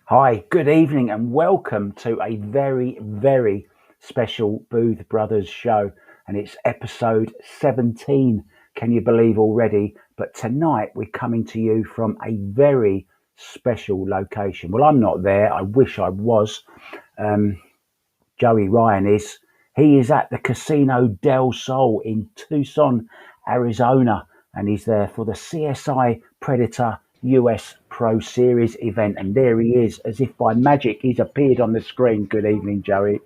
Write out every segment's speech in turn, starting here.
Hi, good evening, and welcome to a very, very special Booth Brothers show. And it's episode 17. Can you believe already? But tonight we're coming to you from a very special location. Well, I'm not there. I wish I was. Um, Joey Ryan is. He is at the Casino Del Sol in Tucson, Arizona, and he's there for the CSI Predator US Pro Series event. And there he is, as if by magic, he's appeared on the screen. Good evening, Joey.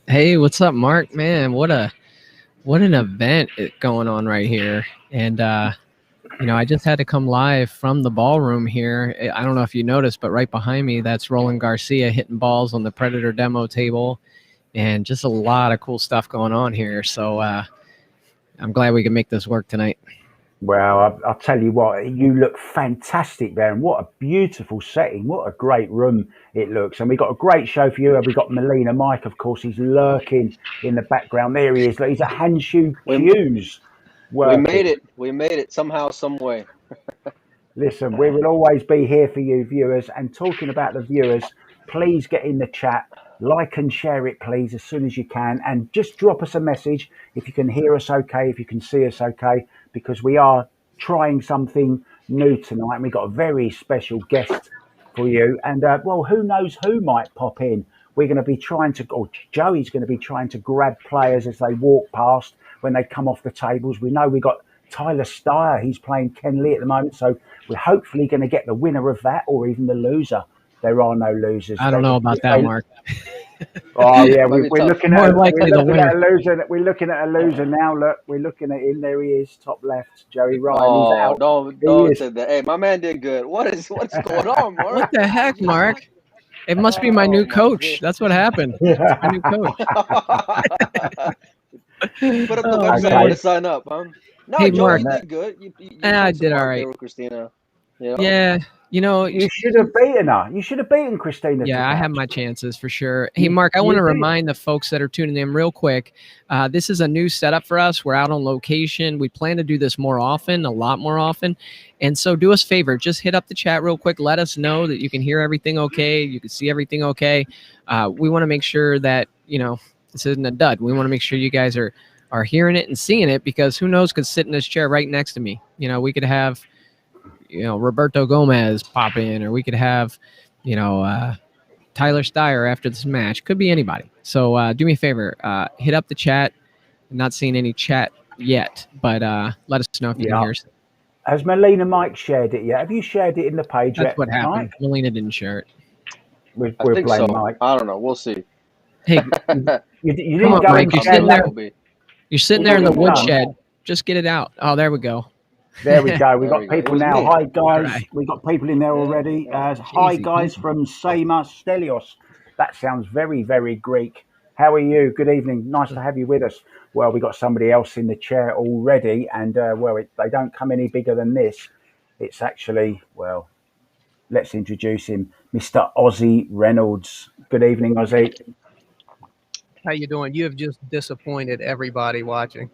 Hey, what's up, Mark? Man, what an event going on right here. And I just had to come live from the ballroom here. I don't know if you noticed, but right behind me, that's Roland Garcia hitting balls on the Predator demo table, and just a lot of cool stuff going on here. So I'm glad we can make this work tonight. Well, I'll tell you what, you look fantastic there, and what a beautiful setting. What a great room it looks. And we've got a great show for you. We've got Melina Mike, of course, he's lurking in the background. There he is. He's a Hanshu Hughes. We made it. We made it somehow, some way. Listen, we will always be here for you, viewers. And talking about the viewers, please get in the chat, like and share it, please, as soon as you can. And just drop us a message if you can hear us okay, if you can see us okay, because we are trying something new tonight. And we've got a very special guest for you. And, well, who knows who might pop in. We're going to be trying to, or Joey's going to be trying to grab players as they walk past when they come off the tables. We know we got Tyler Steyer. He's playing Ken Lee at the moment. So we're hopefully going to get the winner of that, or even the loser. There are no losers. I don't know about that, Mark. Oh yeah, we're looking at a loser. We're looking at a loser now. Look, we're looking at him. There he is, top left, Joey Ryan. Oh, he's out. Don't say that. Hey, my man did good. What's going on, Mark? What the heck, Mark? It must be my new coach. That's what happened. My new coach. Put up the website where to sign up, huh? No, hey, Joey Mark. did good. I did all right. Christina. Yeah. You should have beaten her. You should have beaten Christina. Yeah, I have my chances for sure. Hey, Mark, I want to remind the folks that are tuning in real quick. This is a new setup for us. We're out on location. We plan to do this more often, a lot more often. And so do us a favor. Just hit up the chat real quick. Let us know that you can hear everything okay. You can see everything okay. We want to make sure that, this isn't a dud. We want to make sure you guys are hearing it and seeing it, because who knows could sit in this chair right next to me. We could have Roberto Gomez pop in, or we could have, Tyler Steyer after this match. Could be anybody. So do me a favor, hit up the chat. I'm not seeing any chat yet, but let us know if you can hear us. Has Melina Mike shared it yet? Have you shared it in the page yet? That's what happened. Mike? Melina didn't share it. I think so. Mike. I don't know. We'll see. Hey, you didn't go Mike, and share that. You're sitting there in the woodshed. Just get it out. Oh, there we go. There we go. We've got people now. Hi, guys. Right. We've got people in there already. Hi, guys, from Sema Stelios. That sounds very, very Greek. How are you? Good evening. Nice to have you with us. Well, we got somebody else in the chair already. And, they don't come any bigger than this. It's actually, well, let's introduce him. Mr. Ozzy Reynolds. Good evening, Ozzy. How you doing? You have just disappointed everybody watching.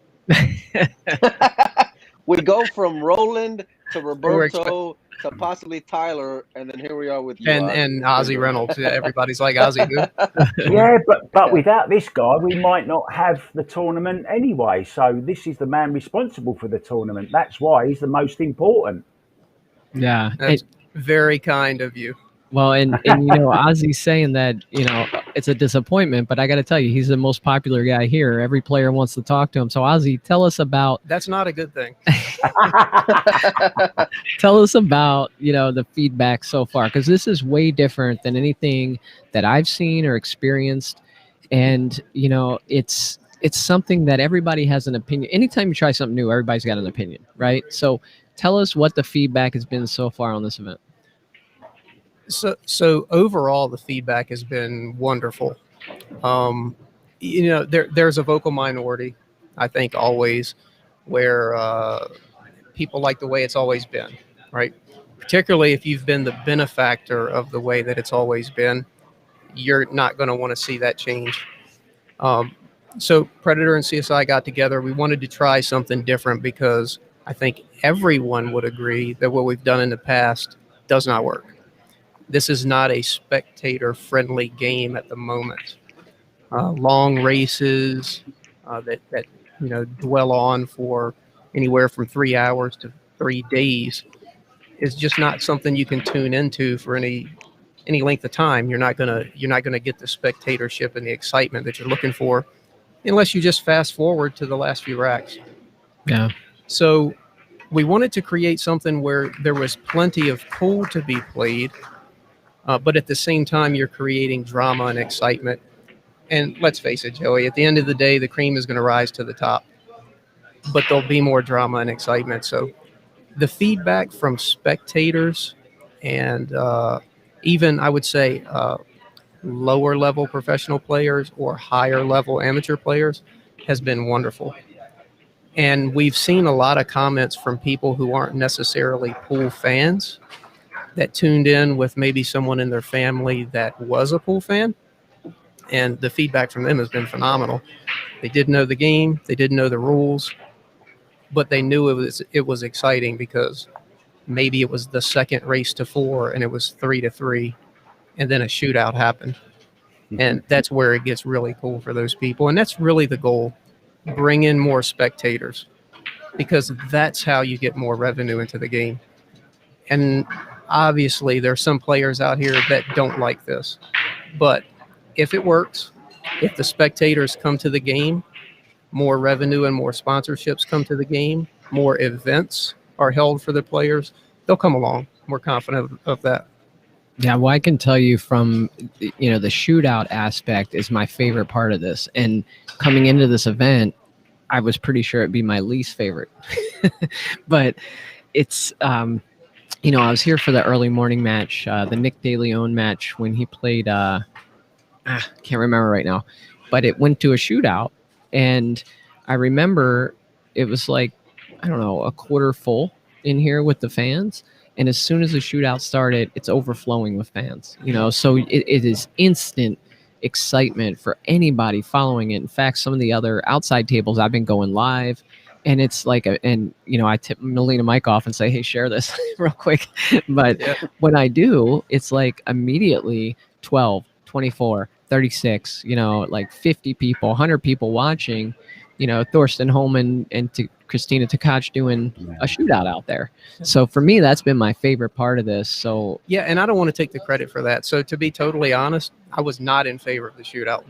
We go from Roland to Roberto to possibly Tyler, and then here we are with you. And Ozzy Reynolds. Yeah, everybody's like, Ozzy who? Yeah, but without this guy, we might not have the tournament anyway. So this is the man responsible for the tournament. That's why he's the most important. Yeah. That's very kind of you. Well, and Ozzy's saying that, it's a disappointment, but I got to tell you, he's the most popular guy here. Every player wants to talk to him. So, Ozzy, tell us about... That's not a good thing. Tell us about, the feedback so far, because this is way different than anything that I've seen or experienced. And, it's something that everybody has an opinion. Anytime you try something new, everybody's got an opinion, right? So tell us what the feedback has been so far on this event. So overall, the feedback has been wonderful. There's a vocal minority, I think, always, where people like the way it's always been, right? Particularly if you've been the benefactor of the way that it's always been, you're not going to want to see that change. So Predator and CSI got together. We wanted to try something different because I think everyone would agree that what we've done in the past does not work. this is not a spectator-friendly game at the moment. Long races that dwell on for anywhere from 3 hours to 3 days is just not something you can tune into for any length of time. You're not gonna get the spectatorship and the excitement that you're looking for unless you just fast forward to the last few racks. Yeah. So we wanted to create something where there was plenty of pool to be played, but at the same time, you're creating drama and excitement. And let's face it, Joey, at the end of the day, the cream is going to rise to the top, but there'll be more drama and excitement. So the feedback from spectators and even, I would say, lower level professional players or higher level amateur players has been wonderful. And we've seen a lot of comments from people who aren't necessarily pool fans that tuned in with maybe someone in their family that was a pool fan. And the feedback from them has been phenomenal. They didn't know the game, they didn't know the rules, but they knew it was exciting because maybe it was the second race to 4 and it was 3-3, and then a shootout happened. And that's where it gets really cool for those people. And that's really the goal. Bring in more spectators, because that's how you get more revenue into the game. And obviously there's some players out here that don't like this, but if it works, if the spectators come to the game, more revenue and more sponsorships come to the game, more events are held for the players, they'll come along. We're confident of that. Yeah, well, I can tell you from, the shootout aspect is my favorite part of this. And coming into this event, I was pretty sure it'd be my least favorite. But it's, I was here for the early morning match, the Nick DeLeon match when he played, can't remember right now, but it went to a shootout. And I remember it was like, I don't know, a quarter full in here with the fans. And as soon as the shootout started, it's overflowing with fans, so it is instant excitement for anybody following it. In fact, some of the other outside tables, I've been going live, and it's like, I tip Melina Mike off and say, hey, share this real quick. But when I do, it's like immediately 12, 24, 36, like 50 people, 100 people watching, Thorsten Holman and Christina Tkach doing a shootout out there. So for me, that's been my favorite part of this. So yeah, and I don't want to take the credit for that. So to be totally honest, I was not in favor of the shootout.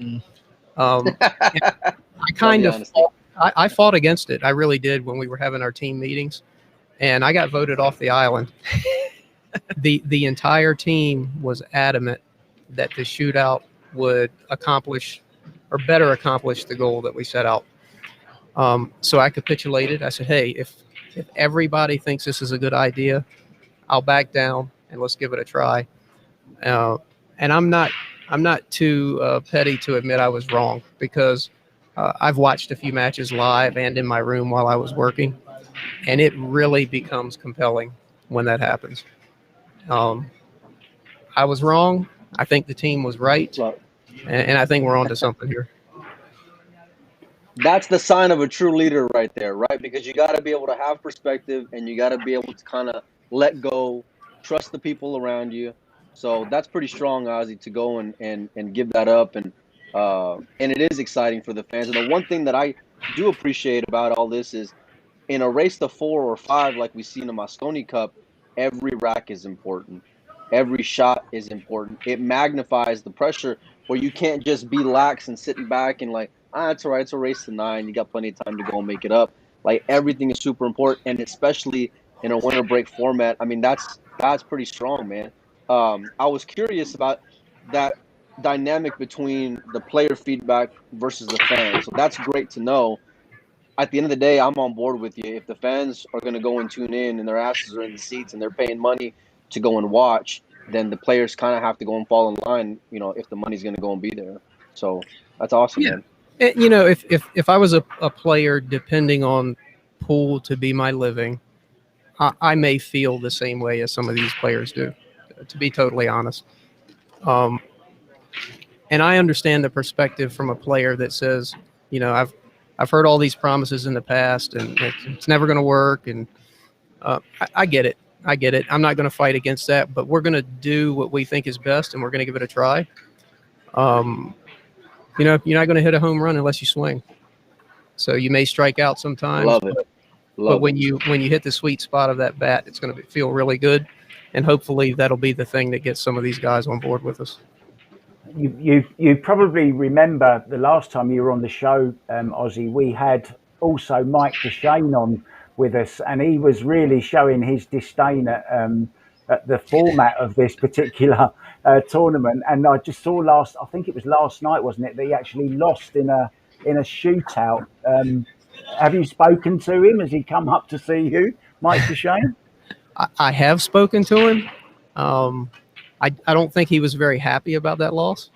I fought against it. I really did when we were having our team meetings, and I got voted off the island. The entire team was adamant that the shootout would accomplish or better accomplish the goal that we set out. So I capitulated. I said, hey, if everybody thinks this is a good idea, I'll back down and let's give it a try. And I'm not too petty to admit I was wrong, because I've watched a few matches live and in my room while I was working, and it really becomes compelling when that happens. I was wrong. I think the team was right, and I think we're onto something here. That's the sign of a true leader right there, right? Because you got to be able to have perspective, and you got to be able to kind of let go, trust the people around you. So that's pretty strong, Ozzy, to go and give that up. And it is exciting for the fans. And the one thing that I do appreciate about all this is, in a race to 4 or 5 like we see in the Mosconi Cup, every rack is important. Every shot is important. It magnifies the pressure, where you can't just be lax and sitting back and like, it's all right, it's a race to 9. You got plenty of time to go and make it up. Like, everything is super important, and especially in a winter break format. I mean, that's pretty strong, man. I was curious about that dynamic between the player feedback versus the fans. So that's great to know. At the end of the day, I'm on board with you. If the fans are going to go and tune in and their asses are in the seats and they're paying money to go and watch, then the players kind of have to go and fall in line, if the money's going to go and be there. So that's awesome, man. And, if I was a player depending on pool to be my living, I may feel the same way as some of these players do, to be totally honest. And I understand the perspective from a player that says, I've heard all these promises in the past, and it's never going to work. And I get it. I get it. I'm not going to fight against that, but we're going to do what we think is best, and we're going to give it a try. You're not going to hit a home run unless you swing. So you may strike out sometimes. Love it. But when you hit the sweet spot of that bat, it's going to feel really good, and hopefully that'll be the thing that gets some of these guys on board with us. You probably remember the last time you were on the show, Ozzy. We had also Mike DeShane on with us, and he was really showing his disdain at the format of this particular tournament. And I just saw I think it was last night, wasn't it, that he actually lost in a shootout. Have you spoken to him? Has he come up to see you, Mike DeShane? I have spoken to him. I don't think he was very happy about that loss,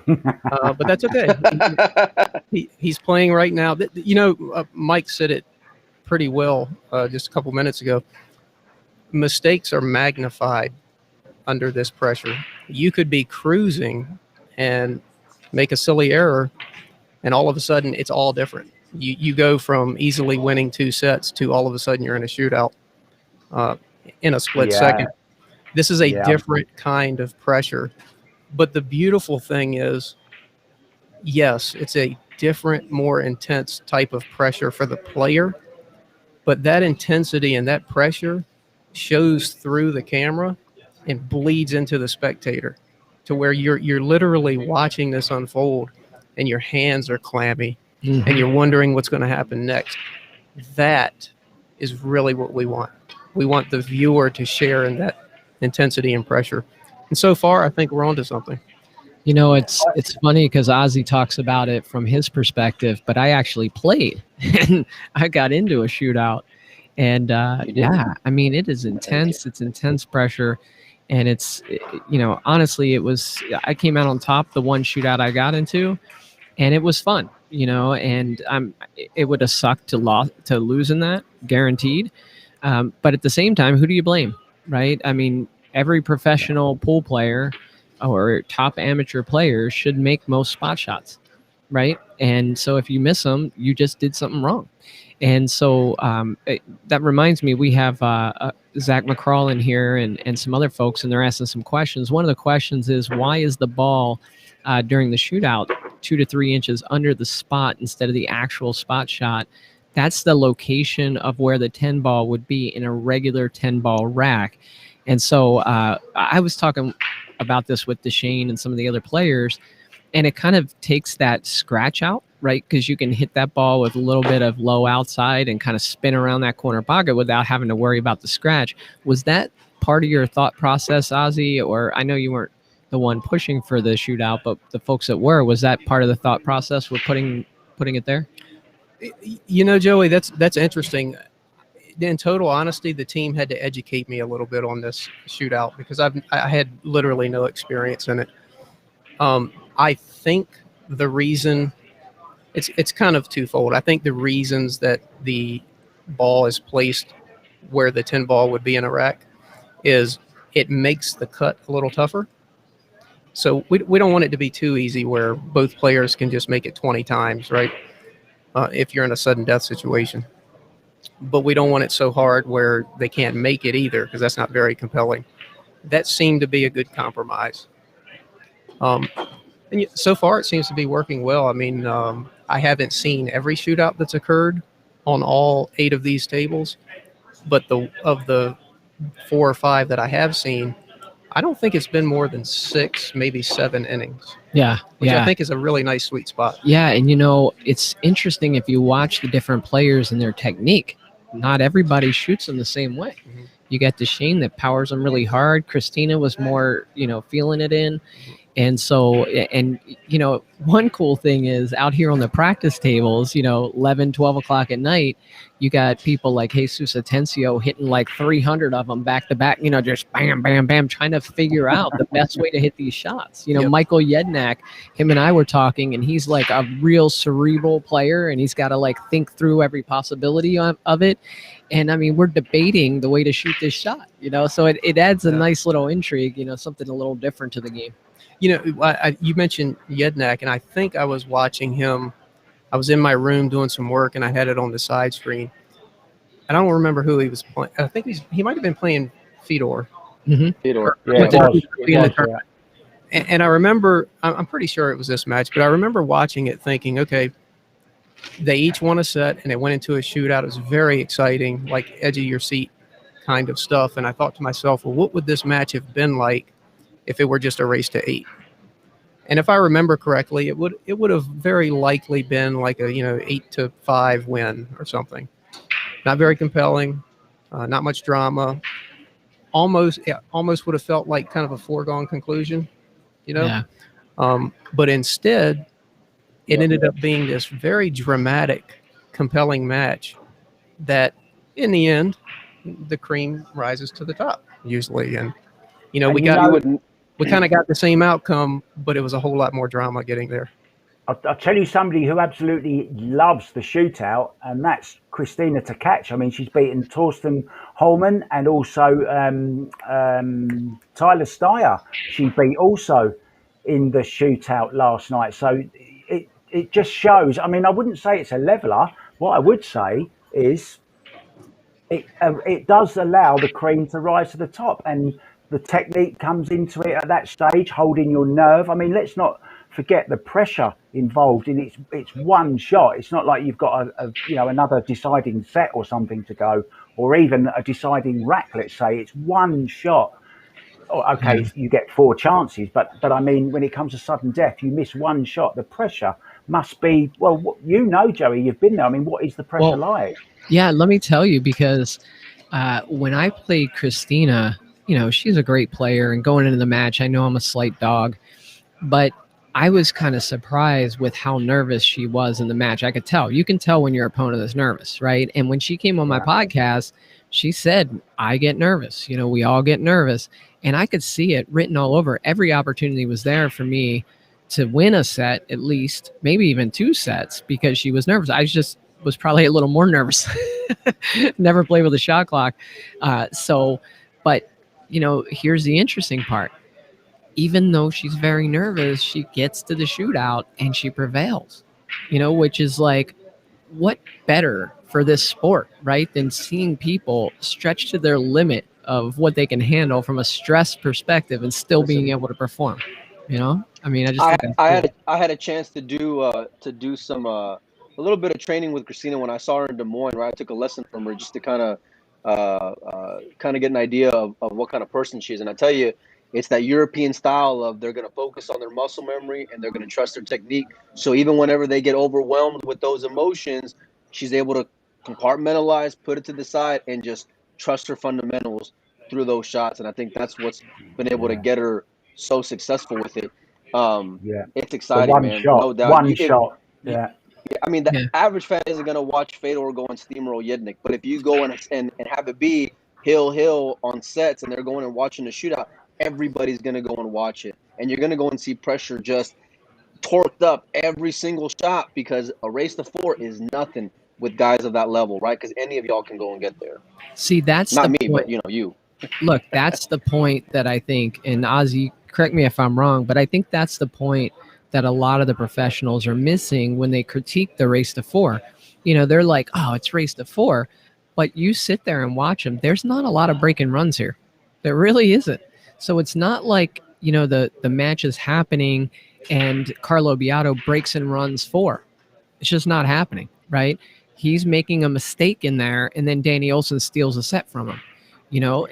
but that's okay. He's playing right now. Mike said it pretty well just a couple minutes ago. Mistakes are magnified under this pressure. You could be cruising and make a silly error, and all of a sudden it's all different. You go from easily winning 2 sets to all of a sudden you're in a shootout in a split second. This is a different kind of pressure. But the beautiful thing is, yes, it's a different, more intense type of pressure for the player. But that intensity and that pressure shows through the camera and bleeds into the spectator to where you're literally watching this unfold and your hands are clammy and you're wondering what's going to happen next. That is really what we want. We want the viewer to share in that intensity and pressure. And so far, I think we're onto something. It's funny because Ozzy talks about it from his perspective, but I actually played and I got into a shootout. And I mean, it is intense. It's intense pressure. And honestly, I came out on top the one shootout I got into, and it was fun, and it would have sucked to lose in that, guaranteed. But at the same time, who do you blame, right? I mean, every professional pool player or top amateur player should make most spot shots, right? And so if you miss them, you just did something wrong. And so that reminds me, we have Zach McCraw in here and some other folks, and they're asking some questions. One of the questions is, why is the ball during the shootout 2 to 3 inches under the spot instead of the actual spot shot? That's the location of where the 10 ball would be in a regular 10 ball rack. And so I was talking about this with DeShane and some of the other players, and it kind of takes that scratch out, right? Because you can hit that ball with a little bit of low outside and kind of spin around that corner pocket without having to worry about the scratch. Was that part of your thought process, Ozzy? Or I know you weren't the one pushing for the shootout, but the folks that were, was that part of the thought process with putting it there? Joey, that's interesting. In total honesty, the team had to educate me a little bit on this shootout because I had literally no experience in it. I think the reason it's kind of twofold. I think the reasons that the ball is placed where the 10 ball would be in a rack is it makes the cut a little tougher. So we don't want it to be too easy where both players can just make it 20 times, right? If you're in a sudden death situation. But we don't want it so hard where they can't make it either, because that's not very compelling. That seemed to be a good compromise. And so far, it seems to be working well. I mean, I haven't seen every shootout that's occurred on all 8 of these tables, but of the 4 or 5 that I have seen, I don't think it's been more than 6, maybe 7 innings. Yeah. Which I think is a really nice sweet spot. Yeah. And, it's interesting if you watch the different players and their technique. Not everybody shoots them the same way. Mm-hmm. You got DeShane that powers them really hard. Christina was more, feeling it in. And so, one cool thing is out here on the practice tables, 11, 12 o'clock at night, you got people like Jesus Atencio hitting like 300 of them back to back, just bam, bam, bam, trying to figure out the best way to hit these shots. Yep. Michael Yednak, him and I were talking, and he's like a real cerebral player, and he's got to like think through every possibility of it. And I mean, we're debating the way to shoot this shot, so it adds a nice little intrigue, something a little different to the game. You mentioned Yednak, and I think I was watching him. I was in my room doing some work, and I had it on the side screen. I don't remember who he was playing. I think he might have been playing Fedor. Mm-hmm. Fedor. Yeah, it was. In the tournament. And I remember, I'm pretty sure it was this match, but I remember watching it thinking, okay, they each won a set and it went into a shootout. It was very exciting, like edge of your seat kind of stuff. And I thought to myself, well, what would this match have been like if it were just a race to 8? And if I remember correctly, it would have very likely been like a 8-5 win or something. Not very compelling, not much drama. Almost would have felt like kind of a foregone conclusion, Yeah. But instead, it ended up being this very dramatic, compelling match that, in the end, the cream rises to the top usually. And we kind of got the same outcome, but it was a whole lot more drama getting there. I'll tell you somebody who absolutely loves the shootout, and that's Christina to catch. I mean, she's beaten Torsten Holman and also Tyler Steyer. She beat also in the shootout last night. So it just shows. I mean, I wouldn't say it's a leveler. What I would say is it does allow the cream to rise to the top, and the technique comes into it at that stage, holding your nerve. I mean, let's not forget the pressure involved in it's one shot. It's not like you've got another deciding set or something to go, or even a deciding rack. Let's say it's one shot. Oh, okay, you get 4 chances, but I mean, when it comes to sudden death, you miss one shot. The pressure must be Joey, you've been there. I mean, what is the pressure like? Yeah, let me tell you, because when I played Christina, she's a great player, and going into the match, I know I'm a slight dog, but I was kind of surprised with how nervous she was in the match. I could tell. You can tell when your opponent is nervous, right? And when she came on my podcast, she said, I get nervous. We all get nervous. And I could see it written all over. Every opportunity was there for me to win a set, at least, maybe even 2 sets, because she was nervous. I just was probably a little more nervous. Never played with a shot clock. But here's the interesting part. Even though she's very nervous, she gets to the shootout and she prevails, which is like, what better for this sport, right, than seeing people stretch to their limit of what they can handle from a stress perspective and still being able to perform. I mean, I had a chance to do some a little bit of training with Christina when I saw her in Des Moines, right? I took a lesson from her just to kind of get an idea of what kind of person she is. And I tell you, it's that European style of they're going to focus on their muscle memory and they're going to trust their technique. So even whenever they get overwhelmed with those emotions, she's able to compartmentalize, put it to the side, and just trust her fundamentals through those shots. And I think that's what's been able to get her so successful with it. It's exciting, man. No doubt. One shot. Yeah. I mean, the average fan isn't going to watch Fedor go and steamroll Yednik. But if you go and have it be hill on sets and they're going and watching the shootout, everybody's going to go and watch it. And you're going to go and see pressure just torqued up every single shot, because a race to 4 is nothing with guys of that level, right? Because any of y'all can go and get there. See, that's not me, point. But you. Look, that's the point that I think, and Ozzy, correct me if I'm wrong, but I think that's the point that a lot of the professionals are missing when they critique the race to 4. They're like, oh, it's race to 4. But you sit there and watch them. There's not a lot of break and runs here. There really isn't. So it's not like, the match is happening and Carlo Beato breaks and runs 4. It's just not happening, right? He's making a mistake in there, and then Danny Olson steals a set from him,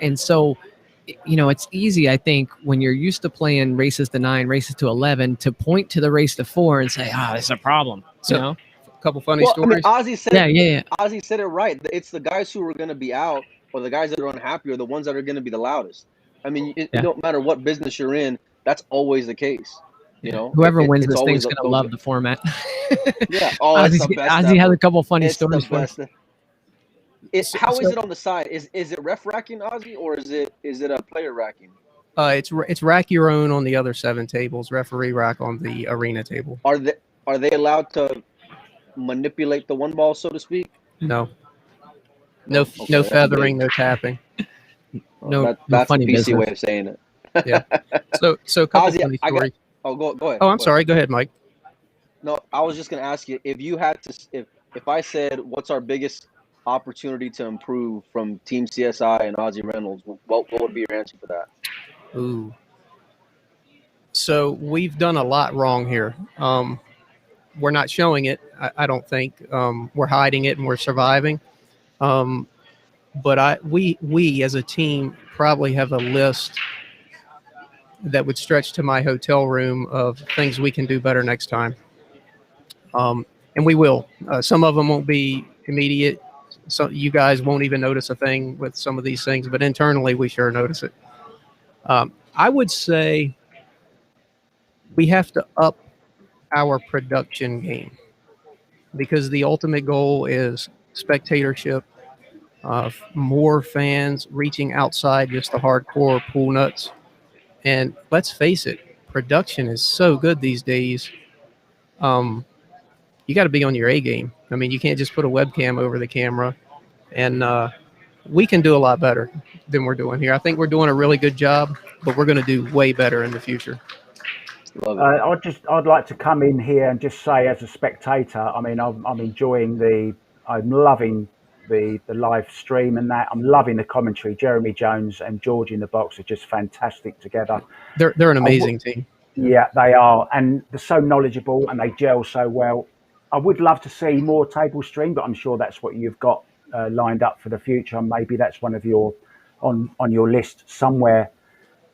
And so, it's easy, I think, when you're used to playing races to 9, races to 11, to point to the race to 4 and say, it's a problem, A couple funny stories. I mean, Ozzy said Ozzy said it right. It's the guys who are going to be out, or the guys that are unhappy, or the ones that are going to be the loudest. I mean, it don't matter what business you're in. That's always the case. Whoever wins this thing's going to love the format. Yeah. Oh, it's the best. Ozzy has a couple funny stories for us. How is it on the side? Is it ref racking, Ozzy, or is it a player racking? It's rack your own on the other 7 tables. Referee rack on the arena table. Are they allowed to manipulate the one ball, so to speak? No. No feathering, no tapping. That's a PC way of saying it. Yeah. So a couple funny stories. Go ahead. Oh, I'm sorry. Go ahead, Mike. No, I was just going to ask you, if you had to, if I said, what's our biggest opportunity to improve from Team CSI and Ozzy Reynolds, what would be your answer for that? Ooh. So we've done a lot wrong here. We're not showing it, I don't think. We're hiding it and we're surviving. But we as a team probably have a list that would stretch to my hotel room of things we can do better next time. And we will. Some of them won't be immediate. So you guys won't even notice a thing with some of these things, but internally we sure notice it. I would say we have to up our production game, because the ultimate goal is spectatorship, more fans reaching outside just the hardcore pool nuts. And let's face it, production is so good these days. You got to be on your A game. I mean, you can't just put a webcam over the camera. And we can do a lot better than we're doing here. I think we're doing a really good job, but we're going to do way better in the future. I'd like to come in here and just say, as a spectator, I mean, I'm enjoying I'm loving the live stream and that. I'm loving the commentary. Jeremy Jones and George in the box are just fantastic together. They're an amazing team. Yeah, they are, and they're so knowledgeable and they gel so well. I would love to see more table stream, but I'm sure that's what you've got lined up for the future. And maybe that's one of your on your list somewhere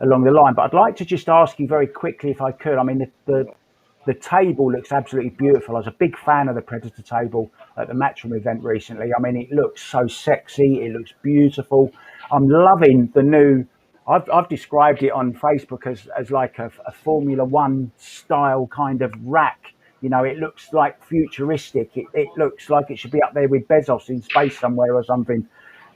along the line. But I'd like to just ask you very quickly, if I could. I mean, the table looks absolutely beautiful. I was a big fan of the Predator table at the Matchroom event recently. I mean, it looks so sexy. It looks beautiful. I'm loving the new. I've described it on Facebook as like a Formula One style kind of rack. You know, it looks like futuristic. It looks like it should be up there with Bezos in space somewhere or something.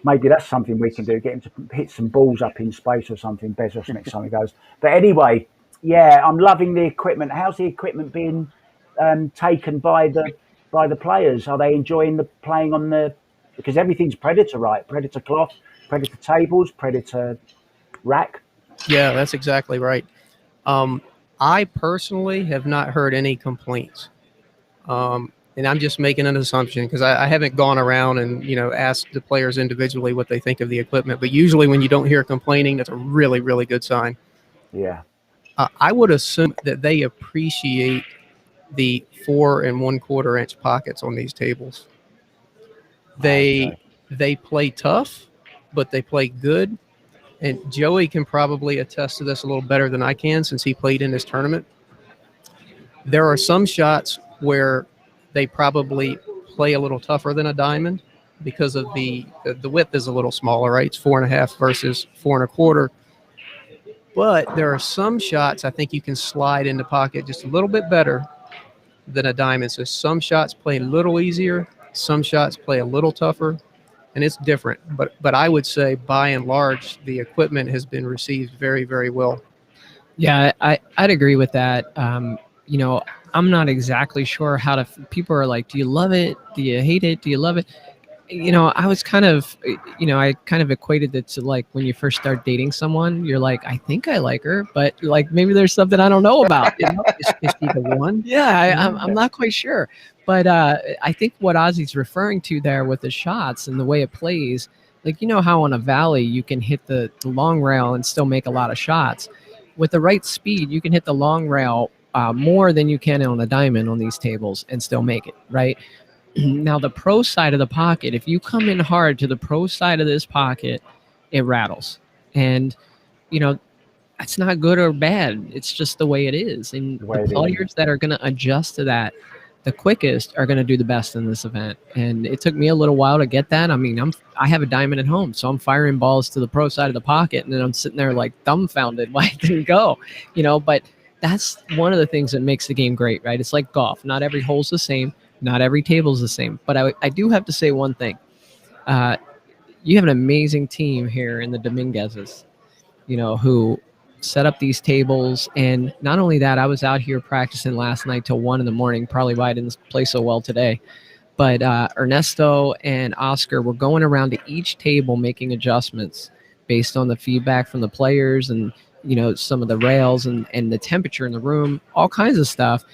Maybe that's something we can do, get him to hit some balls up in space or something, Bezos, next time he goes. But anyway, yeah, I'm loving the equipment. How's the equipment being taken by the players? Are they enjoying the playing on because everything's Predator, right? Predator cloth, Predator tables, Predator rack. Yeah, that's exactly right. I personally have not heard any complaints. And I'm just making an assumption because I haven't gone around and, asked the players individually what they think of the equipment. But usually when you don't hear complaining, that's a really, really good sign. Yeah. I would assume that they appreciate the 4 1/4 inch pockets on these tables. They play tough, but they play good. And Joey can probably attest to this a little better than I can since he played in this tournament. There are some shots where they probably play a little tougher than a diamond because of the width is a little smaller, right? It's 4.5 versus 4 1/4. But there are some shots I think you can slide in the pocket just a little bit better than a diamond. So some shots play a little easier, some shots play a little tougher, and it's different. But I would say by and large, the equipment has been received very, very well. Yeah, I'd agree with that. I'm not exactly sure how to. People are like, "Do you love it? Do you hate it? Do you love it?" I was kind of, I kind of equated it to like when you first start dating someone, you're like, I think I like her, but like maybe there's something I don't know about. Is she the one? Yeah, I'm not quite sure. But I think what Ozzy's referring to there with the shots and the way it plays, like, how on a valley you can hit the long rail and still make a lot of shots. With the right speed, you can hit the long rail more than you can on a diamond on these tables and still make it, right? Now, the pro side of the pocket, if you come in hard to the pro side of this pocket, it rattles. And, it's not good or bad. It's just the way it is. And the players that are going to adjust to that the quickest are going to do the best in this event. And it took me a little while to get that. I mean, I have a diamond at home, so I'm firing balls to the pro side of the pocket, and then I'm sitting there like dumbfounded why it didn't go, but that's one of the things that makes the game great, right? It's like golf. Not every hole's the same. Not every table's the same. But I do have to say one thing. You have an amazing team here in the Dominguezes, who set up these tables. And not only that, I was out here practicing last night till 1 a.m, probably why I didn't play so well today. But Ernesto and Oscar were going around to each table making adjustments based on the feedback from the players and, some of the rails and the temperature in the room, all kinds of stuff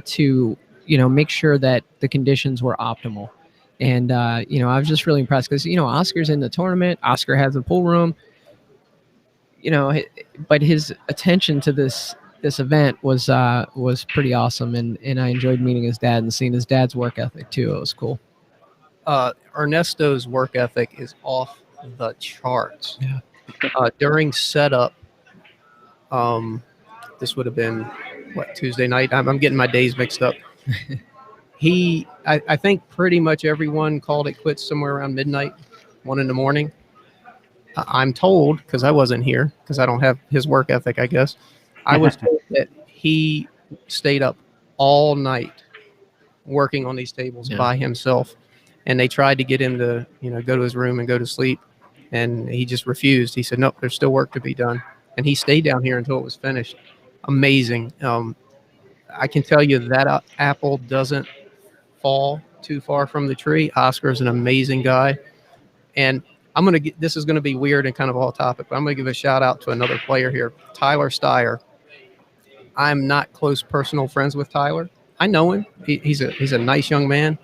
to, make sure that the conditions were optimal. And I was just really impressed because Oscar's in the tournament. Oscar has a pool room. But his attention to this event was pretty awesome, and I enjoyed meeting his dad and seeing his dad's work ethic too. It was cool. Ernesto's work ethic is off the charts. Yeah. During setup, this would have been Tuesday night. I'm getting my days mixed up. I think pretty much everyone called it quits somewhere around midnight, 1 a.m. I'm told, because I wasn't here, because I don't have his work ethic, I guess. I was told that he stayed up all night working on these tables by himself. And they tried to get him to, go to his room and go to sleep. And he just refused. He said, nope, there's still work to be done. And he stayed down here until it was finished. Amazing. I can tell you that apple doesn't fall too far from the tree. Oscar's an amazing guy. And this is going to be weird and kind of off topic, but I'm going to give a shout out to another player here, Tyler Steyer. I'm not close personal friends with Tyler. I know him. He's a nice young man.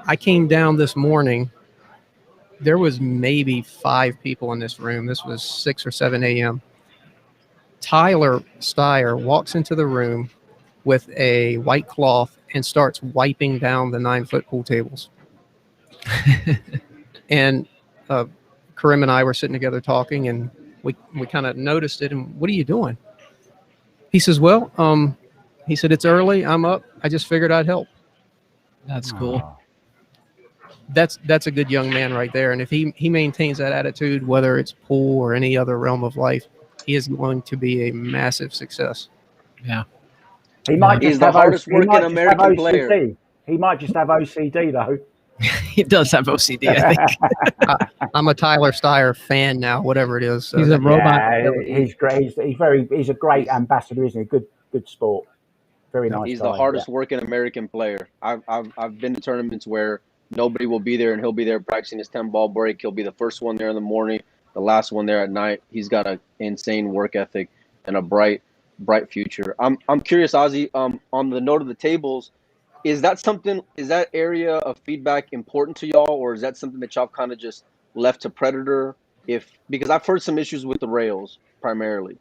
I came down this morning. There was maybe 5 people in this room. This was 6 or 7 a.m. Tyler Steyer walks into the room with a white cloth and starts wiping down the 9-foot pool tables. And Karim and I were sitting together talking, and we kind of noticed it. And what are you doing? He says, well, he said, it's early. I'm up. I just figured I'd help. That's cool. That's a good young man right there. And if he maintains that attitude, whether it's pool or any other realm of life, he is going to be a massive success. Yeah. He might He's just the have hardest working OCD. American player. He might just have OCD though. He does have OCD, I think. I'm a Tyler Steyer fan now, whatever it is. So he's a robot. Yeah, he's great. He's a great ambassador, isn't he? Good sport. Very nice. He's guy. the hardest working American player. I've been to tournaments where nobody will be there, and he'll be there practicing his 10-ball break. He'll be the first one there in the morning, the last one there at night. He's got an insane work ethic and a bright future. I'm curious, Ozzy, on the note of the tables, is that area of feedback important to y'all, or is that something that y'all kind of just left to Predator? Because I've heard some issues with the rails primarily.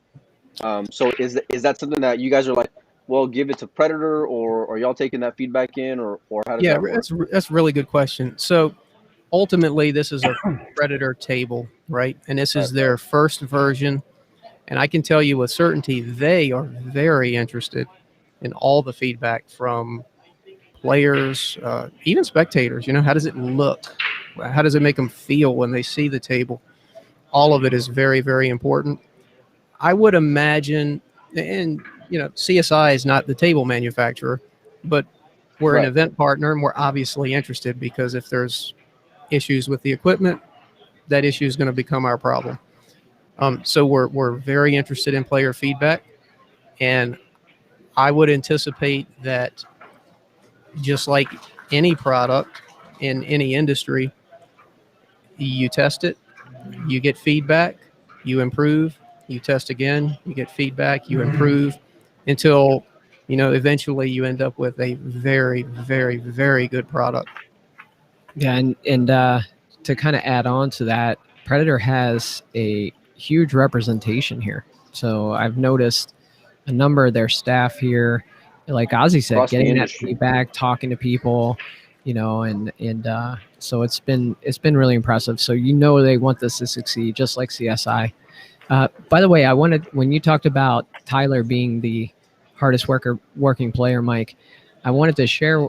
So is that something that you guys are like, well, give it to Predator, or are y'all taking that feedback in, or how does that work? That's a really good question. So ultimately, this is a Predator table, right? And this is their first version. And I can tell you with certainty, they are very interested in all the feedback from players, even spectators. How does it look? How does it make them feel when they see the table? All of it is very, very important. I would imagine, and CSI is not the table manufacturer, but we're an event partner, and we're obviously interested, because if there's issues with the equipment, that issue is going to become our problem. So we're very interested in player feedback, and I would anticipate that, just like any product in any industry, you test it, you get feedback, you improve, you test again, you get feedback, you improve, until eventually you end up with a very, very, very good product. Yeah, and to kind of add on to that, Predator has a huge representation here. So I've noticed a number of their staff here, like Ozzy said, Across getting that feedback, talking to people, and so it's been really impressive. So they want this to succeed, just like CSI. By the way, I wanted, when you talked about Tyler being the hardest working player, Mike, I wanted to share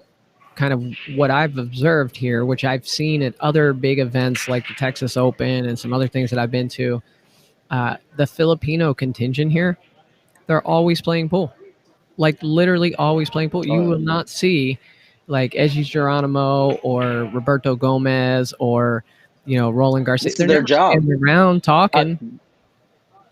kind of what I've observed here, which I've seen at other big events like the Texas Open and some other things that I've been to. The Filipino contingent here, they're always playing pool, like literally always playing pool. You will not see like Ozzy Geronimo or Roberto Gomez or Roland Garcia. This is their job. Around talking.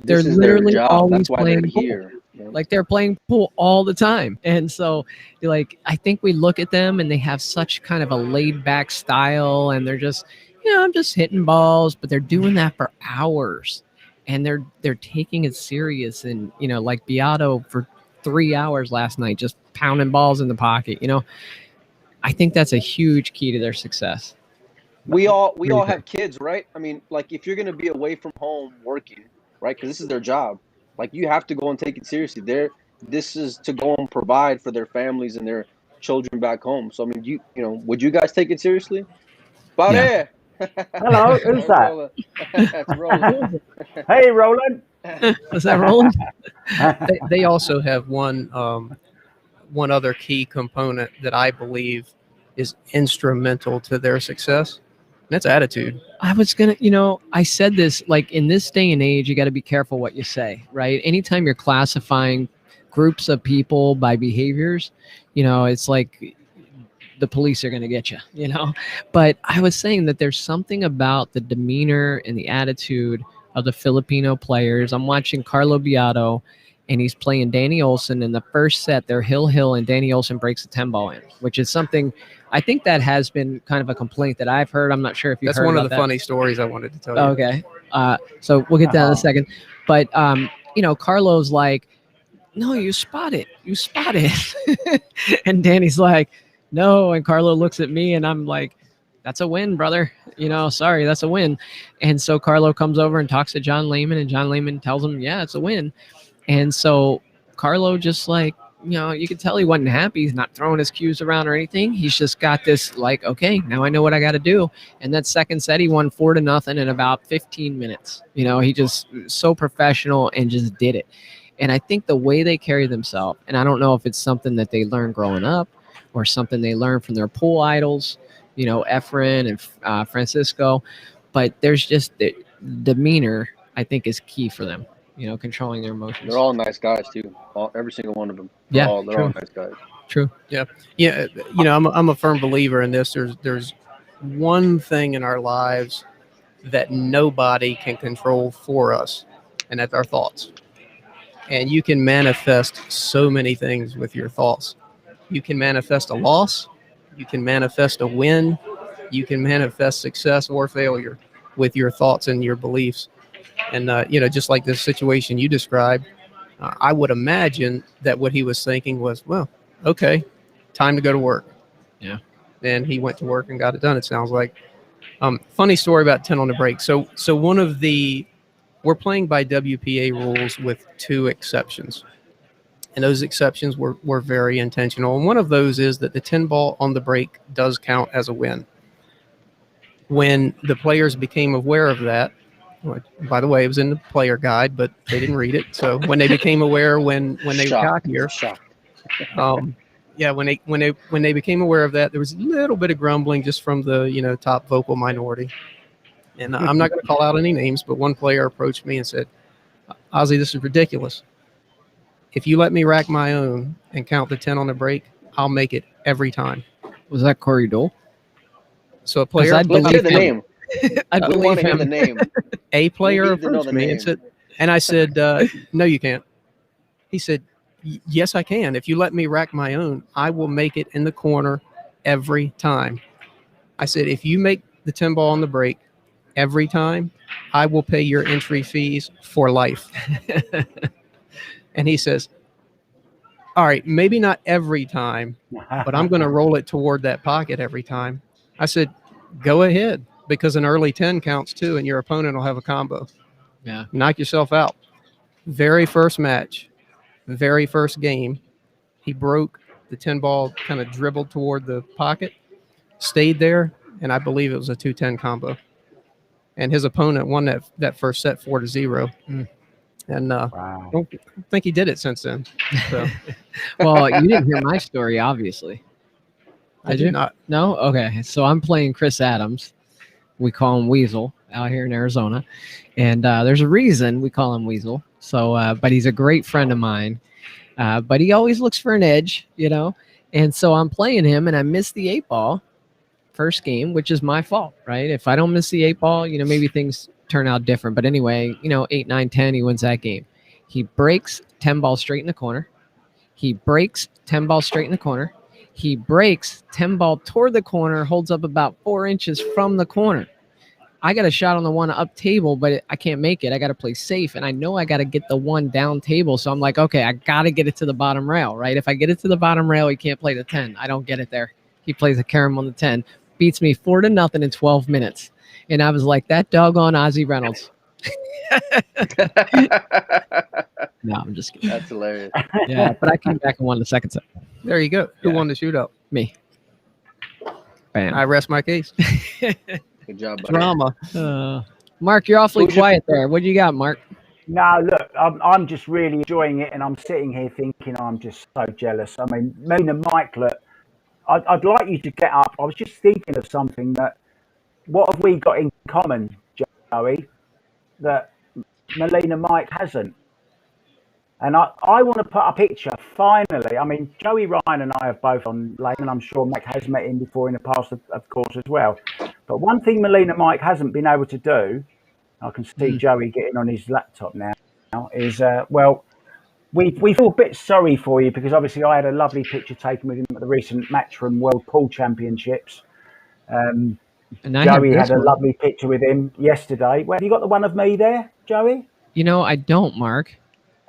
They're literally always playing pool. Like they're playing pool all the time. And so I think we look at them and they have such kind of a laid back style, and they're just, I'm just hitting balls, but they're doing that for hours, and they're taking it serious. And, like Beato for 3 hours last night, just pounding balls in the pocket, I think that's a huge key to their success. We all have kids, right? I mean, like if you're going to be away from home working, right? Because this is their job. Like you have to go and take it seriously. This is to go and provide for their families and their children back home. So I mean, you know, would you guys take it seriously? Yeah. Hello, who's that? It's Roland. Hey, Roland. Is that Roland? They also have one other key component that I believe is instrumental to their success. And that's attitude. I was going to, I said this, like in this day and age, you got to be careful what you say, right? Anytime you're classifying groups of people by behaviors, it's like the police are going to get you, But I was saying that there's something about the demeanor and the attitude of the Filipino players. I'm watching Carlo Beato, and he's playing Danny Olson. In the first set, they're hill, and Danny Olson breaks a 10-ball in, which is something I think that has been kind of a complaint that I've heard. I'm not sure if you've heard That's one of the that. funny stories I wanted to tell you. Okay. So we'll get to that in a second. But, Carlo's like, no, you spot it. And Danny's like, no. And Carlo looks at me, and I'm like, that's a win, brother. Sorry, that's a win. And so Carlo comes over and talks to John Lehman, and John Lehman tells him, yeah, it's a win. And so Carlo just like, you could tell he wasn't happy. He's not throwing his cues around or anything. He's just got this like, okay, now I know what I got to do. And that second set, he won 4-0 in about 15 minutes. He just so professional and just did it. And I think the way they carry themselves, and I don't know if it's something that they learned growing up or something they learned from their pool idols, Efren and Francisco, but there's just the demeanor, I think, is key for them. Controlling their emotions. They're all nice guys too. Every single one of them. They're all nice guys. True. Yeah. I'm a firm believer in this. There's one thing in our lives that nobody can control for us, and that's our thoughts. And you can manifest so many things with your thoughts. You can manifest a loss. You can manifest a win. You can manifest success or failure with your thoughts and your beliefs. And, just like this situation you described, I would imagine that what he was thinking was, well, okay, time to go to work. Yeah. And he went to work and got it done, it sounds like. Funny story about 10 on the break. So we're playing by WPA rules with 2 exceptions. And those exceptions were very intentional. And one of those is that the 10 ball on the break does count as a win. When the players became aware of that, by the way, it was in the player guide, but they didn't read it. So when they became aware when they got here, when they became aware of that, there was a little bit of grumbling just from the top vocal minority. And I'm not going to call out any names, but one player approached me and said, "Ozzy, this is ridiculous. If you let me rack my own and count the 10 on the break, I'll make it every time." Was that Corey Dole? So a player, Let's hear the name. I We want to hear the name. A player approached me and I said, "No, you can't." He said, "Yes, I can. If you let me rack my own, I will make it in the corner every time." I said, "If you make the 10 ball on the break every time, I will pay your entry fees for life." And he says, "All right, maybe not every time, but I'm going to roll it toward that pocket every time." I said, "Go ahead, because an early 10 counts too, and your opponent will have a combo." Yeah. Knock yourself out. Very first match, very first game, he broke the 10 ball, kind of dribbled toward the pocket, stayed there, and I believe it was a 2-10 combo. And his opponent won that first set 4-0. And I don't think he did it since then. So. Well, you didn't hear my story, obviously. I did not. No? Okay. So I'm playing Chris Adams. We call him Weasel out here in Arizona. And there's a reason we call him Weasel. So, but he's a great friend of mine. But he always looks for an edge, And so I'm playing him, and I missed the 8 ball first game, which is my fault, right? If I don't miss the 8 ball, maybe things turn out different. But anyway, 8, 9, 10, he wins that game. He breaks 10 ball straight in the corner. He breaks 10 ball straight in the corner. He breaks 10 ball toward the corner, holds up about 4 inches from the corner. I got a shot on the one up table, but I can't make it. I got to play safe, and I know I got to get the one down table. So I'm like, okay, I got to get it to the bottom rail, right? If I get it to the bottom rail, he can't play the 10. I don't get it there. He plays a carom on the 10, beats me 4-0 in 12 minutes. And I was like, that doggone Ozzy Reynolds. No, I'm just kidding. That's hilarious. Yeah, but I came back and won the second set. There you go. Who Yeah. won the shootout? Me. Bam. I rest my case. Good job, buddy. Drama. Mark, you're awfully Who's your- quiet there. What do you got, Mark? No, look, I'm just really enjoying it, and I'm sitting here thinking I'm just so jealous. I mean, Melina Mike, look, I'd like you to get up. I was just thinking of something that, what have we got in common, Joey, that Melina Mike hasn't? And I want to put a picture, finally. I mean, Joey Ryan and I have both on Lane, and I'm sure Mike has met him before in the past, of course, as well. But one thing Melina Mike hasn't been able to do, I can see Joey getting on his laptop now, is, we feel a bit sorry for you because obviously I had a lovely picture taken with him at the recent Matchroom World Pool Championships. And I Joey have had this a one. lovely picture with him yesterday. Well, have you got the one of me there, Joey? You know, I don't, Mark.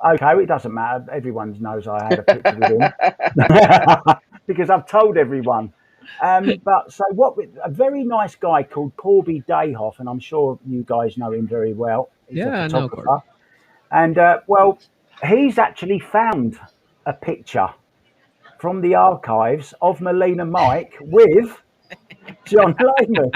Okay, well, it doesn't matter. Everyone knows I had a picture with him because I've told everyone. But so a very nice guy called Corby Dayhoff, and I'm sure you guys know him very well. He's Yeah, a I know photographer. And well, he's actually found a picture from the archives of Melina Mike with John Lehman.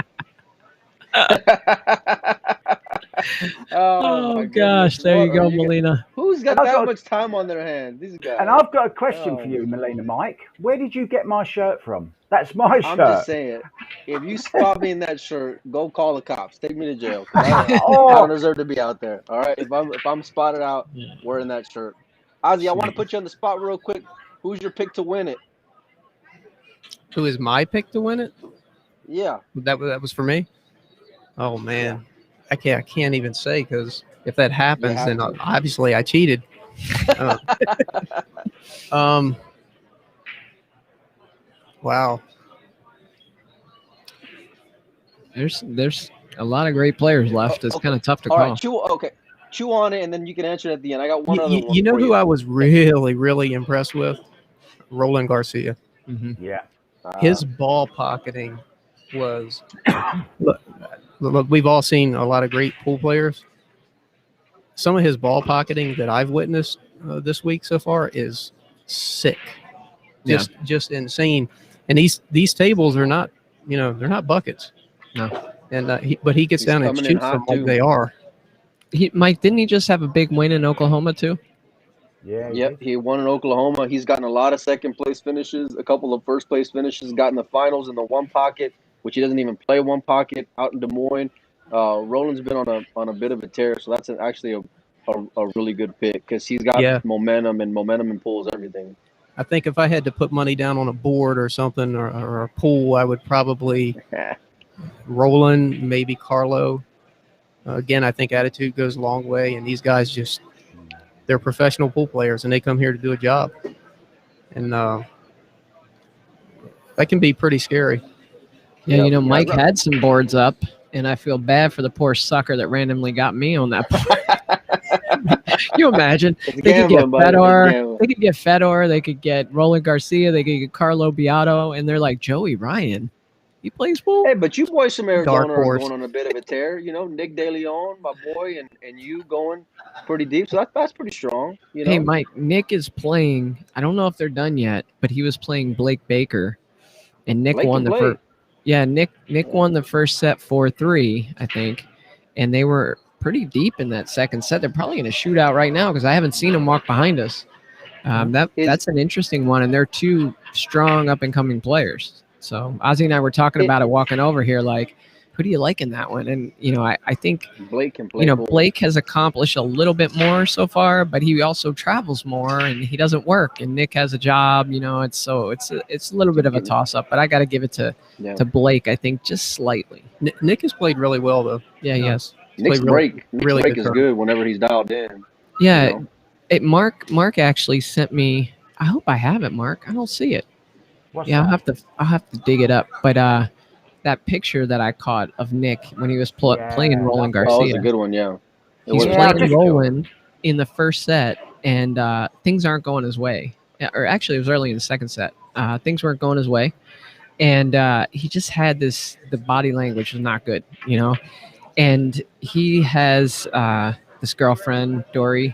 Oh, my gosh, goodness. there What you are go, guys- Melina. Who's got I've that got- much time on their hands? These guys. And I've got a question for Oh. you, Melina Mike. Where did you get my shirt from? That's my shirt. I'm just saying, if you spot me in that shirt, go call the cops. Take me to jail. 'Cause I Oh. don't deserve to be out there. All right. If I'm spotted out wearing that shirt, Ozzy, I want to put you on the spot real quick. Who's your pick to win it? Who is my pick to win it? Yeah. That was for me. Oh man, I can't even say because if that happens, have then to. obviously I cheated. Wow. There's a lot of great players left. It's Okay. kind of tough to All call. right. Chew on it, and then you can answer it at the end. I got one other one. You know for who I was really impressed with? Roland Garcia. Mm-hmm. Yeah. His ball pocketing was look, we've all seen a lot of great pool players. Some of his ball pocketing that I've witnessed this week so far is sick, just insane. And these tables are not, they're not buckets. No. And but he gets He's down and coming in shoots hot, them like too. they are. Mike, didn't he just have a big win in Oklahoma too? Yeah. Yep, he won in Oklahoma. He's gotten a lot of second place finishes, a couple of first place finishes, got in the finals in the one pocket, which he doesn't even play one pocket out in Des Moines. Roland's been on a bit of a tear, so that's actually a really good pick because he's got momentum in pools, everything. I think if I had to put money down on a board or something or a pool, I would probably Roland, maybe Carlo. Again, I think attitude goes a long way, and these guys they're professional pool players, and they come here to do a job. And that can be pretty scary. Yeah, Mike had some boards up, and I feel bad for the poor sucker that randomly got me on that board. You imagine? They could get Fedor, they could get Roland Garcia, they could get Carlo Beato, and they're like, Joey Ryan, he plays pool? Hey, but you boys from Arizona are horse. going on a bit of a tear. Nick De Leon, my boy, and you going pretty deep. So that's pretty strong. Hey, Mike, Nick is playing. I don't know if they're done yet, but he was playing Blake Baker, and Nick won the first. Yeah, Nick won the first set 4-3, I think, and they were pretty deep in that second set. They're probably going to shoot out right now because I haven't seen them walk behind us. That's an interesting one, and they're two strong up and coming players. So Ozzy and I were talking about it walking over here, like, who do you like in that one? And I think Blake can play. Blake has accomplished a little bit more so far, but he also travels more and he doesn't work. And Nick has a job. It's a little bit of a toss up, but I got to give it to Blake. I think just slightly. Nick has played really well though. Yeah, yes. Nick's break really is good whenever he's dialed in. Yeah, Mark actually sent me. I hope I have it, Mark. I don't see it. What's I'll that? have to dig it up. But that picture that I caught of Nick when he was playing Roland Garcia. Oh, that was a good one, yeah. He's playing Roland in the first set, and things aren't going his way. Or actually, it was early in the second set. Things weren't going his way, And he just had the body language was not good, you know. And he has this girlfriend, Dory,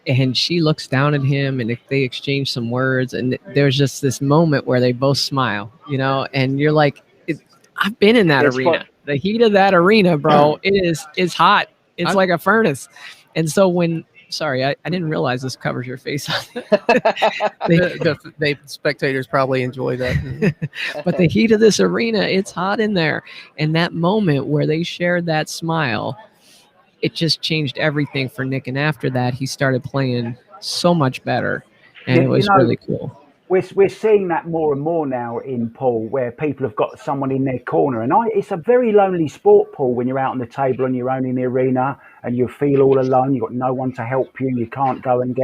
and she looks down at him, and they exchange some words, and there's just this moment where they both smile, you know, and you're like, I've been in that arena. The heat of that arena, bro, it's hot. It's like a furnace. And so sorry, I didn't realize this covers your face. The spectators probably enjoy that. But the heat of this arena, it's hot in there. And that moment where they shared that smile, it just changed everything for Nick. And after that, he started playing so much better. And it was really cool. We're seeing that more and more now in pool, where people have got someone in their corner. And it's a very lonely sport, Paul, when you're out on the table on your own in the arena and you feel all alone. You've got no one to help you. You can't go and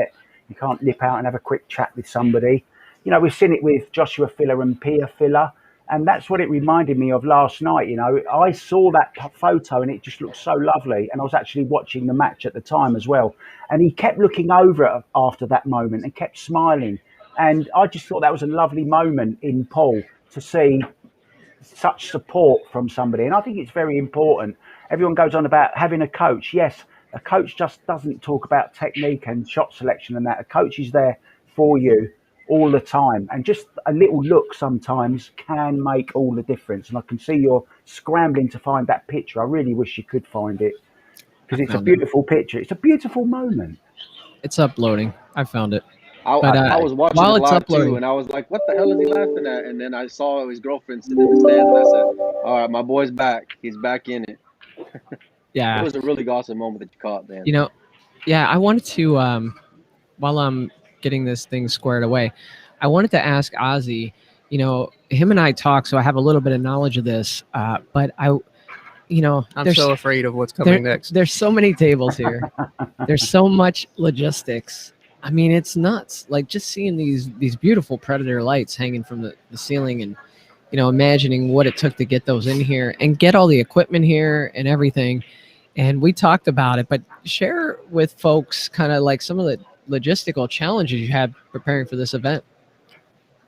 you can't nip out and have a quick chat with somebody. You know, we've seen it with Joshua Filler and Pia Filler. And that's what it reminded me of last night. You know, I saw that photo and it just looked so lovely. And I was actually watching the match at the time as well. And he kept looking over after that moment and kept smiling. And I just thought that was a lovely moment in pool to see such support from somebody. And I think it's very important. Everyone goes on about having a coach. Yes, a coach just doesn't talk about technique and shot selection and that. A coach is there for you all the time. And just a little look sometimes can make all the difference. And I can see you're scrambling to find that picture. I really wish you could find it, because it's a beautiful picture. It's a beautiful moment. It's uploading. I found it. I was watching it live too, and I was like, "What the hell is he laughing at?" And then I saw his girlfriend sitting in the stands, and I said, "All right, my boy's back. He's back in it." Yeah, it was a really awesome moment that you caught, man. You know, yeah, I wanted to, while I'm getting this thing squared away, I wanted to ask Ozzy. You know, him and I talk, so I have a little bit of knowledge of this. But I'm so afraid of what's coming next. There's so many tables here. There's so much logistics. I mean, it's nuts. Like, just seeing these beautiful Predator lights hanging from the ceiling, and, you know, imagining what it took to get those in here and get all the equipment here and everything. And we talked about it, but share with folks kind of like some of the logistical challenges you had preparing for this event.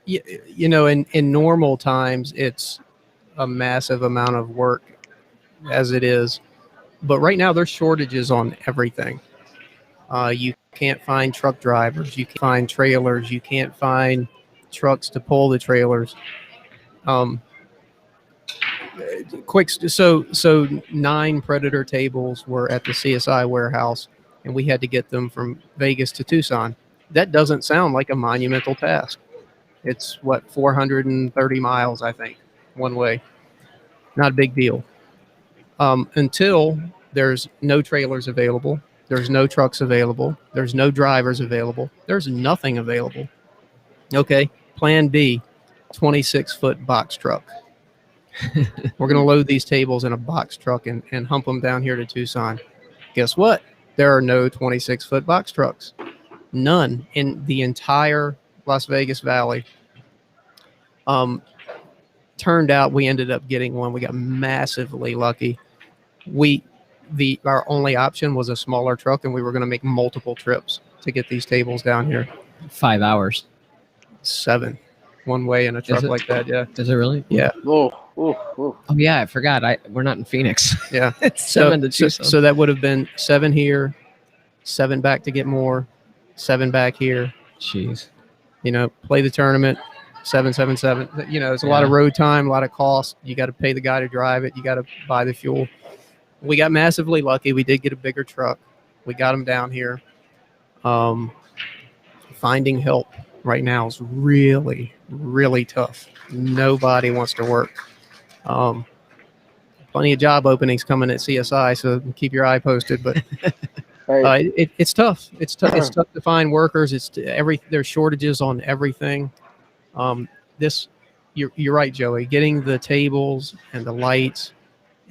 You know, in normal times, it's a massive amount of work as it is. But right now, there's shortages on everything. You can't find truck drivers. You can't find trailers. You can't find trucks to pull the trailers. So 9 Predator tables were at the CSI warehouse, and we had to get them from Vegas to Tucson. That doesn't sound like a monumental task. It's 430 miles, I think, one way. Not a big deal. Until there's no trailers available. There's no trucks available. There's no drivers available. There's nothing available. Okay, plan B, 26-foot box truck. We're going to load these tables in a box truck and hump them down here to Tucson. Guess what? There are no 26-foot box trucks. None in the entire Las Vegas Valley. Turned out we ended up getting one. We got massively lucky. Our only option was a smaller truck, and we were going to make multiple trips to get these tables down here. 5 hours. 7. One way in a truck like that, yeah. Is it really? Yeah. Oh yeah, I forgot. We're not in Phoenix. Yeah. It's 7 to Tucson. So that would have been 7 here, 7 back to get more, 7 back here. Jeez. You know, play the tournament, 7. You know, it's a lot of road time, a lot of cost. You got to pay the guy to drive it. You got to buy the fuel. We got massively lucky. We did get a bigger truck. We got them down here. Finding help right now is really, really tough. Nobody wants to work. Plenty of job openings coming at CSI, so keep your eye posted. But it's tough. It's tough. It's tough to find workers. There's shortages on everything. You're right, Joey. Getting the tables and the lights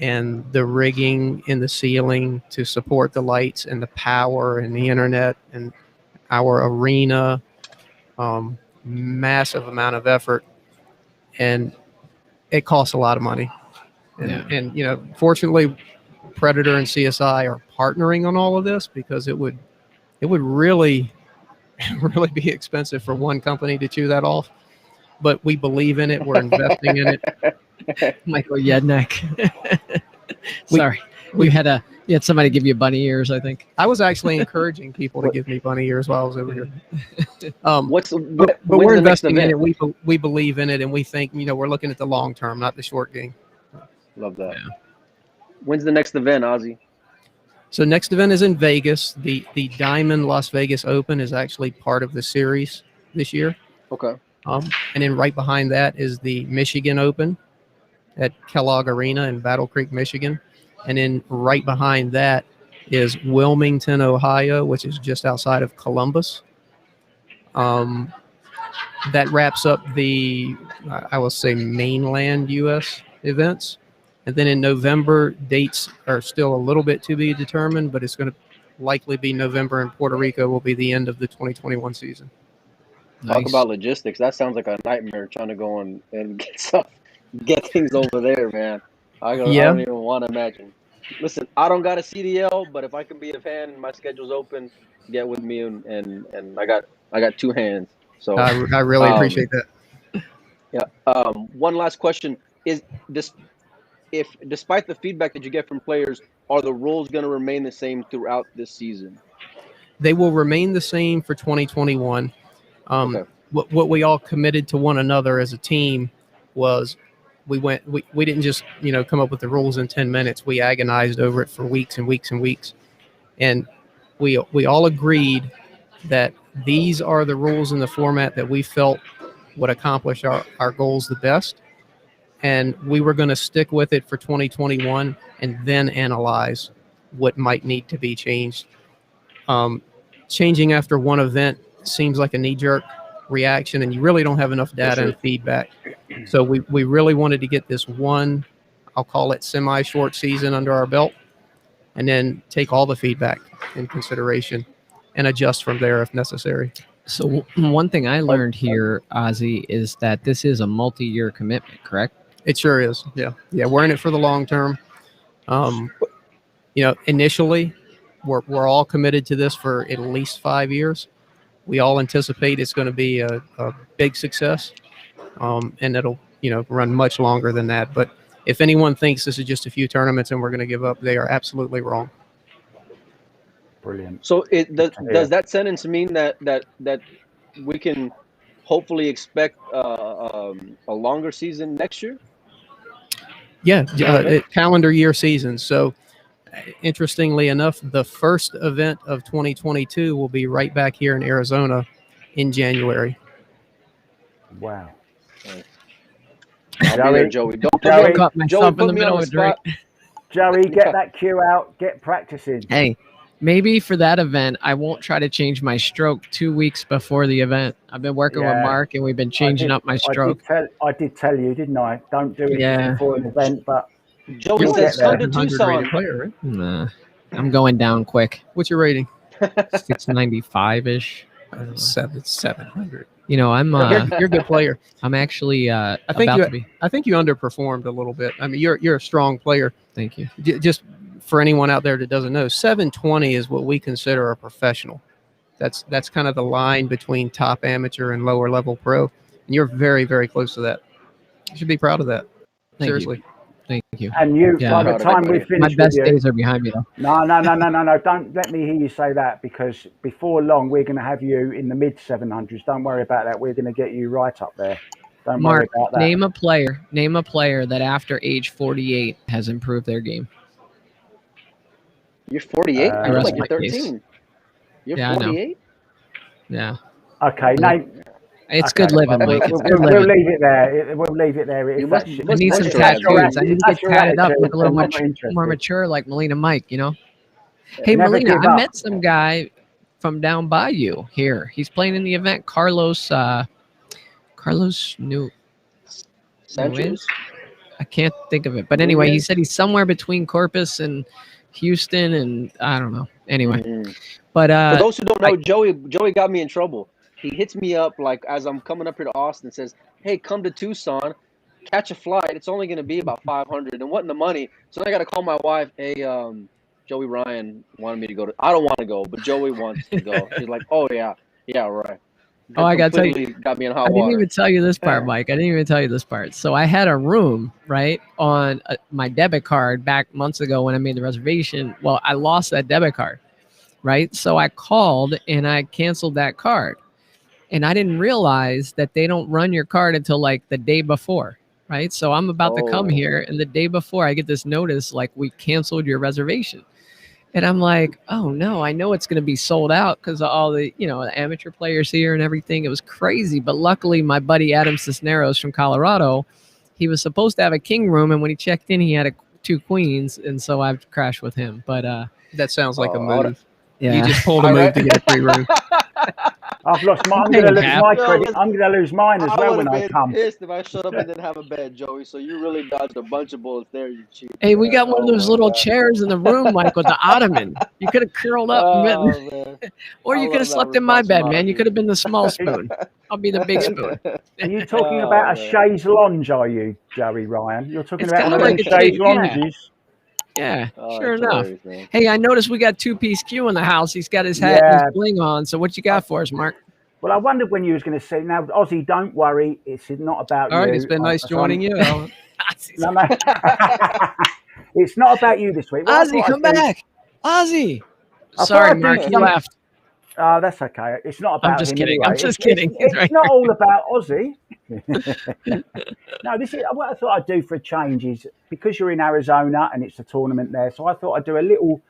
and the rigging in the ceiling to support the lights and the power and the internet and our arena, massive amount of effort, and it costs a lot of money. And you know, fortunately, Predator and CSI are partnering on all of this, because it would really be expensive for one company to chew that off. but we believe in it. We're investing in it. Michael Yednek. Sorry, you had somebody give you bunny ears, I think. I was actually encouraging people to give me bunny ears while I was over here. But we're investing in it. We believe in it, and we think we're looking at the long term, not the short game. Love that. Yeah. When's the next event, Ozzy? So next event is in Vegas. The Diamond Las Vegas Open is actually part of the series this year. Okay. And then right behind that is the Michigan Open at Kellogg Arena in Battle Creek, Michigan. And then right behind that is Wilmington, Ohio, which is just outside of Columbus. That wraps up the, I will say, mainland U.S. events. And then in November, dates are still a little bit to be determined, but it's going to likely be November, and Puerto Rico will be the end of the 2021 season. Talk Nice. about logistics. That sounds like a nightmare trying to go and get things over there, man. I don't even want to imagine. Listen, I don't got a CDL, but if I can be a fan and my schedule's open, get with me, and I got two hands. So I really appreciate that. Yeah. One last question is this: if despite the feedback that you get from players, are the rules going to remain the same throughout this season? They will remain the same for 2021. Okay. What we all committed to one another as a team was we didn't just come up with the rules in 10 minutes. We agonized over it for weeks and weeks and weeks, and we all agreed that these are the rules in the format that we felt would accomplish our goals the best. And we were going to stick with it for 2021 and then analyze what might need to be changed. Changing after one event seems like a knee-jerk reaction, and you really don't have enough data and feedback. So we really wanted to get this one, I'll call it semi-short season under our belt, and then take all the feedback in consideration and adjust from there if necessary. So one thing I learned here, Ozzy, is that this is a multi-year commitment, correct? It sure is. Yeah. We're in it for the long term. Initially, we're all committed to this for at least 5 years. We all anticipate it's going to be a big success, and it'll run much longer than that. But if anyone thinks this is just a few tournaments and we're going to give up, they are absolutely wrong. Brilliant. So does that sentence mean that we can hopefully expect a longer season next year? Yeah, calendar year season. So, interestingly enough, the first event of 2022 will be right back here in Arizona in January. Wow. I'll be there, Joey. Joey, Joey, put me on the spot. Joey, get that cue out. Get practicing. Hey, maybe for that event, I won't try to change my stroke 2 weeks before the event. I've been working with Mark, and we've been changing up my stroke. I did tell you, didn't I? Don't do it before an event, but Joey says come to Tucson. Player, right? Nah, I'm going down quick. What's your rating? 695-ish. 700. I'm you're a good player. I'm actually I think you underperformed a little bit. I mean, you're a strong player. Thank you. Just for anyone out there that doesn't know, 720 is what we consider a professional. That's kind of the line between top amateur and lower level pro. And you're very, very close to that. You should be proud of that. Seriously. Thank you. And by the time we finish, my best days are behind me, though. No. Don't let me hear you say that, because before long we're going to have you in the mid 700s. Don't worry about that. We're going to get you right up there. Don't worry about that. Name a player that after age 48 has improved their game. You're 48. You're like you're 13. You're 48. Yeah. Okay. Name. It's good living, Mike. We'll leave it there. We'll leave it there. I need some tattoos. I need to get tatted up, look a little more mature, like Melina Mike. Hey, Melina, I met some guy from down by you here. He's playing in the event. Carlos New Sanchez. I can't think of it, but anyway, he said he's somewhere between Corpus and Houston, and I don't know. Anyway, but for those who don't know, Joey got me in trouble. He hits me up like as I'm coming up here to Austin, says, "Hey, come to Tucson, catch a flight. It's only going to be about 500, and what in the money?" So then I got to call my wife. Hey, Joey Ryan wanted me to go to. I don't want to go, but Joey wants to go. She's like, "Oh yeah, right." Oh, I gotta tell you, completely got me in I hot didn't water. even tell you this part, Mike. I didn't even tell you this part. So I had a room, right, on my debit card back months ago when I made the reservation. Well, I lost that debit card, right? So I called and I canceled that card. And I didn't realize that they don't run your card until like the day before, right? So I'm about to come Oh. here, and the day before I get this notice like, we canceled your reservation. And I'm like, oh no, I know it's going to be sold out because of all the, the amateur players here and everything. It was crazy. But luckily, my buddy Adam Cisneros from Colorado, he was supposed to have a king room. And when he checked in, he had two queens. And so I've crashed with him. But That sounds like a Oh, move. yeah. You just pulled a move to get a free room. I've lost my. I'm paying going to lose half. my No, credit. listen, I'm going to lose mine as I well would when have I been come. pissed if I showed up and didn't have a bed, Joey. So you really dodged a bunch of bullets there, you cheat. Hey, we got one of Oh those my little God. chairs in the room, like with the ottoman. You could have curled up, Oh man. or I you could have love that slept in my bed, man. You responsibility. could have been the small spoon. I'll be the big spoon. Are you talking Oh, about a man. chaise lounge? Are you, Joey Ryan? You're talking It's about kind one of of like them a chaise yeah, lounges? yeah. Oh, Sure that's enough. hilarious, man. Hey, I noticed we got two-piece Q in the house. He's got his hat and Yeah. his bling on. So what you got for us, Mark? Well, I wondered when you was going to say. Now, Ozzy, don't worry. It's not about All you. right, it's been nice joining you. No, no. It's not about you this week. What I Ozzy, thought come I'd do- back. Ozzy. I Sorry, thought I'd do Mark. He some- left. Oh, that's okay. It's not about I'm just him kidding. anyway. I'm just kidding. He's It's right not here. all about Ozzy. No, this is what I thought I'd do for a change is because you're in Arizona and it's a tournament there. So I thought I'd done a little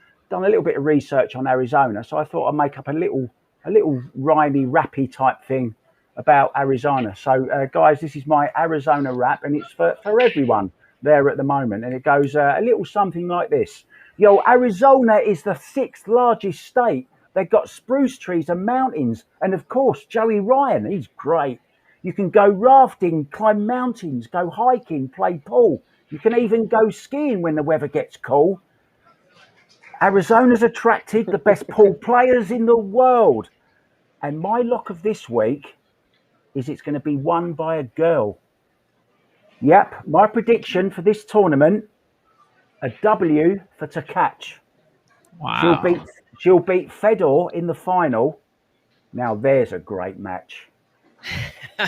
bit of research on Arizona. So I thought I'd make up a little rhymey, rappy type thing about Arizona. So guys, this is my Arizona rap, and it's for everyone there at the moment. And it goes a little something like this. Yo, Arizona is the 6th largest state. They've got spruce trees and mountains. And of course, Joey Ryan, he's great. You can go rafting, climb mountains, go hiking, play pool. You can even go skiing when the weather gets cool. Arizona's attracted the best pool players in the world. And my lock of this week is it's going to be won by a girl. Yep, my prediction for this tournament, a W for Tkach. Wow. She'll beat Fedor in the final. Now there's a great match. Oh,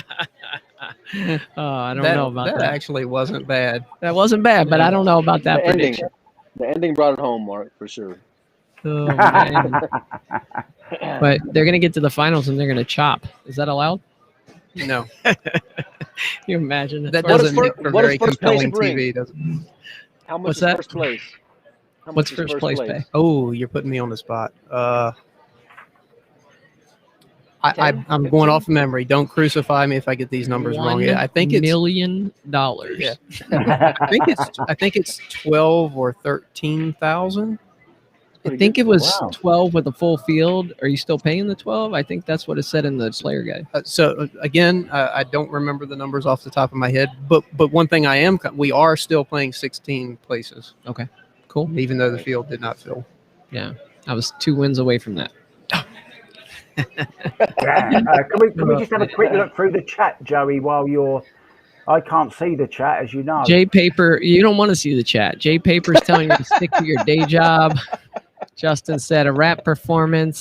I don't know about that. That actually wasn't bad. That wasn't bad, but I don't know about that The ending. prediction. The ending brought it home, Mark, for sure. Oh, man. But they're gonna get to the finals and they're gonna chop. Is that allowed? No, Can you imagine? that What doesn't does make for what very does first place compelling bring? TV. Does it? How much What's is that? first place? How much What's is first place pay? Oh, you're putting me on the spot. I'm 10, going off memory. Don't crucify me if I get these numbers wrong. Yeah, I think $1 it's million. Yeah. I think it's 12 or 13,000. I think it was Wow. 12 with a full field. Are you still paying the 12? I think that's what it said in the player guide. So again, I don't remember the numbers off the top of my head, but one thing we are still playing 16 places, Okay, cool. even though the field did not fill. Yeah, I was 2 wins away from that. Yeah. Can we just have a quick look through the chat, Joey, while I can't see the chat, as you know. Jay Paper, you don't want to see the chat. Jay Paper's telling you to stick to your day job. Justin said a rap performance.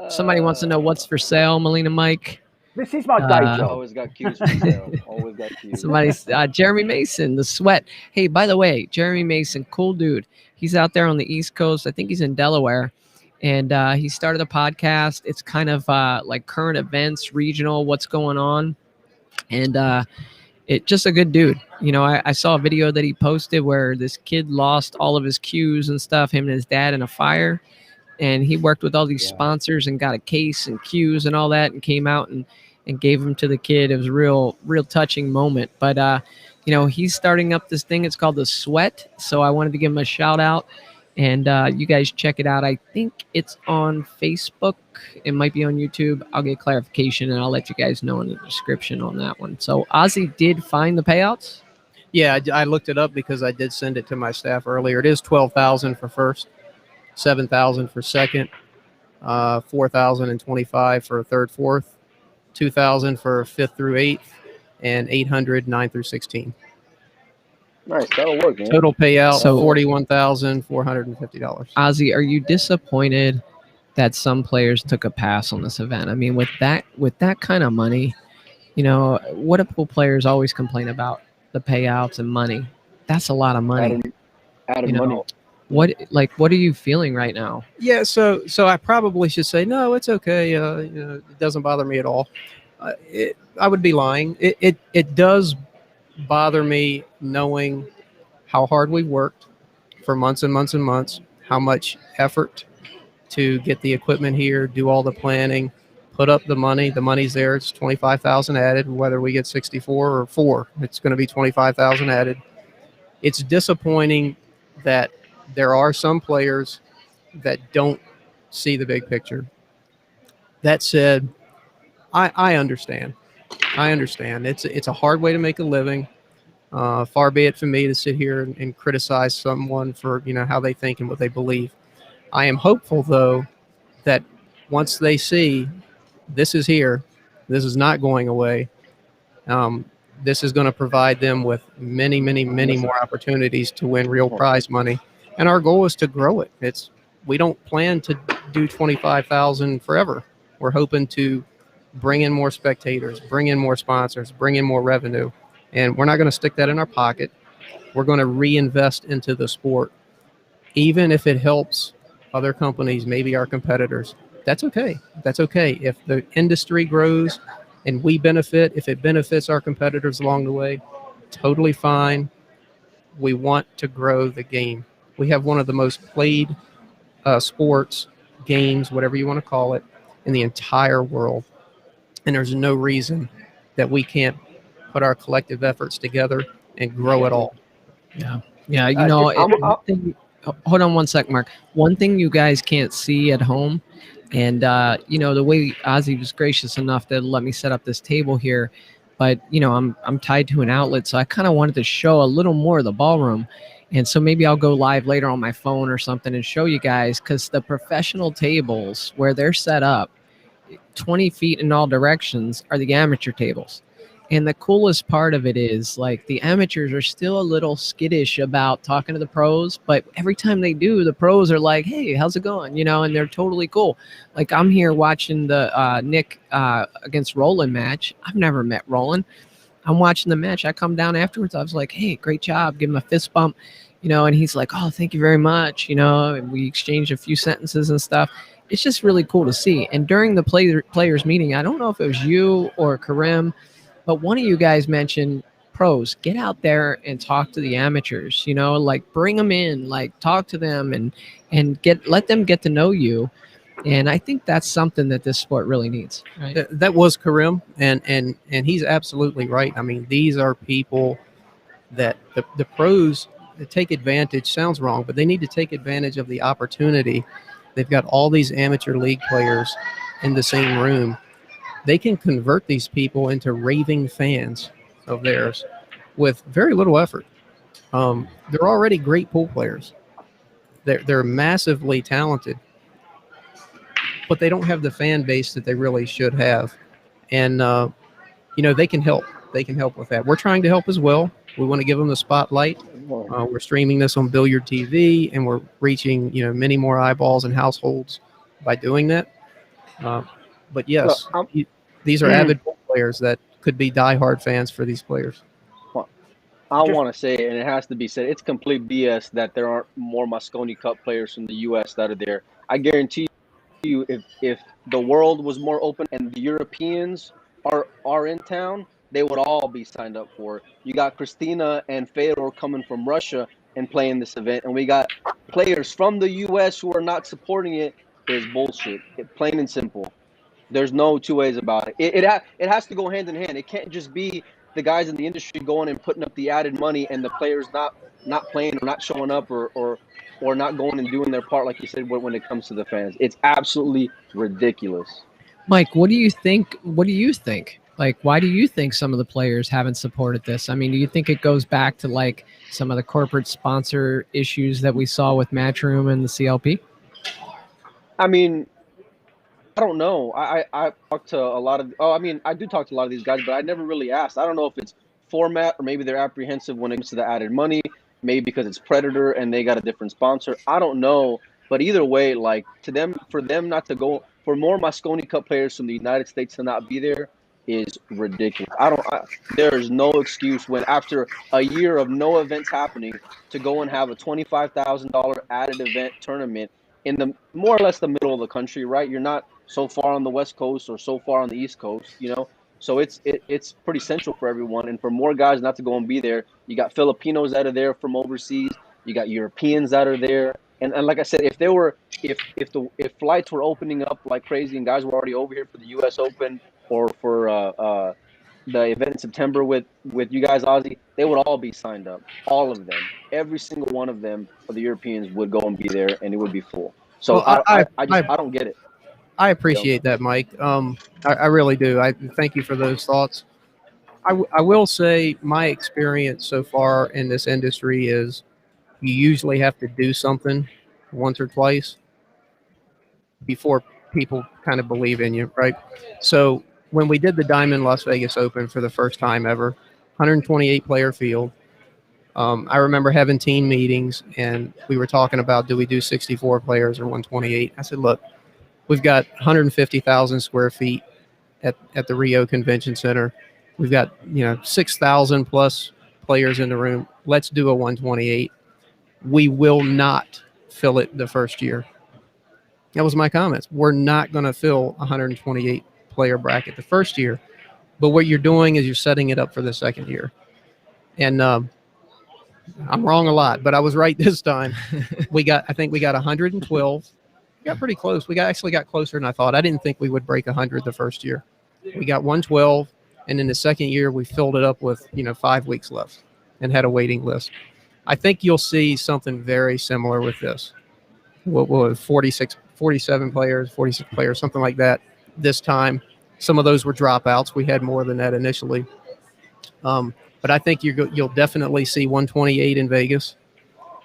Somebody wants to know what's for sale, Melina Mike. This is my day job. Always got cues for sale. Always got cues. Somebody's Jeremy Mason, the sweat. Hey, by the way, Jeremy Mason, cool dude. He's out there on the East Coast. I think he's in Delaware. And he started a podcast. It's kind of like current events, regional, what's going on. And it just a good dude. You know, I saw a video that he posted where this kid lost all of his cues and stuff, him and his dad, in a fire. And he worked with all these sponsors and got a case and cues and all that and came out and gave them to the kid. It was a real touching moment. But, you know, he's starting up this thing. It's called The Sweat. So I wanted to give him a shout out. And you guys check it out. I think it's on Facebook. It might be on YouTube. I'll get clarification, and I'll let you guys know in the description on that one. So Ozzy did find the payouts? Yeah, I looked it up because I did send it to my staff earlier. It is 12,000 for first, 7,000 for second, 4,025 for third, fourth, 2,000 for fifth through eighth, and 800 9 through 16. Nice, that'll work, man. Total payout So- $41,450. Ozzy, are you disappointed that some players took a pass on this event. I mean, with that kind of money, what do players always complain about? The payouts and money. That's a lot of money. Added money. What are you feeling right now? Yeah, so I probably should say no. It's okay. It doesn't bother me at all. I would be lying. It does bother me knowing how hard we worked for months and months and months, how much effort to get the equipment here, do all the planning, put up the money. The money's there. It's 25,000 added. Whether we get 64 or 4, it's going to be 25,000 added. It's disappointing that there are some players that don't see the big picture. That said, I understand. I understand. It's a hard way to make a living. Far be it from me to sit here and criticize someone for how they think and what they believe. I am hopeful, though, that once they see this is here, this is not going away. This is going to provide them with many, many, many more opportunities to win real prize money. And our goal is to grow it. We don't plan to do 25,000 forever. We're hoping to bring in more spectators, bring in more sponsors, bring in more revenue. And we're not going to stick that in our pocket. We're going to reinvest into the sport, even if it helps other companies, maybe our competitors. That's okay. That's okay. If the industry grows and we benefit, if it benefits our competitors along the way, totally fine. We want to grow the game. We have one of the most played sports, games, whatever you want to call it, in the entire world. And there's no reason that we can't put our collective efforts together and grow it all. Yeah. Yeah. Hold on one sec, Mark. One thing you guys can't see at home, and the way Ozzy was gracious enough to let me set up this table here, but I'm tied to an outlet, so I kind of wanted to show a little more of the ballroom. And so maybe I'll go live later on my phone or something and show you guys, because the professional tables where they're set up 20 feet in all directions are the amateur tables. And the coolest part of it is, like, the amateurs are still a little skittish about talking to the pros, but every time they do, the pros are like, hey, how's it going? And they're totally cool. Like, I'm here watching the Nick against Roland match. I've never met Roland. I'm watching the match. I come down afterwards. I was like, hey, great job. Give him a fist bump, and he's like, oh, thank you very much. And we exchanged a few sentences and stuff. It's just really cool to see. And during the players meeting, I don't know if it was you or Karim, but one of you guys mentioned, pros, get out there and talk to the amateurs, like bring them in, like talk to them and let them get to know you. And I think that's something that this sport really needs. Right? That was Karim, and he's absolutely right. I mean, these are people that the pros take advantage, sounds wrong, but they need to take advantage of the opportunity. They've got all these amateur league players in the same room. They can convert these people into raving fans of theirs with very little effort. They're already great pool players. They're massively talented, but they don't have the fan base that they really should have. And, they can help. They can help with that. We're trying to help as well. We want to give them the spotlight. We're streaming this on Billiard TV, and we're reaching, many more eyeballs and households by doing that. But yes, these are avid pool players that could be diehard fans for these players. I want to say, and it has to be said, it's complete BS that there aren't more Mosconi Cup players from the U.S. that are there. I guarantee you, if the world was more open and the Europeans are in town, they would all be signed up for it. You got Christina and Fedor coming from Russia and playing this event, and we got players from the U.S. who are not supporting it. Is bullshit, plain and simple. There's no two ways about it. It has to go hand in hand. It can't just be the guys in the industry going and putting up the added money and the players not playing or not showing up or not going and doing their part, like you said, when it comes to the fans. It's absolutely ridiculous. Mike, what do you think? Like, why do you think some of the players haven't supported this? I mean, do you think it goes back to like some of the corporate sponsor issues that we saw with Matchroom and the CLP? I mean, I don't know. I talk to a lot of. I do talk to a lot of these guys, but I never really asked. I don't know if it's format or maybe they're apprehensive when it comes to the added money. Maybe because it's Predator and they got a different sponsor. I don't know. But either way, like for them not to go, for more Mosconi Cup players from the United States to not be there is ridiculous. There is no excuse when after a year of no events happening to go and have a $25,000 added event tournament in the more or less the middle of the country, right? You're not so far on the West Coast or so far on the East Coast, you know. So it's pretty central for everyone, and for more guys not to go and be there. You got Filipinos that are there from overseas. You got Europeans that are there, and like I said, if flights were opening up like crazy and guys were already over here for the U.S. Open or for the event in September with you guys, Ozzy, they would all be signed up, all of them, every single one of them of the Europeans would go and be there, and it would be full. So Well, I don't get it. I appreciate that, Mike. I really do. I thank you for those thoughts. I will say my experience so far in this industry is you usually have to do something once or twice before people kind of believe in you, right? So when we did the Diamond Las Vegas Open for the first time ever, 128 player field, I remember having team meetings and we were talking about, do we do 64 players or 128? I said, look, we've got 150,000 square feet at the Rio Convention Center. We've got 6,000 plus players in the room. Let's do a 128. We will not fill it the first year. That was my comments. We're not going to fill 128 player bracket the first year, but what you're doing is you're setting it up for the second year. And I'm wrong a lot, but I was right this time. I think we got 112. We got pretty close. We actually got closer than I thought. I didn't think we would break 100 the first year. We got 112, and in the second year, we filled it up with 5 weeks left and had a waiting list. I think you'll see something very similar with this. What was 47 players, 46 players, something like that this time. Some of those were dropouts. We had more than that initially. But I think you'll definitely see 128 in Vegas.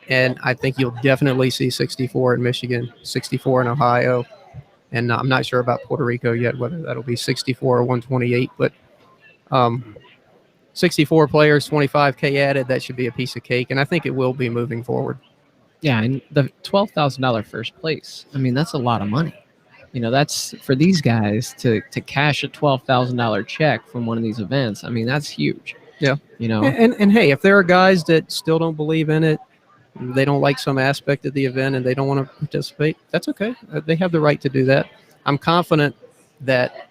And I think you'll definitely see 64 in Michigan, 64 in Ohio. And I'm not sure about Puerto Rico yet, whether that'll be 64 or 128. But 64 players, 25K added, that should be a piece of cake. And I think it will be moving forward. Yeah, and the $12,000 first place, I mean, that's a lot of money. That's for these guys to cash a $12,000 check from one of these events. I mean, that's huge. Yeah. And hey, if there are guys that still don't believe in it, they don't like some aspect of the event and they don't want to participate, that's okay. They have the right to do that. I'm confident that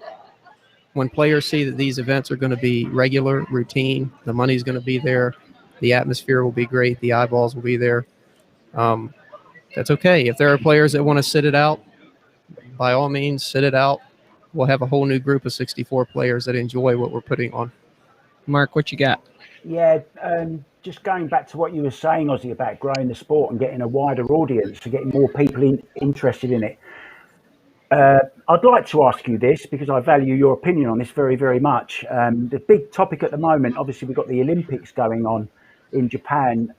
when players see that these events are going to be regular, routine, the money's going to be there, the atmosphere will be great, the eyeballs will be there. That's okay. If there are players that want to sit it out, by all means, sit it out. We'll have a whole new group of 64 players that enjoy what we're putting on. Mark, what you got? Yeah, just going back to what you were saying, Ozzy, about growing the sport and getting a wider audience, and getting more people interested in it. I'd like to ask you this because I value your opinion on this very, very much. The big topic at the moment, obviously, we've got the Olympics going on in Japan.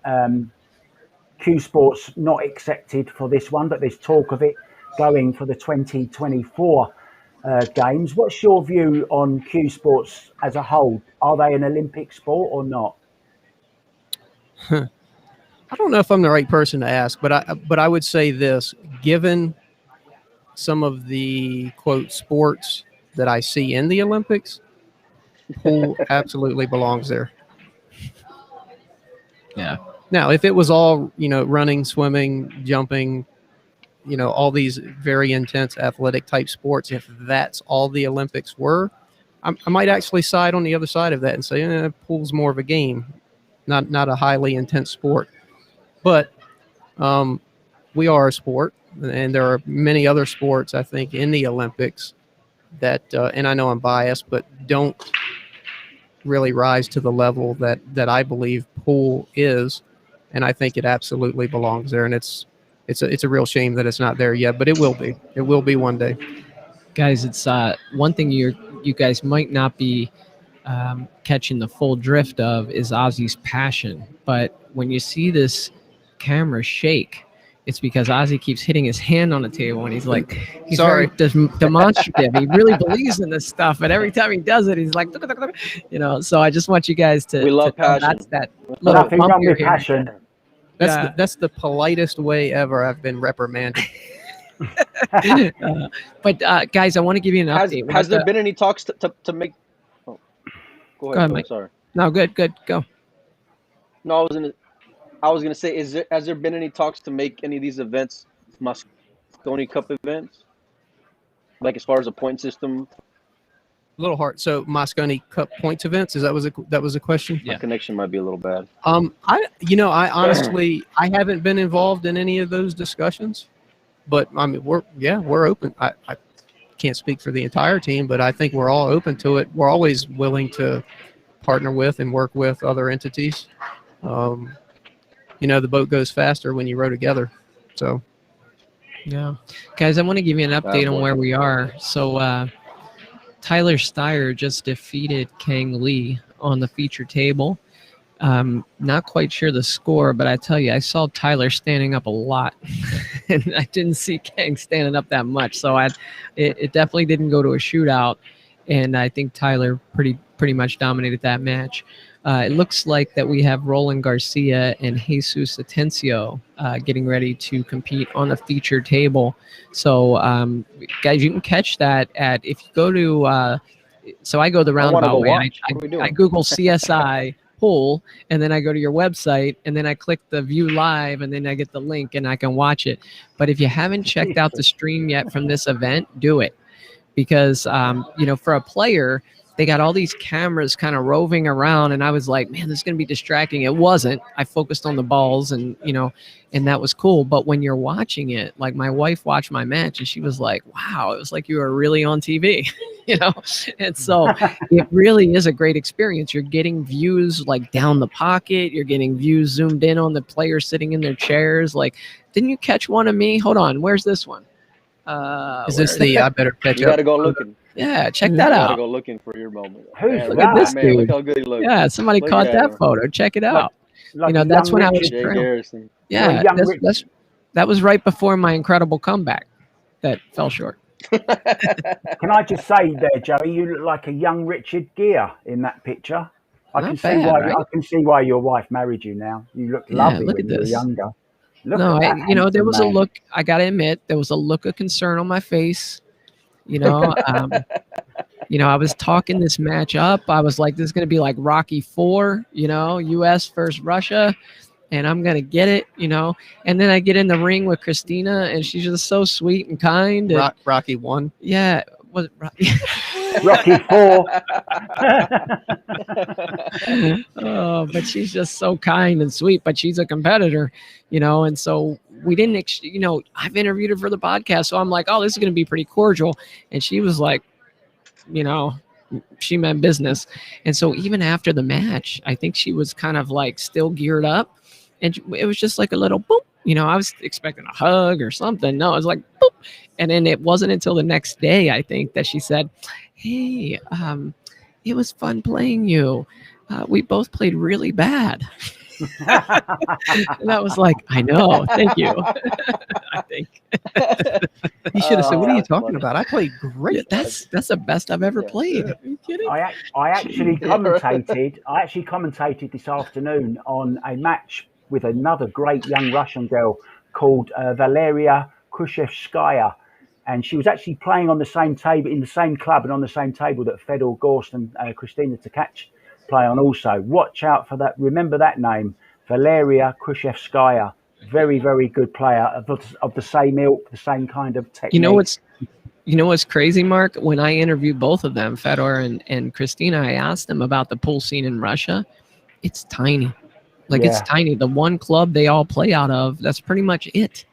Q Sports not accepted for this one, but there's talk of it going for the 2024 games. What's your view on Q Sports as a whole? Are they an Olympic sport or not? I don't know if I'm the right person to ask, but I would say this: given some of the quote sports that I see in the Olympics, pool absolutely belongs there. Yeah. Now, if it was all running, swimming, jumping, all these very intense athletic type sports, if that's all the Olympics were, I might actually side on the other side of that and say, pool's more of a game, not a highly intense sport. But we are a sport, and there are many other sports, I think, in the Olympics that, and I know I'm biased, but don't really rise to the level that I believe pool is. And I think it absolutely belongs there. And it's a real shame that it's not there yet, but it will be. It will be one day. Guys, it's one thing you guys might not be catching the full drift of is Ozzy's passion. But when you see this camera shake, it's because Ozzy keeps hitting his hand on the table and he's Sorry. very demonstrative. He really believes in this stuff, and every time he does it, he's like, So I just want you guys to. We love passion. That's that. Nothing wrong with passion. That's the politest way ever I've been reprimanded. But guys, I want to give you an update. Has there been any talks to make? Oh, go ahead, Mike. sorry. No, good, go. No, I was gonna say, has there been any talks to make any of these events Moscone Cup events? Like as far as a point system? A little hard. So Moscone Cup points events, that was a question? My connection might be a little bad. I honestly I haven't been involved in any of those discussions, but I mean we're open. I can't speak for the entire team, but I think we're all open to it. We're always willing to partner with and work with other entities. The boat goes faster when you row together. So yeah, guys, I want to give you an update on where we are. So Tyler Steyer just defeated Kang Lee on the feature table. Not quite sure the score, but I tell you, I saw Tyler standing up a lot, and I didn't see Kang standing up that much. So it definitely didn't go to a shootout, and I think Tyler pretty much dominated that match. It looks like that we have Roland Garcia and Jesus Atencio getting ready to compete on the feature table. So, guys, you can catch that if you go to. So I go the roundabout way. I Google CSI pool, and then I go to your website, and then I click the view live, and then I get the link, and I can watch it. But if you haven't checked out the stream yet from this event, do it, because for a player, they got all these cameras kind of roving around, and I was like, man, this is going to be distracting. It wasn't. I focused on the balls, and that was cool. But when you're watching it, like my wife watched my match, and she was like, wow, it was like you were really on TV, And so it really is a great experience. You're getting views like down the pocket. You're getting views zoomed in on the players sitting in their chairs. Like, didn't you catch one of me? Hold on. Where's this one? Is this the I better catch you up? You got to go looking. Yeah, check that out. Gotta go looking for your moment. Look at this dude. Look how good he looks. Yeah, somebody caught that photo. Check it out. That's when I was Garrison. Yeah, that was right before my incredible comeback that fell short. Can I just say there, Joey, you look like a young Richard Gere in that picture. I can see why your wife married you now. You look lovely when you were younger. There was a look, I got to admit, there was a look of concern on my face. I was talking this match up. I was like, this is going to be like Rocky IV, U.S. versus Russia, and I'm going to get it, And then I get in the ring with Christina, and she's just so sweet and kind. And, Rocky I? Yeah. Was it Rocky? Rocky IV. Oh, but she's just so kind and sweet, but she's a competitor, and so we didn't, I've interviewed her for the podcast. So I'm like, oh, this is going to be pretty cordial. And she was like, she meant business. And so even after the match, I think she was kind of like still geared up, and it was just like a little boop. I was expecting a hug or something. No, it was like boop. And then it wasn't until the next day, I think, that she said, hey, it was fun playing you. We both played really bad. And I was like, I know. Thank you. I think. You should have said, what are you talking about? I played great. That's the best I've ever played. Are you kidding? I actually commentated this afternoon on a match with another great young Russian girl called Valeria Krushevskaya. And she was actually playing on the same table, in the same club and on the same table that Fedor Gorst and Christina Tkach play on also. Watch out for that. Remember that name, Valeria Krushevskaya. Very, very good player of the same ilk, the same kind of technique. You know what's crazy, Mark? When I interviewed both of them, Fedor and Christina, I asked them about the pool scene in Russia. It's tiny. It's tiny. The one club they all play out of, that's pretty much it.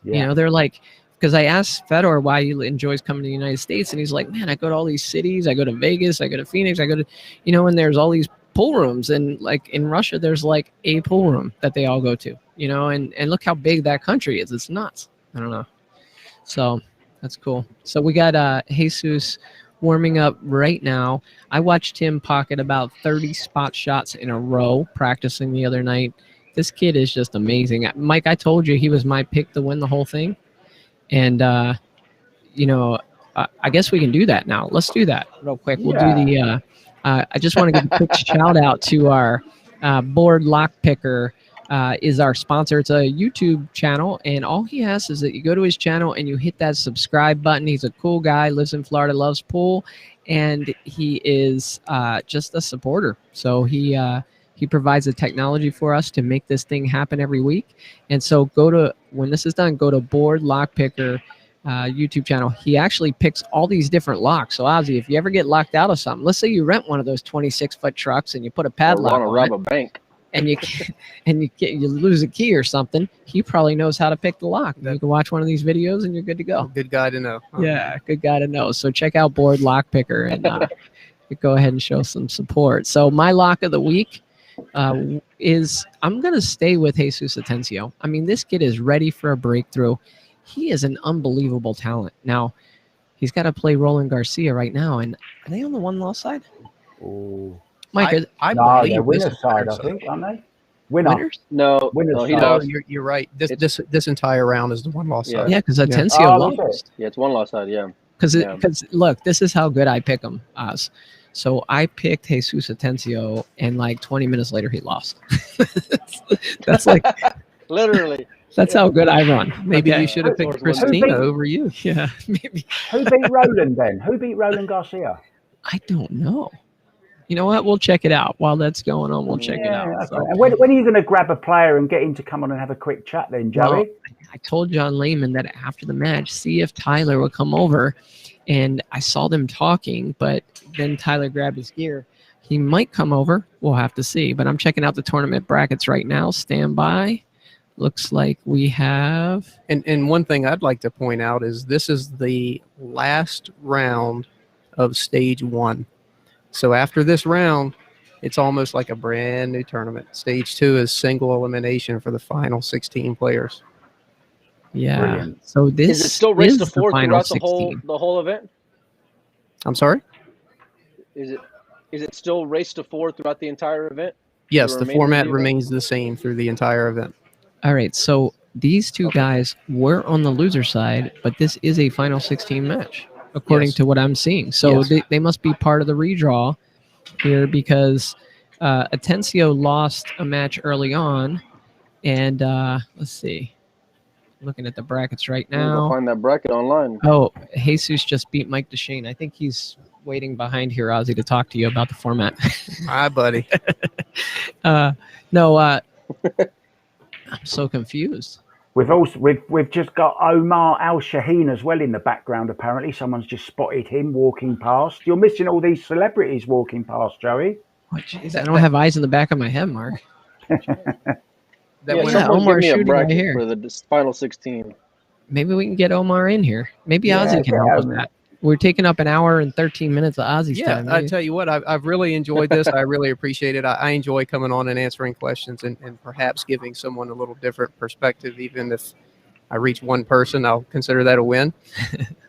Yeah. They're like, because I asked Fedor why he enjoys coming to the United States, and he's like, man, I go to all these cities. I go to Vegas. I go to Phoenix. I go to, and there's all these pool rooms. And like in Russia, there's like a pool room that they all go to, and look how big that country is. It's nuts. I don't know. So that's cool. So we got Jesus warming up right now. I watched him pocket about 30 spot shots in a row practicing the other night. This kid is just amazing. Mike, I told you he was my pick to win the whole thing. And, I guess we can do that now. Let's do that real quick. We'll do the I just want to give a quick shout out to our board lock picker, is our sponsor. It's a YouTube channel, and all he asks is that you go to his channel and you hit that subscribe button. He's a cool guy, lives in Florida, loves pool, and he is just a supporter. So he provides the technology for us to make this thing happen every week. And so when this is done, go to Board Lock Picker YouTube channel. He actually picks all these different locks. So Ozzy, if you ever get locked out of something, let's say you rent one of those 26-foot trucks and you put a padlock on rob it, a bank, and you lose a key or something, he probably knows how to pick the lock. You can watch one of these videos and you're good to go. Good guy to know. Yeah, good guy to know. So check out Board Lock Picker and go ahead and show some support. So my lock of the week is I'm going to stay with Jesus Atencio. I mean, this kid is ready for a breakthrough. He is an unbelievable talent. Now, he's got to play Roland Garcia right now. And are they on the one-loss side? Oh, Mike, no, they're winner's side, I think, aren't they? Winners? No, he lost. You're right. This entire round is the one loss side. Yeah, because Atencio lost. Yeah, it's one loss side. Yeah. Because look, this is how good I pick him, Oz. So I picked Jesus Atencio, and like 20 minutes later, he lost. That's like literally. That's how good I run. Maybe you should have picked Christina over you. Yeah, maybe. Who beat Roland then? Who beat Roland Garcia? I don't know. You know what? We'll check it out while that's going on. We'll check it out. Okay. So. And when are you going to grab a player and get him to come on and have a quick chat then, Joey? Well, I told John Lehman that after the match, see if Tyler would come over. And I saw them talking, but then Tyler grabbed his gear. He might come over. We'll have to see. But I'm checking out the tournament brackets right now. Stand by. Looks like we have. And one thing I'd like to point out is this is the last round of stage 1. So after this round, it's almost like a brand new tournament. Stage 2 is single elimination for the final 16 players. Yeah. Brilliant. So this is it still race to 4 throughout 16. the whole event? I'm sorry? Is it still race to 4 throughout the entire event? Yes, the format remains the same through the entire event. All right, so these two guys were on the loser side, but this is a final 16 match, according to what I'm seeing. So they must be part of the redraw here because Atencio lost a match early on. And let's see. Looking at the brackets right now. Find that bracket online. Oh, Jesus just beat Mike DeShane. I think he's waiting behind here, Ozzy, to talk to you about the format. Hi, buddy. No, I'm so confused. We've just got Omar Al Shaheen as well in the background. Apparently, someone's just spotted him walking past. You're missing all these celebrities walking past, Joey. Oh, geez, I don't have eyes in the back of my head, Mark. Omar shooting right here for the final 16. Maybe we can get Omar in here. Maybe Ozzy can help with that. We're taking up an hour and 13 minutes of Ozzy's time. I tell you what, I've really enjoyed this. I really appreciate it. I enjoy coming on and answering questions and perhaps giving someone a little different perspective. Even if I reach one person, I'll consider that a win.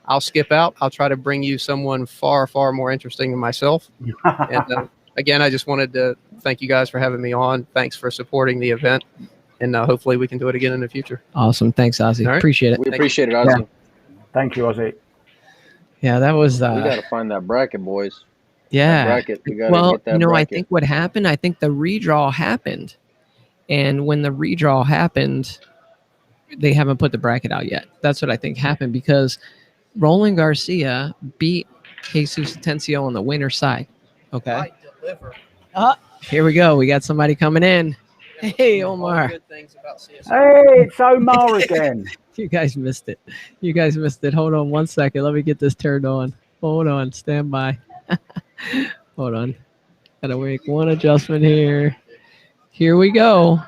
I'll skip out. I'll try to bring you someone far, far more interesting than myself. And again, I just wanted to thank you guys for having me on. Thanks for supporting the event. And hopefully we can do it again in the future. Awesome. Thanks, Ozzy. Right. Appreciate it. We appreciate it, Ozzy. Yeah. Thank you, Ozzy. Yeah, that was. We got to find that bracket, boys. Yeah. Bracket. We gotta get that bracket. I think what happened, I think the redraw happened. And when the redraw happened, they haven't put the bracket out yet. That's what I think happened because Roland Garcia beat Jesus Atencio on the winner's side. Okay. Here we go. We got somebody coming in. Hey, Omar. Hey, it's Omar again. You guys missed it. Hold on one second. Let me get this turned on. Hold on. Stand by. Hold on. Gotta make one adjustment here. Here we go.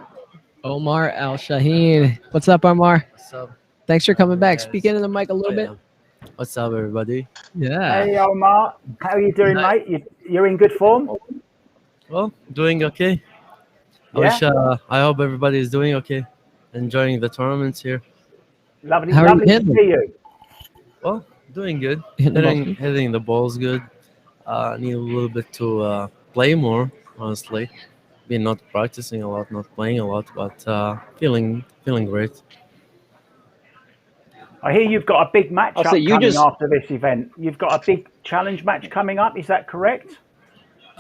Omar Al Shaheen. What's up, Omar? What's up? Thanks for coming back. Speak into the mic a little bit. What's up, everybody? Yeah. Hey, Omar. How are you doing, mate? You're in good form? Well, doing okay. I hope everybody is doing okay. Enjoying the tournaments here. Lovely to see you. Well, doing good. Hitting the balls good. Need a little bit to play more, honestly. Been not practicing a lot, not playing a lot, but feeling great. I hear you've got a big match coming after this event. You've got a big challenge match coming up. Is that correct?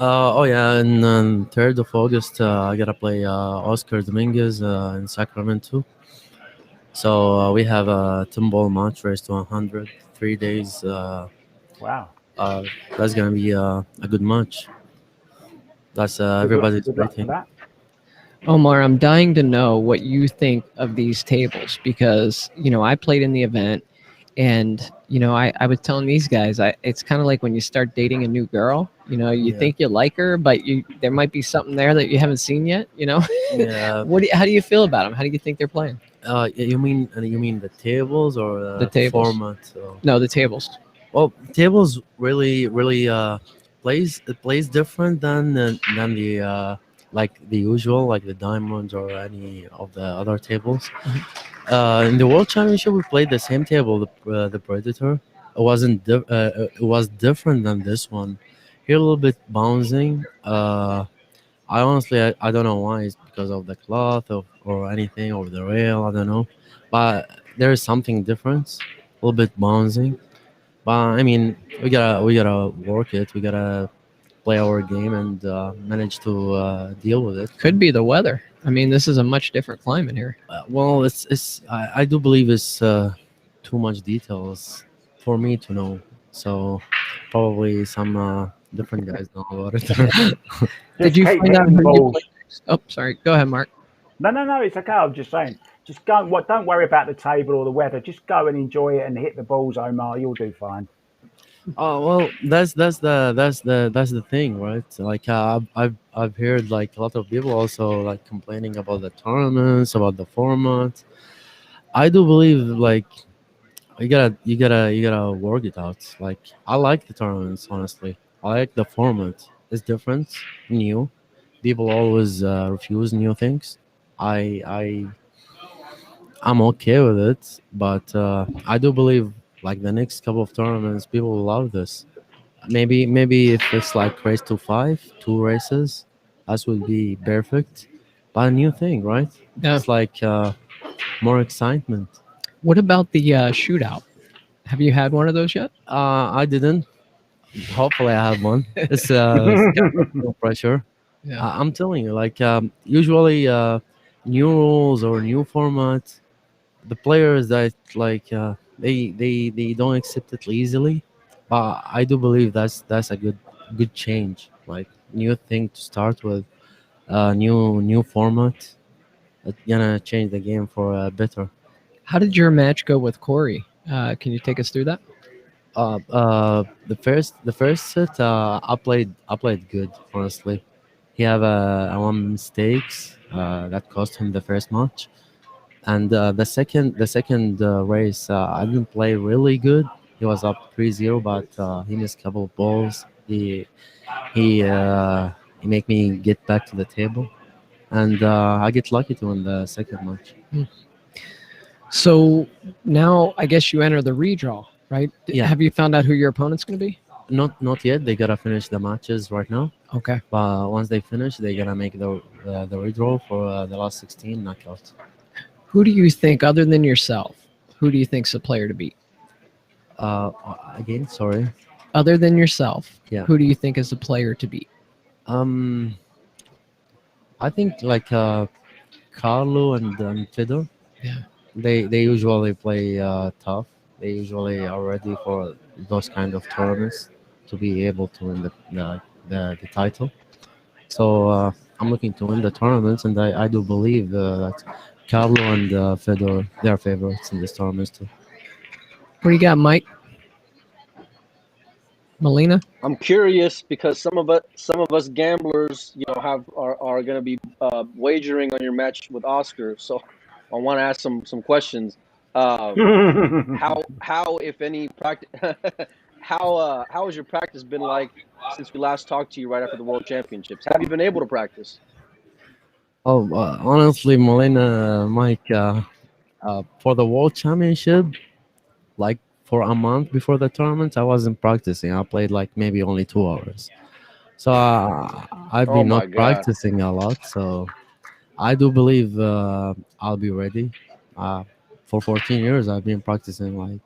Oh yeah, and on 3rd of August, I gotta play Oscar Dominguez in Sacramento. So we have a 10 ball match race to 100, 3 days. Wow. Uh, that's gonna be a good match. That's everybody's Good luck for waiting. that. Omar, I'm dying to know what you think of these tables because, I played in the event and, I was telling these guys, it's kind of like when you start dating a new girl, you Yeah, think you like her, but there might be something there that you haven't seen yet. yeah. How do you feel about them? How do you think they're playing? You mean the tables or The the tables. format? So, No, the tables. well, tables really plays different than the like the usual, like the diamonds or any of the other tables. In the World Championship, we played the same table, the Predator. It was different than this one. Here a little bit bouncing. I don't know why. It's because of the cloth or anything or the rail. I don't know, but there is something different. A little bit bouncing. But I mean, we gotta work it. We gotta play our game and manage to deal with it. Could be the weather. I mean, this is a much different climate here. Well, I do believe it's too much details for me to know. So probably some different guys know about it. Did Just you keep find out hitting the who you played balls. next? Oh, sorry. Go ahead, Mark. No, no, no. It's okay. I'm just saying. Just go. What? Don't worry about the table or the weather. Just go and enjoy it and hit the balls, Omar. You'll do fine. Oh well, that's the thing, right? Like I've heard like a lot of people also like complaining about the tournaments, about the format. I do believe like you gotta work it out. Like I like the tournaments, honestly. I like the format. It's different, new. People always refuse new things. I I'm okay with it, but I do believe like the next couple of tournaments, people will love this. Maybe if it's like race to five, two races, that would be perfect. But a new thing, right? Yeah. It's like more excitement. What about the shootout? Have you had one of those yet? I didn't. Hopefully, I have one. It's kind of no pressure. Yeah. I'm telling you, like usually new rules or new format, the players that like they don't accept it easily. But I do believe that's a good change, like new thing to start with, new format. It's gonna change the game for better. How did your match go with Corey? Can you take us through that? The first set, I played good, honestly. He have a one mistakes that cost him the first match, and the second race, I didn't play really good. He was up 3-0, but he missed a couple of balls. He make me get back to the table, and I get lucky to win the second match. So now I guess you enter the redraw, right? Yeah. Have you found out who your opponent's going to be? Not yet. They gotta finish the matches right now. Okay. But once they finish, they're gonna make the redraw for the last 16 knockout. Who do you think, other than yourself, who do you think's a player to beat? Again, sorry. Other than yourself, Yeah. who do you think is a player to beat? Um, I think like Carlo and Fedor. Yeah. They usually play tough. They usually are ready for those kind of tournaments to be able to win the title. So I'm looking to win the tournaments, and I do believe that Carlo and Fedor they are favorites in this tournament too. What do you got, Mike? Molina? I'm curious because some of us gamblers, are going to be wagering on your match with Oscar. So I want to ask some questions. Um, how if any practice how has your practice been like since we last talked to you right after the World Championships? Have you been able to practice? Oh, honestly, Molina, Mike, for the World Championship, like for a month before the tournament, I wasn't practicing. I played like maybe only 2 hours. So I've Oh been my not God. practicing a lot. So I do believe I'll be ready. Uh, for 14 years, I've been practicing like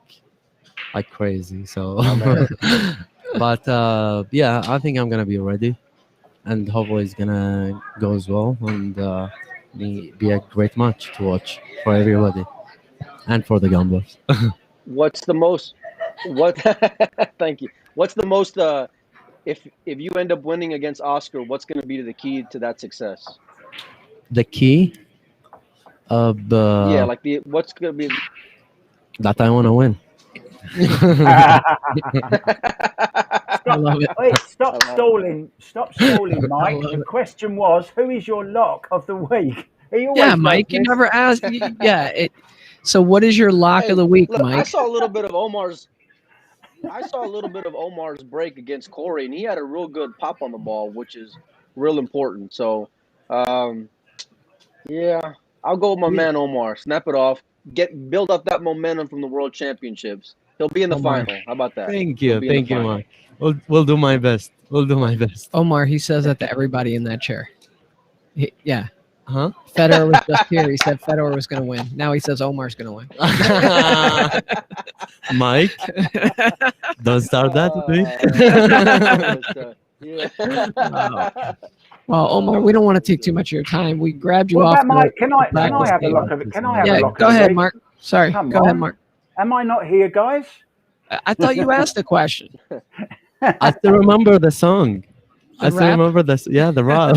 crazy. So, Oh man. but yeah, I think I'm gonna be ready. and hopefully it's gonna go as well, and be a great match to watch for everybody and for the gamblers. What's the most? What? Thank you. What's the most? If you end up winning against Oscar, what's going to be the key to that success? The key of Yeah, like what's going to be? that I want to win. I love it. Wait, stop stalling, Mike. The question was, who is your lock of the week? Yeah, Mike, you never asked. Yeah. So what is your lock of the week, look, Mike? I saw a little bit of Omar's break against Corey, and he had a real good pop on the ball, which is real important. So, yeah, I'll go with my man Omar. Snap it off. Build up that momentum from the World Championships. He'll be in the final. How about that? Thank you, Mike. We'll do my best. Omar, he says that to everybody in that chair. Yeah. Huh? Federer was just here. He said Federer was going to win. Now he says Omar's going to win. Mike, don't start that with me. Well, Omar, we don't want to take too much of your time. We grabbed you off. Mike, can I have a look at it? Can I have a look? Go ahead, Mark. Sorry. Go ahead, Mark. Am I not here, guys? I thought you asked the question. I still remember the song. I still remember this. Yeah, the rap.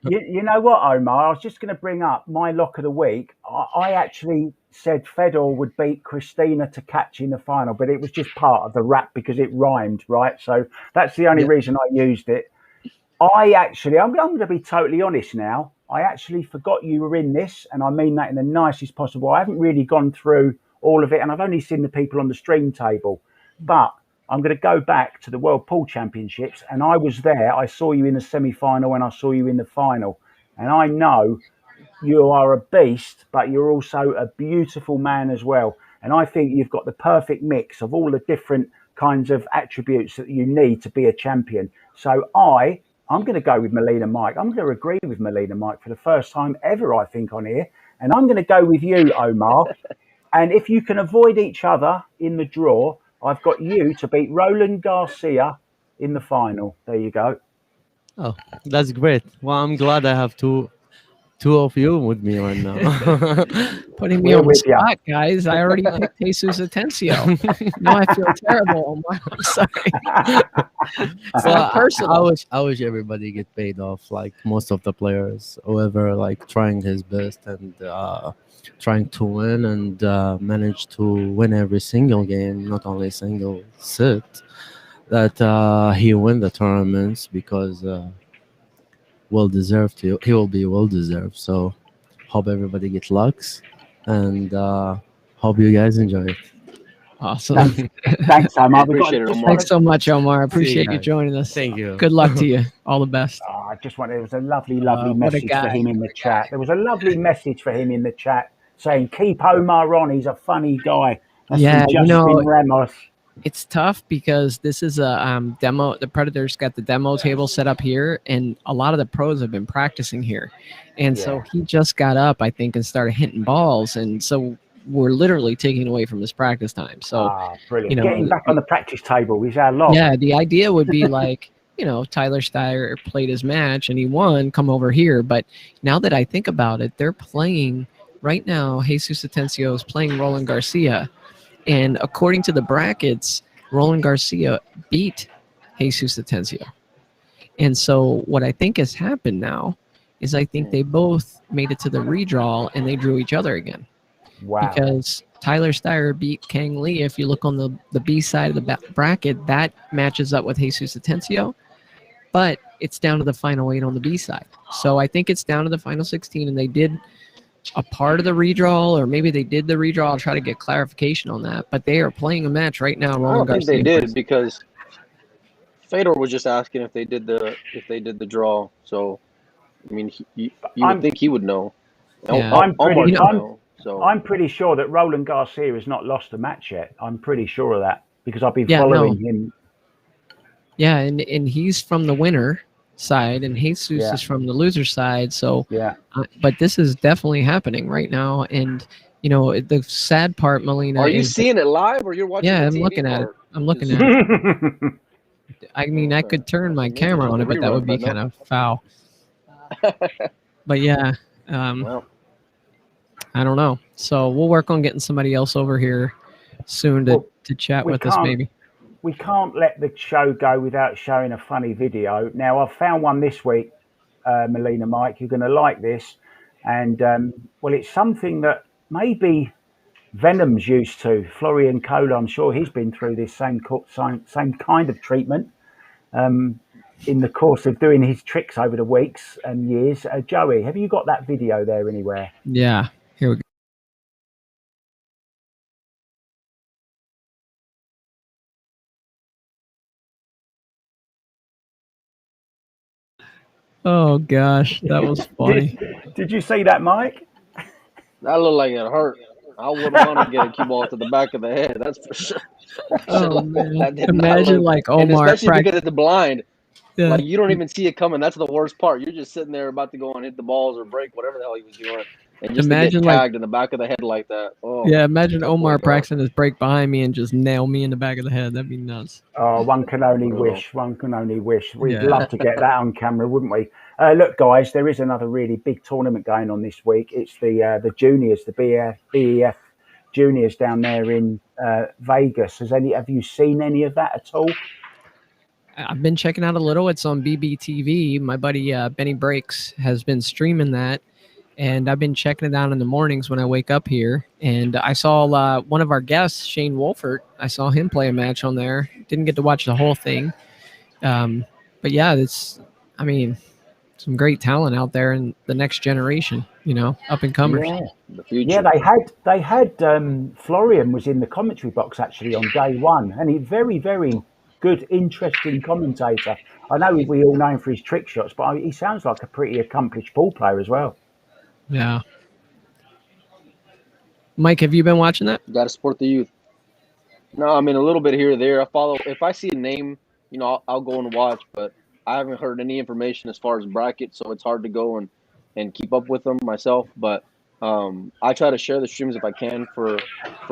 You know what, Omar? I was just going to bring up my lock of the week. I actually said Fedor would beat Christina to catch in the final, but it was just part of the rap because it rhymed, right? So that's the only reason I used it. I'm going to be totally honest now. I actually forgot you were in this, and I mean that in the nicest possible. I haven't really gone through all of it, and I've only seen the people on the stream table. But I'm going to go back to the World Pool Championships, and I was there. I saw you in the semi-final, and I saw you in the final. And I know you are a beast, but you're also a beautiful man as well. And I think you've got the perfect mix of all the different kinds of attributes that you need to be a champion. So I'm going to go with Melina Mike. I'm going to agree with Melina Mike for the first time ever, I think, on here. And I'm going to go with you, Omar. And if you can avoid each other in the draw, I've got you to beat Roland Garcia in the final. There you go. Oh, that's great. Well, I'm glad I have two of you with me right now. Putting me on the spot, guys. I already picked Jesus Atencio. Now I feel terrible. I'm sorry. Well, I wish everybody get paid off, like most of the players, whoever like trying his best and trying to win and manage to win every single game, not only single set, that he win the tournaments because well deserved. He will be well deserved. So hope everybody gets lucks and hope you guys enjoy it. Awesome. Thanks, Omar. Thanks so much, Omar. Appreciate you joining us. Thank you. Good luck to you. All the best. There was a lovely message for him in the chat. There was a lovely message for him in the chat saying, keep Omar on. He's a funny guy. That's Justin Ramos. It's tough because this is a demo. The Predators got the demo table set up here, and a lot of the pros have been practicing here. And so he just got up, I think, and started hitting balls. And so we're literally taking away from his practice time. So, brilliant. Getting back on the practice table is our lot. Yeah, the idea would be like, Tyler Steyer played his match and he won, come over here. But now that I think about it, they're playing right now. Jesus Atencio is playing Roland Garcia. And according to the brackets, Roland Garcia beat Jesus Atencio. And so what I think has happened now is I think they both made it to the redraw and they drew each other again. Wow. Because Tyler Steyer beat Kang Lee. If you look on the B side of the bracket, that matches up with Jesus Atencio. But it's down to the final 8 on the B side. So I think it's down to the final 16, and they did a part of the redraw, or maybe they did the redraw. I'll try to get clarification on that. But they are playing a match right now. I don't think they did because Fedor was just asking if they did the draw. So, I mean, you would think he would know. Yeah. I'm pretty sure that Roland Garcia has not lost a match yet. I'm pretty sure of that because I've been following him. Yeah, and he's from the winner side, and Jesus is from the loser side. So, but this is definitely happening right now. And the sad part, Melina, are you seeing it live, or you're watching? Yeah, I'm looking at it. I'm looking at it. I mean, I could turn my Maybe camera just on a it, but that rerun, would be but no. kind of foul. But yeah, Well, I don't know. So we'll work on getting somebody else over here soon to chat with us, maybe. We can't let the show go without showing a funny video. Now, I've found one this week, Melina, Mike. You're going to like this. And, well, it's something that maybe Venom's used to. Florian Kohler, I'm sure he's been through this same kind of treatment in the course of doing his tricks over the weeks and years. Joey, have you got that video there anywhere? Yeah, here we go. Oh gosh, that was funny. Did you see that, Mike? that looked like it hurt. I wouldn't want to get a cue ball to the back of the head. That's for sure. Oh man! That did Imagine not look, like and Omar, especially because it's blind. Yeah. Like you don't even see it coming. That's the worst part. You're just sitting there about to go and hit the balls or break whatever the hell he was doing, and just Imagine, to get like- tagged in the back of the head like that. Oh, Yeah, imagine that Omar poor guy. practicing his break behind me and just nail me in the back of the head. That'd be nuts. Oh, one can only Brutal. wish. One can only wish. We'd Yeah. love to get that on camera, wouldn't we? Look, guys, there is another really big tournament going on this week. It's the juniors, the BEF juniors down there in Vegas. Have you seen any of that at all? I've been checking out a little. It's on BBTV. My buddy Benny Breaks has been streaming that, and I've been checking it out in the mornings when I wake up here. And I saw one of our guests, Shane Wolfert. I saw him play a match on there. Didn't get to watch the whole thing, but yeah, I mean, some great talent out there in the next generation. Up and comers. Yeah. The future. Yeah, they had Florian was in the commentary box actually on day one, and he's very, very good, interesting commentator. I know we all know him for his trick shots, but he sounds like a pretty accomplished ball player as well. Yeah. Mike, have you been watching that? Got to support the youth. No, I mean a little bit here or there. I follow. If I see a name, I'll go and watch. But I haven't heard any information as far as brackets, so it's hard to go and keep up with them myself. But I try to share the streams if I can for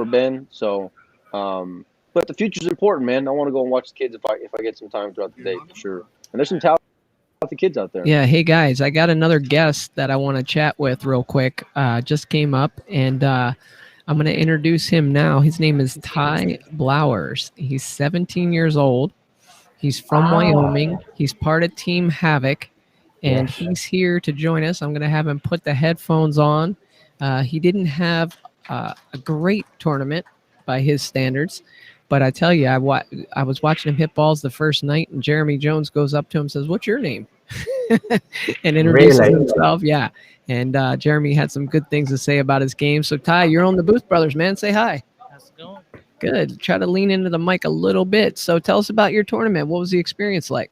Ben. So, but the future's important, man. I want to go and watch the kids if I get some time throughout the day for sure. And there's some talented kids out there. Yeah. Hey guys, I got another guest that I want to chat with real quick. Just came up, and I'm going to introduce him now. His name is Ty Blowers. He's 17 years old. He's from Wyoming. He's part of Team Havoc, and he's here to join us. I'm going to have him put the headphones on. He didn't have a great tournament by his standards, but I tell you, I was watching him hit balls the first night, and Jeremy Jones goes up to him and says, "What's your name?" and introduces himself. Yeah. And Jeremy had some good things to say about his game. So, Ty, you're on the Booth Brothers, man. Say hi. How's it going? Good. Try to lean into the mic a little bit. So tell us about your tournament. What was the experience like?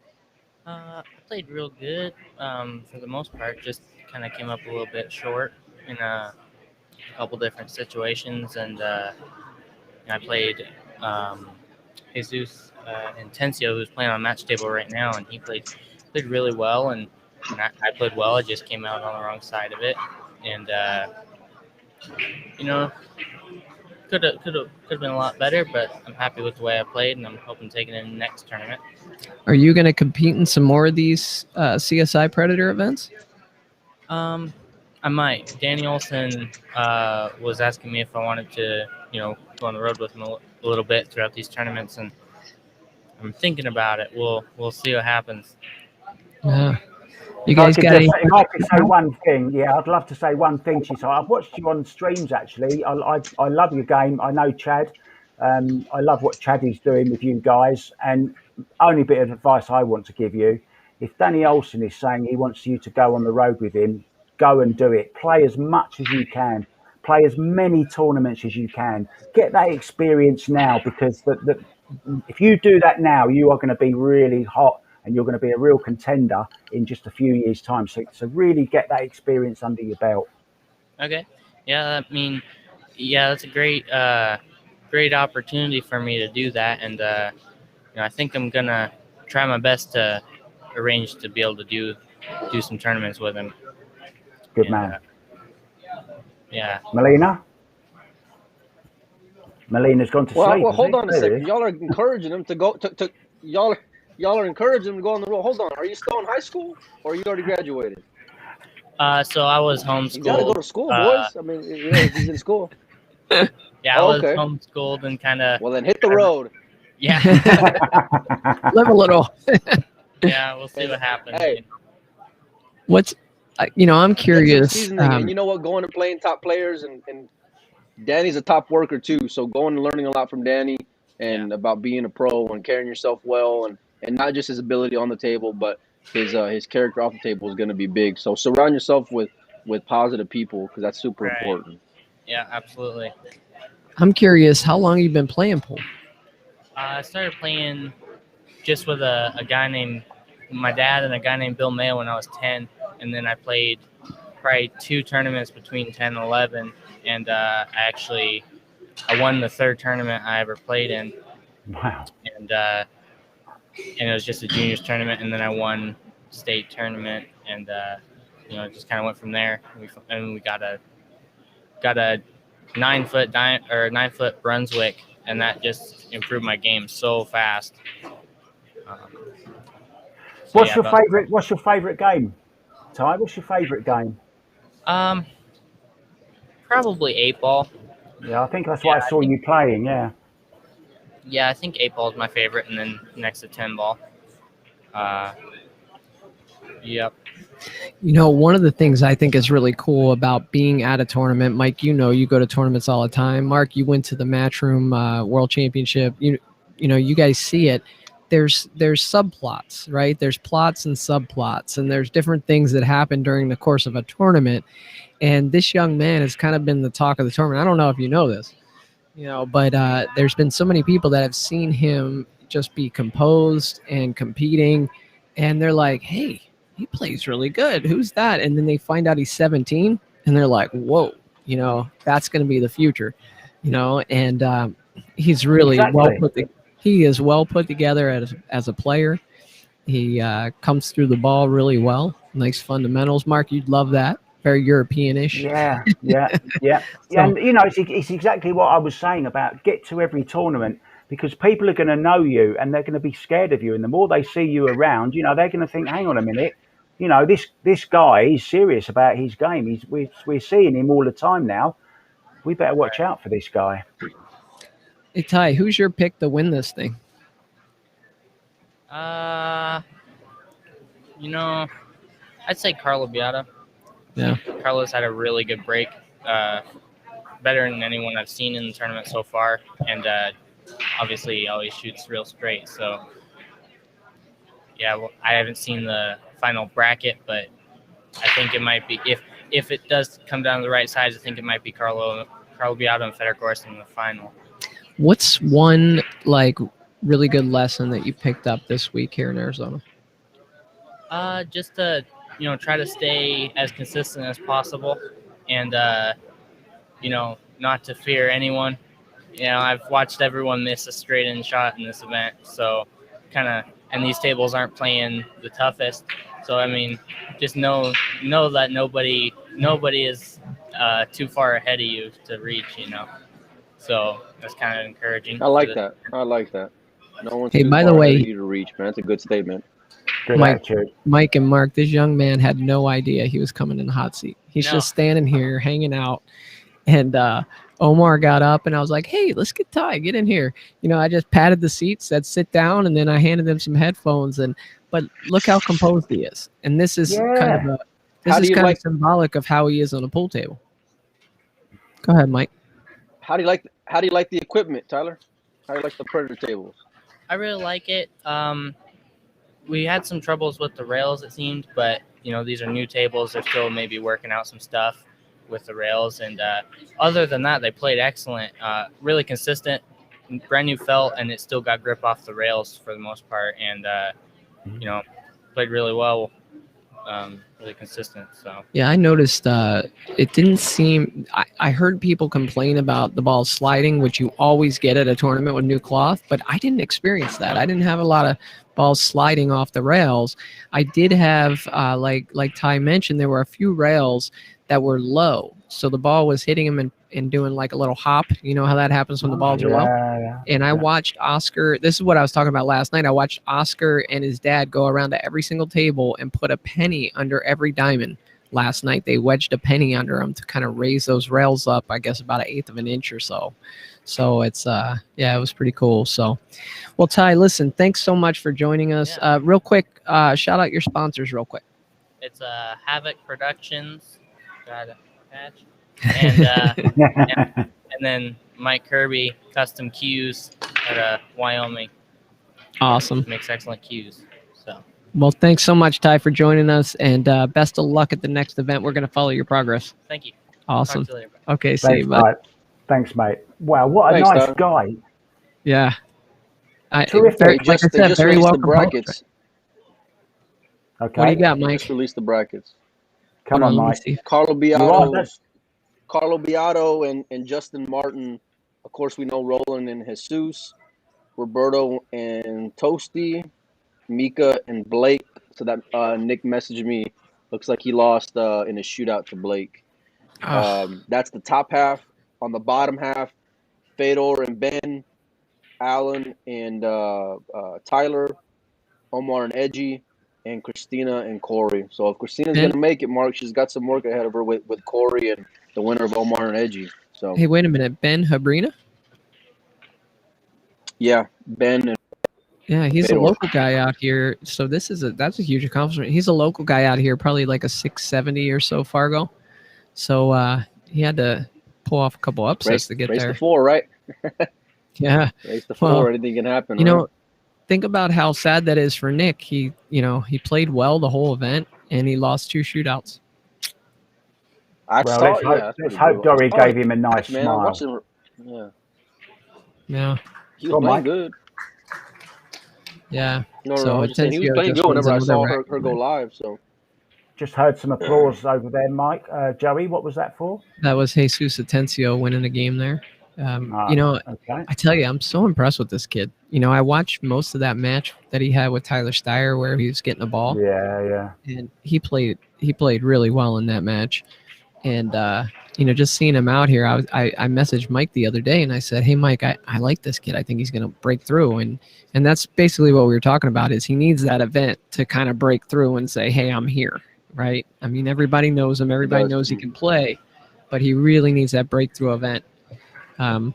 I played real good for the most part. Just kind of came up a little bit short in a couple different situations. And I played Jesus Intencio, who's playing on match table right now, and he played really well. And I played well. I just came out on the wrong side of it. And, could have been a lot better, but I'm happy with the way I played, and I'm hoping to take it in the next tournament. Are you going to compete in some more of these CSI Predator events? I might. Danny Olson was asking me if I wanted to, go on the road with him a little bit throughout these tournaments, and I'm thinking about it. We'll see what happens. Yeah. You guys got any? If I could say one thing, yeah, I'd love to say one thing. I've watched you on streams actually. I love your game. I know Chad. I love what Chad is doing with you guys. And only bit of advice I want to give you: if Danny Olson is saying he wants you to go on the road with him, go and do it. Play as much as you can. Play as many tournaments as you can. Get that experience now, because if you do that now, you are going to be really hot. And you're going to be a real contender in just a few years' time. So really get that experience under your belt. Okay. Yeah, that's a great opportunity for me to do that. And, I think I'm going to try my best to arrange to be able to do some tournaments with him. Good man. Yeah. Melina's gone to sleep. Well, hold on a second. Y'all are encouraging him to go to y'all. y'all are encouraging him to go on the road. Hold on, are you still in high school or you already graduated? So I was You got to go homeschooled. to school, boys. I mean, yeah, if he's in school. Yeah, I Oh, was okay. homeschooled and kind of. Well, then hit the road. Yeah. Live a little. Yeah, we'll see what happens. Hey, What's, I'm get some curious. seasoning, and you know what? Going and playing top players, and Danny's a top worker too. So going and learning a lot from Danny and about being a pro and carrying yourself well, and not just his ability on the table, but his character off the table is going to be big. So surround yourself with positive people because that's super Right. important. Yeah, absolutely. I'm curious, how long have you been playing pool? I started playing just with a guy named my dad and a guy named Bill Mayo when I was 10, and then I played probably 2 tournaments between 10 and 11, and I won the 3rd tournament I ever played in. Wow. And it was just a juniors tournament, and then I won state tournament, and just kind of went from there. We got a 9-foot Brunswick, and that just improved my game so fast. What's your favorite game, Ty? What's your favorite game? Probably 8-ball. Yeah, I think that's what I saw you playing. Yeah. Yeah, I think 8-ball is my favorite, and then next to 10-ball. Yep. One of the things I think is really cool about being at a tournament, Mike, you go to tournaments all the time. Mark, you went to the Matchroom World Championship. You guys see it. There's subplots, right? There's plots and subplots, and there's different things that happen during the course of a tournament. And this young man has kind of been the talk of the tournament. I don't know if you know this, but there's been so many people that have seen him just be composed and competing, and they're like, hey, he plays really good. Who's that? And then they find out he's 17, and they're like, whoa, that's going to be the future, and he's really he is well put together as a player. He comes through the ball really well. Nice fundamentals. Mark, you'd love that. Very European-ish. Yeah. So, and it's exactly what I was saying about get to every tournament, because people are going to know you and they're going to be scared of you. And the more they see you around, they're going to think, hang on a minute, this guy is serious about his game. We're seeing him all the time now. We better watch out for this guy. Hey, Ty, who's your pick to win this thing? I'd say Carlo Beata. Yeah. Carlos had a really good break, better than anyone I've seen in the tournament so far, and obviously he always shoots real straight. So, I haven't seen the final bracket, but I think it might be if it does come down to the right sides, I think it might be Carlo Beata and Fedor Gorst in the final. What's one really good lesson that you picked up this week here in Arizona? Just to try to stay as consistent as possible, and not to fear anyone. I've watched everyone miss a straight in shot in this event, so and these tables aren't playing the toughest. So I mean, just know that nobody is too far ahead of you to reach. So that's kind of encouraging. I like that. No one's hey, too by far the way, ahead of you to reach, man. That's a good statement. Mike and Mark, this young man had no idea he was coming in the hot seat. He's just standing here hanging out. And Omar got up and I was like, hey, let's get Ty, get in here. I just patted the seat, said sit down, and then I handed him some headphones. But look how composed he is. And this is kind of symbolic of how he is on a pool table. Go ahead, Mike. How do you like the equipment, Tyler? How do you like the Predator tables? I really like it. We had some troubles with the rails, it seemed, but these are new tables. They're still maybe working out some stuff with the rails, and other than that, they played excellent. Really consistent, brand new felt, and it still got grip off the rails for the most part, and played really well. Really consistent. So yeah, I noticed it didn't seem. I heard people complain about the ball sliding, which you always get at a tournament with new cloth, but I didn't experience that. I didn't have a lot of balls sliding off the rails. I did have, like Ty mentioned, there were a few rails that were low. So the ball was hitting him and doing like a little hop. You know how that happens when the balls are low? And I watched Oscar. This is what I was talking about last night. I watched Oscar and his dad go around to every single table and put a penny under every diamond. Last night, they wedged a penny under them to kind of raise those rails up, I guess, about 1/8 of an inch or so. So it's, it was pretty cool. So, well, Ty, listen, thanks so much for joining us. Yeah. Real quick, shout out your sponsors real quick. It's Havoc Productions, got a patch, and then Mike Kirby Custom Cues at Wyoming. Awesome. Makes excellent cues. So. Well, thanks so much, Ty, for joining us, and best of luck at the next event. We're going to follow your progress. Thank you. Awesome. Talk to you later, okay, see you, bud. Thanks, mate. Wow, what a nice guy. Yeah. Terrific. They just very released the welcome. brackets. Okay. What do you got, Mike? Just released the brackets. Come on, Mike. Carlo Beato and Justin Martin. Of course, we know Roland and Jesus, Roberto and Toasty, Mika and Blake. So that Nick messaged me. Looks like he lost in a shootout to Blake. That's the top half. On the bottom half, Fedor and Ben, Alan and Tyler, Omar and Edgy, and Christina and Corey. So if Christina's going to make it, Mark, she's got some work ahead of her with Corey and the winner of Omar and Edgy. So hey, wait a minute. Ben Habrina? Yeah, Ben and yeah, he's a local guy out here. So that's a huge accomplishment. He's a local guy out here, probably like a 670 or so Fargo. So he had to pull off a couple upsets to get race there. The 4, right? Yeah. Race the 4, anything can happen. You know, think about how sad that is for Nick. He played well the whole event and he lost 2 shootouts. Let's hope Dory gave him a nice smile. Yeah. He was playing good. Yeah. He was playing good whenever I saw her go live. So just heard some applause over there, Mike. Joey, what was that for? That was Jesus Atencio winning a game there. I tell you, I'm so impressed with this kid. I watched most of that match that he had with Tyler Steyer where he was getting the ball. Yeah. And he played really well in that match. And just seeing him out here, I messaged Mike the other day and I said, hey, Mike, I like this kid. I think he's going to break through. And that's basically what we were talking about is he needs that event to kind of break through and say, hey, I'm here, right? I mean, everybody knows him. Everybody knows he can play, but he really needs that breakthrough event. And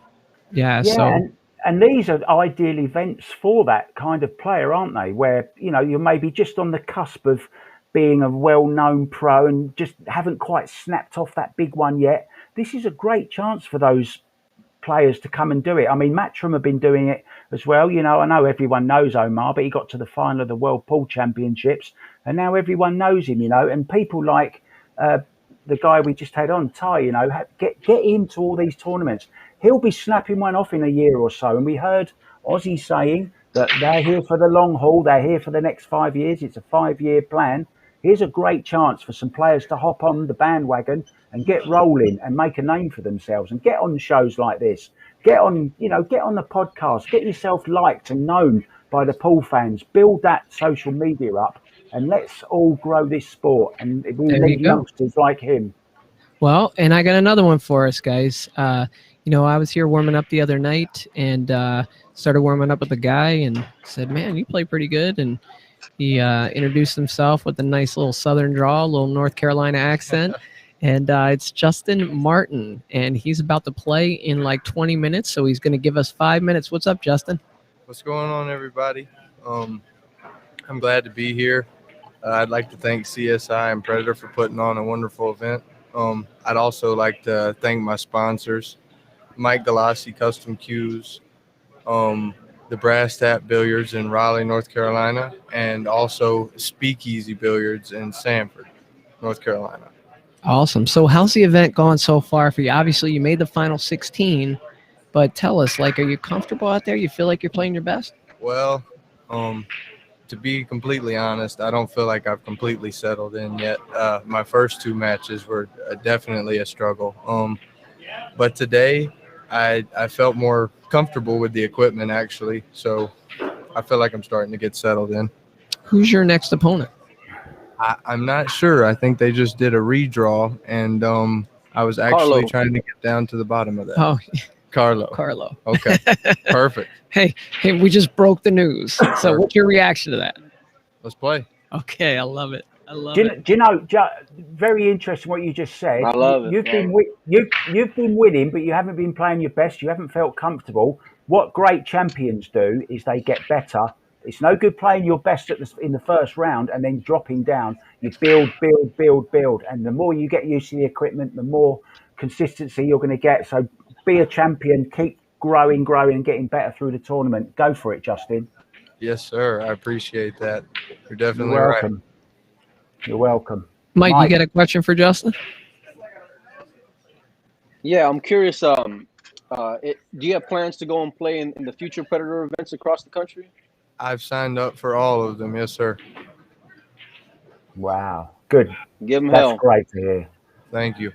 these are ideal events for that kind of player, aren't they? Where, you're maybe just on the cusp of being a well-known pro and just haven't quite snapped off that big one yet. This is a great chance for those players to come and do it. I mean, Matchroom have been doing it as well. I know everyone knows Omar, but he got to the final of the World Pool Championships and now everyone knows him, and people like the guy we just had on, Ty, get him to all these tournaments. He'll be snapping one off in a year or so. And we heard Ozzy saying that they're here for the long haul. They're here for the next 5 years. It's a 5-year plan. Here's a great chance for some players to hop on the bandwagon and get rolling and make a name for themselves and get on shows like this. Get on the podcast, get yourself liked and known by the pool fans, build that social media up, and let's all grow this sport. And we need youngsters like him. Well, and I got another one for us, guys. I was here warming up the other night and started warming up with a guy and said, man, you play pretty good. And he introduced himself with a nice little Southern drawl, a little North Carolina accent. And it's Justin Martin, and he's about to play in like 20 minutes. So he's going to give us 5 minutes. What's up, Justin? What's going on, everybody? I'm glad to be here. I'd like to thank CSI and Predator for putting on a wonderful event. I'd also like to thank my sponsors, Mike Galassi Custom Cues, the Brass Tap Billiards in Raleigh, North Carolina, and also Speakeasy Billiards in Sanford, North Carolina. Awesome. So how's the event going so far for you? Obviously, you made the final 16, but tell us, are you comfortable out there? You feel like you're playing your best? Well, to be completely honest, I don't feel like I've completely settled in yet. My first 2 matches were definitely a struggle. But today, I felt more comfortable with the equipment, actually. So I feel like I'm starting to get settled in. Who's your next opponent? I'm not sure. I think they just did a redraw, and I was actually Carlo. trying to get down to the bottom of that. Oh, Carlo. Okay, perfect. Hey, we just broke the news. So what's your reaction to that? Let's play. Okay, I love it. I love Do it. you know, very interesting what you just said. I love it. You've been winning, but you haven't been playing your best. You haven't felt comfortable. What great champions do is they get better. It's no good playing your best in the first round and then dropping down. You build, and the more you get used to the equipment, the more consistency you're going to get. So be a champion. Keep growing, and getting better through the tournament. Go for it, Justin. Yes, sir. I appreciate that. You're definitely You're right. welcome. You're welcome. Mike, you got a question for Justin? Yeah, I'm curious. Do you have plans to go and play in the future Predator events across the country? I've signed up for all of them. Yes, sir. Wow. Good. Give them That's hell. great to hear. Thank you.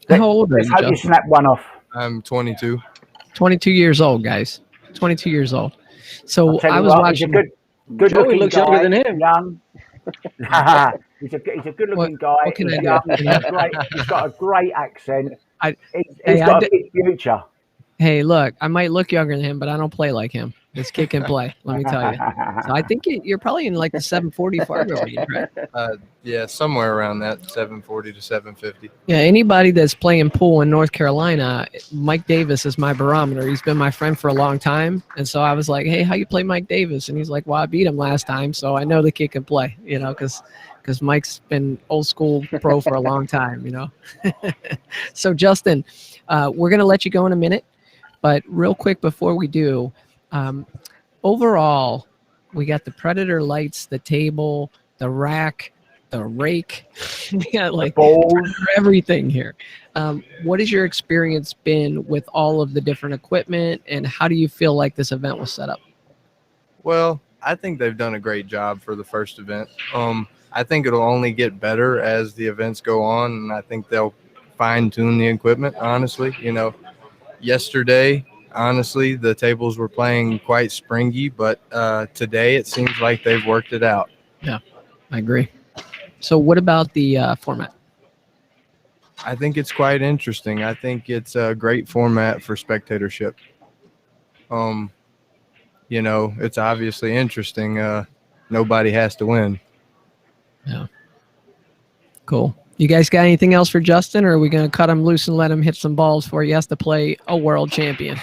How old are Let's you, hope you Justin? snap one off. I'm 22. 22 years old, guys. 22 years old. So I was watching. He's a good Joey looking looks guy, younger than him. young. he's a good looking guy. what can He's I do? young. He's got a great accent. He's Hey, got a big future. Hey, look, I might look younger than him, but I don't play like him. This kid can play, let me tell you. So I think you're probably in like the 740 Fargo range, right? Yeah, somewhere around that 740 to 750. Yeah, anybody that's playing pool in North Carolina, Mike Davis is my barometer. He's been my friend for a long time. And so I was like, hey, how you play Mike Davis? And he's like, well, I beat him last time, so I know the kid can play, you know, because Mike's been old school pro for a long time, you know. So, Justin, we're going to let you go in a minute. But real quick before we do, overall, we got the Predator lights, the table, the rack, the rake. We got like everything here. What has your experience been with all of the different equipment, and how do you feel like this event was set up? Well, I think they've done a great job for the first event. I think it'll only get better as the events go on, and I think they'll fine-tune the equipment, honestly. You know, yesterday, honestly, the tables were playing quite springy, but today it seems like they've worked it out. Yeah, I agree. So what about the format? I think it's quite interesting. I think it's a great format for spectatorship. You know, it's obviously interesting. Nobody has to win. Yeah. Cool. You guys got anything else for Justin, or are we going to cut him loose and let him hit some balls before he has to play a world champion?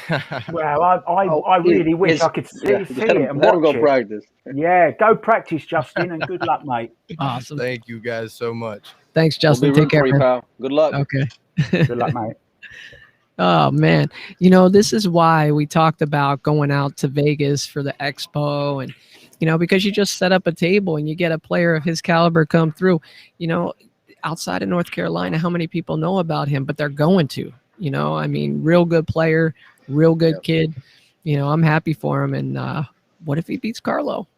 Well, I really wish I could see it and let him watch go it. practice. Yeah, go practice, Justin, and good luck, mate. Awesome. Thank you guys so much. Thanks, Justin. We'll be Take care, rooting for you, man. pal. Good luck. Okay. Good luck, mate. Oh, man. You know, this is why we talked about going out to Vegas for the expo, and, you know, because you just set up a table and you get a player of his caliber come through. You know, outside of North Carolina, how many people know about him, but they're going to, you know, I mean, real good player, real good kid. You know, I'm happy for him. And what if he beats Carlo?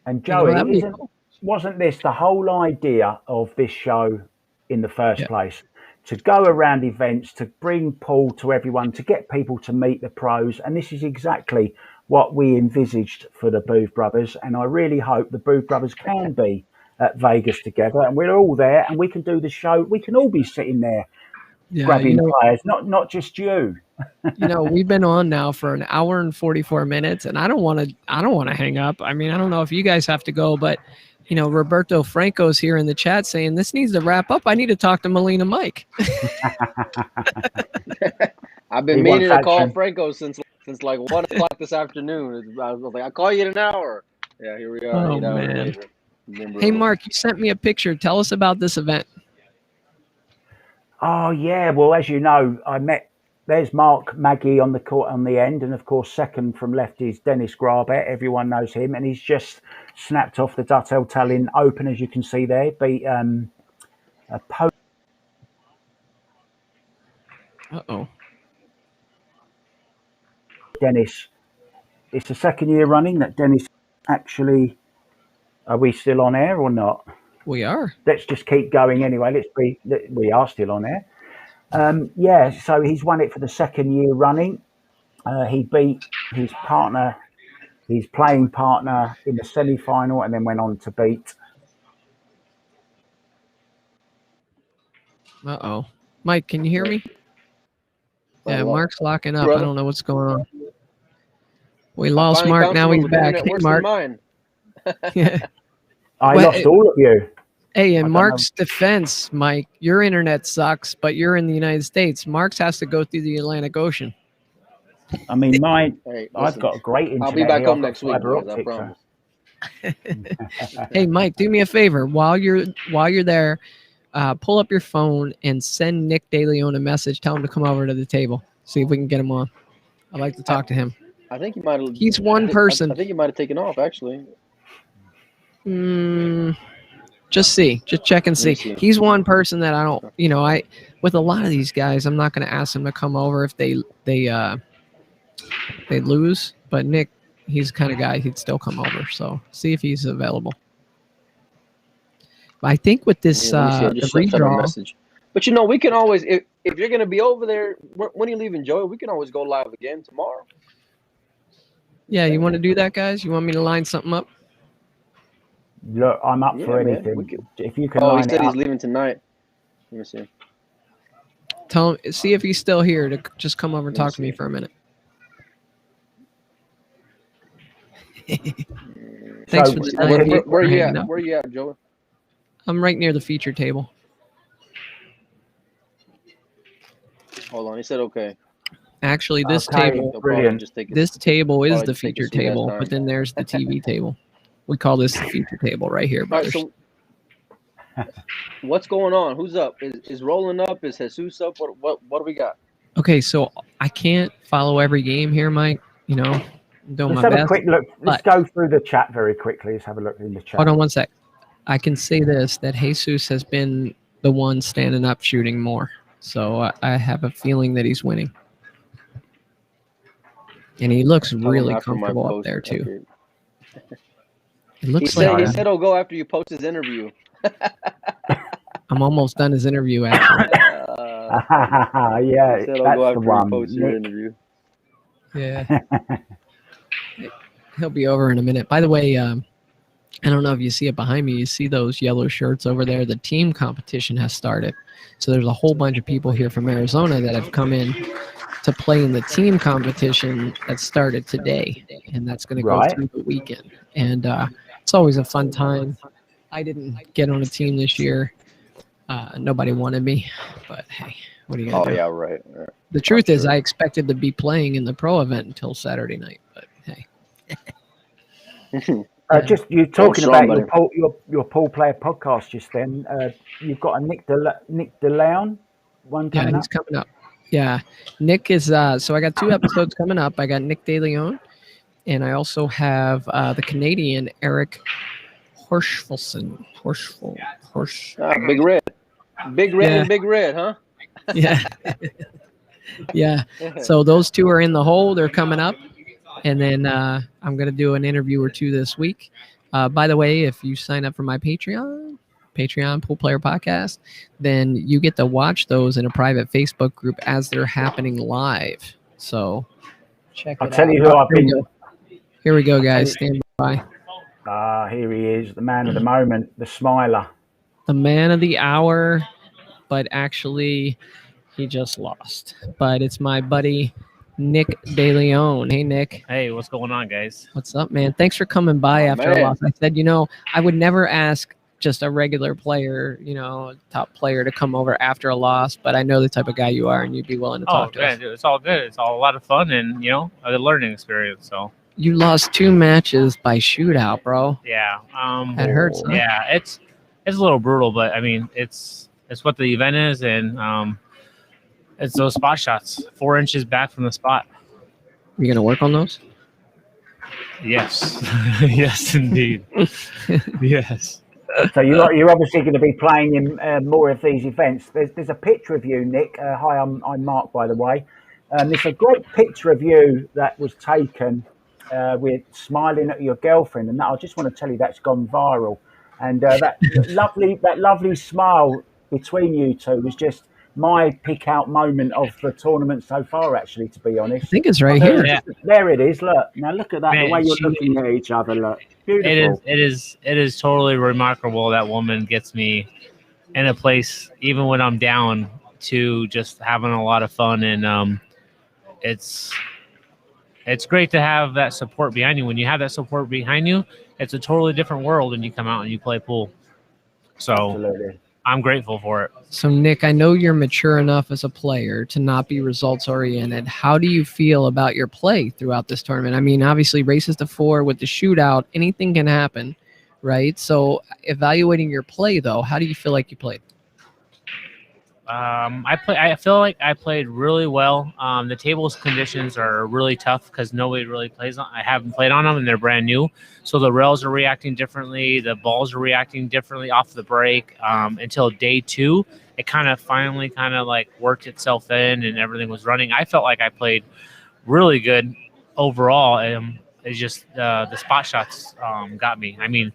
And Joey, you know, wasn't this the whole idea of this show in the first place? To go around events, to bring Paul to everyone, to get people to meet the pros. And this is exactly what we envisaged for the Booth Brothers. And I really hope the Booth Brothers can be at Vegas together, and we're all there, and we can do the show. We can all be sitting there grabbing players, not just you. You know, we've been on now for an hour and 44 minutes, and I don't want to hang up. I mean, I don't know if you guys have to go, but you know, Roberto Franco's here in the chat saying this needs to wrap up. I need to talk to Melina Mike. I've been meaning to call Franco since like 1 o'clock this afternoon. I was like, I'll call you in an hour. Yeah, here we are. Oh, 8 hours man. later. Hey, Mark, you sent me a picture. Tell us about this event. Oh, yeah. Well, as you know, there's Mark Maggie on the court on the end. And of course, second from left is Dennis Grabet. Everyone knows him. And he's just snapped off the Duffy Tallinn Open, as you can see there. Beat a Uh-oh. Dennis. It's the second year running that Dennis actually... Are we still on air or not? We are. Let's just keep going anyway. We are still on air. Yeah, so he's won it for the second year running. He beat his playing partner in the semi-final, and then went on to beat Uh-oh. Mike, can you hear me? Yeah, Mark's locking up. Brother. I don't know what's going on. We lost Mark. Now he's back. Hey, Mark. Yeah. I lost all of you. Hey, in Mark's defense, Mike, your internet sucks, but you're in the United States. Mark's has to go through the Atlantic Ocean. I mean, mine. Hey, I've got a great internet. I'll be back here. home I've got next week, fiber boys, I optic, promise. Hey, Mike, do me a favor. While you're there, pull up your phone and send Nick DeLeon a message. Tell him to come over to the table. See if we can get him on. I'd like to talk to him. I think he might have. He's one person. I think he might have taken off, actually. Just check and see. He's one person that I don't, with a lot of these guys, I'm not going to ask them to come over if they lose. But Nick, he's the kind of guy he'd still come over. So see if he's available. I think with this the redraw. But we can always, if you're going to be over there, when you leaving, Joey, we can always go live again tomorrow. Yeah, you want to do that, guys? You want me to line something up? Look, I'm up for anything. If you can. Oh, he said he's leaving tonight. Let me see. Tell him, see if he's still here to just come over and talk to me for a minute. Thanks for the time. Where are you at? Where are you at, Joey? I'm right near the feature table. Hold on, he said okay. Actually, this table is the feature table, but then there's the TV table. We call this the feature table right here, brothers. All right, so what's going on? Who's up? Is Rolling up? Is Jesus up? What do we got? Okay, so I can't follow every game here, Mike. Let's have a quick look. Let's go through the chat very quickly. Let's have a look in the chat. Hold on one sec. I can say this, that Jesus has been the one standing up shooting more. So I have a feeling that he's winning. And he looks really comfortable up there, too. It looks he said he'll go after you post his interview. I'm almost done his interview, actually. Yeah, that's the one. Post your interview. Yeah. He'll be over in a minute. By the way, I don't know if you see it behind me. You see those yellow shirts over there? The team competition has started. So there's a whole bunch of people here from Arizona that have come in to play in the team competition that started today. And that's going to go through the weekend. And it's always a fun time. I didn't get on a team this year. Nobody wanted me. But, hey, what are you going to do? Yeah, right. The truth is I expected to be playing in the pro event until Saturday night. But, hey. Just you talking about your pool player podcast just then. You've got a Nick DeLeon one coming up. Yeah, he's coming up. Yeah, Nick is. So I got 2 episodes coming up. I got Nick DeLeon, and I also have the Canadian Eric Horschfelson. Big red, and big red, huh? Yeah, yeah. So those 2 are in the hole. They're coming up. And then I'm going to do an interview or 2 this week. By the way, if you sign up for my Patreon Pool Player Podcast, then you get to watch those in a private Facebook group as they're happening live. So check it out. I'll tell you who I've been. Here we go, guys. Stand by. Here he is, the man of the moment, the smiler. The man of the hour, but actually he just lost. But it's my buddy Nick DeLeon. Hey, Nick. Hey, what's going on, guys? What's up, man? Thanks for coming by after a loss. I said, I would never ask just a regular player, top player to come over after a loss, but I know the type of guy you are, and you'd be willing to talk to us. It's all good. It's all a lot of fun and, a learning experience. So you lost 2 matches by shootout, bro. Yeah. That hurts. Huh? Yeah, it's a little brutal, but I mean, it's what the event is, and it's those spot shots, 4 inches back from the spot. You gonna work on those? Yes, yes, indeed. Yes. So you're obviously going to be playing in more of these events. There's a picture of you, Nick. Hi, I'm Mark, by the way. There's a great picture of you that was taken with smiling at your girlfriend, and I just want to tell you that's gone viral. And that lovely smile between you 2 was just my pick out moment of the tournament so far, actually, to be honest. I think it's right here. Yeah. There it is. Look, now look at that. Man, the way you're looking at each other. Look, beautiful. It is totally remarkable. That woman gets me in a place, even when I'm down, to just having a lot of fun. And it's great to have that support behind you. When you have that support behind you, it's a totally different world when you come out and you play pool. So Absolutely. I'm grateful for it. So, Nick, I know you're mature enough as a player to not be results oriented. How do you feel about your play throughout this tournament? I mean, obviously, races to 4 with the shootout, anything can happen, right? So, evaluating your play, though, how do you feel like you played? I feel like I played really well. The tables conditions are really tough because nobody really plays on. I haven't played on them and they're brand new, so the rails are reacting differently. The balls are reacting differently off the break. Until day 2, it finally like worked itself in and everything was running. I felt like I played really good overall. It's just the spot shots got me. I mean,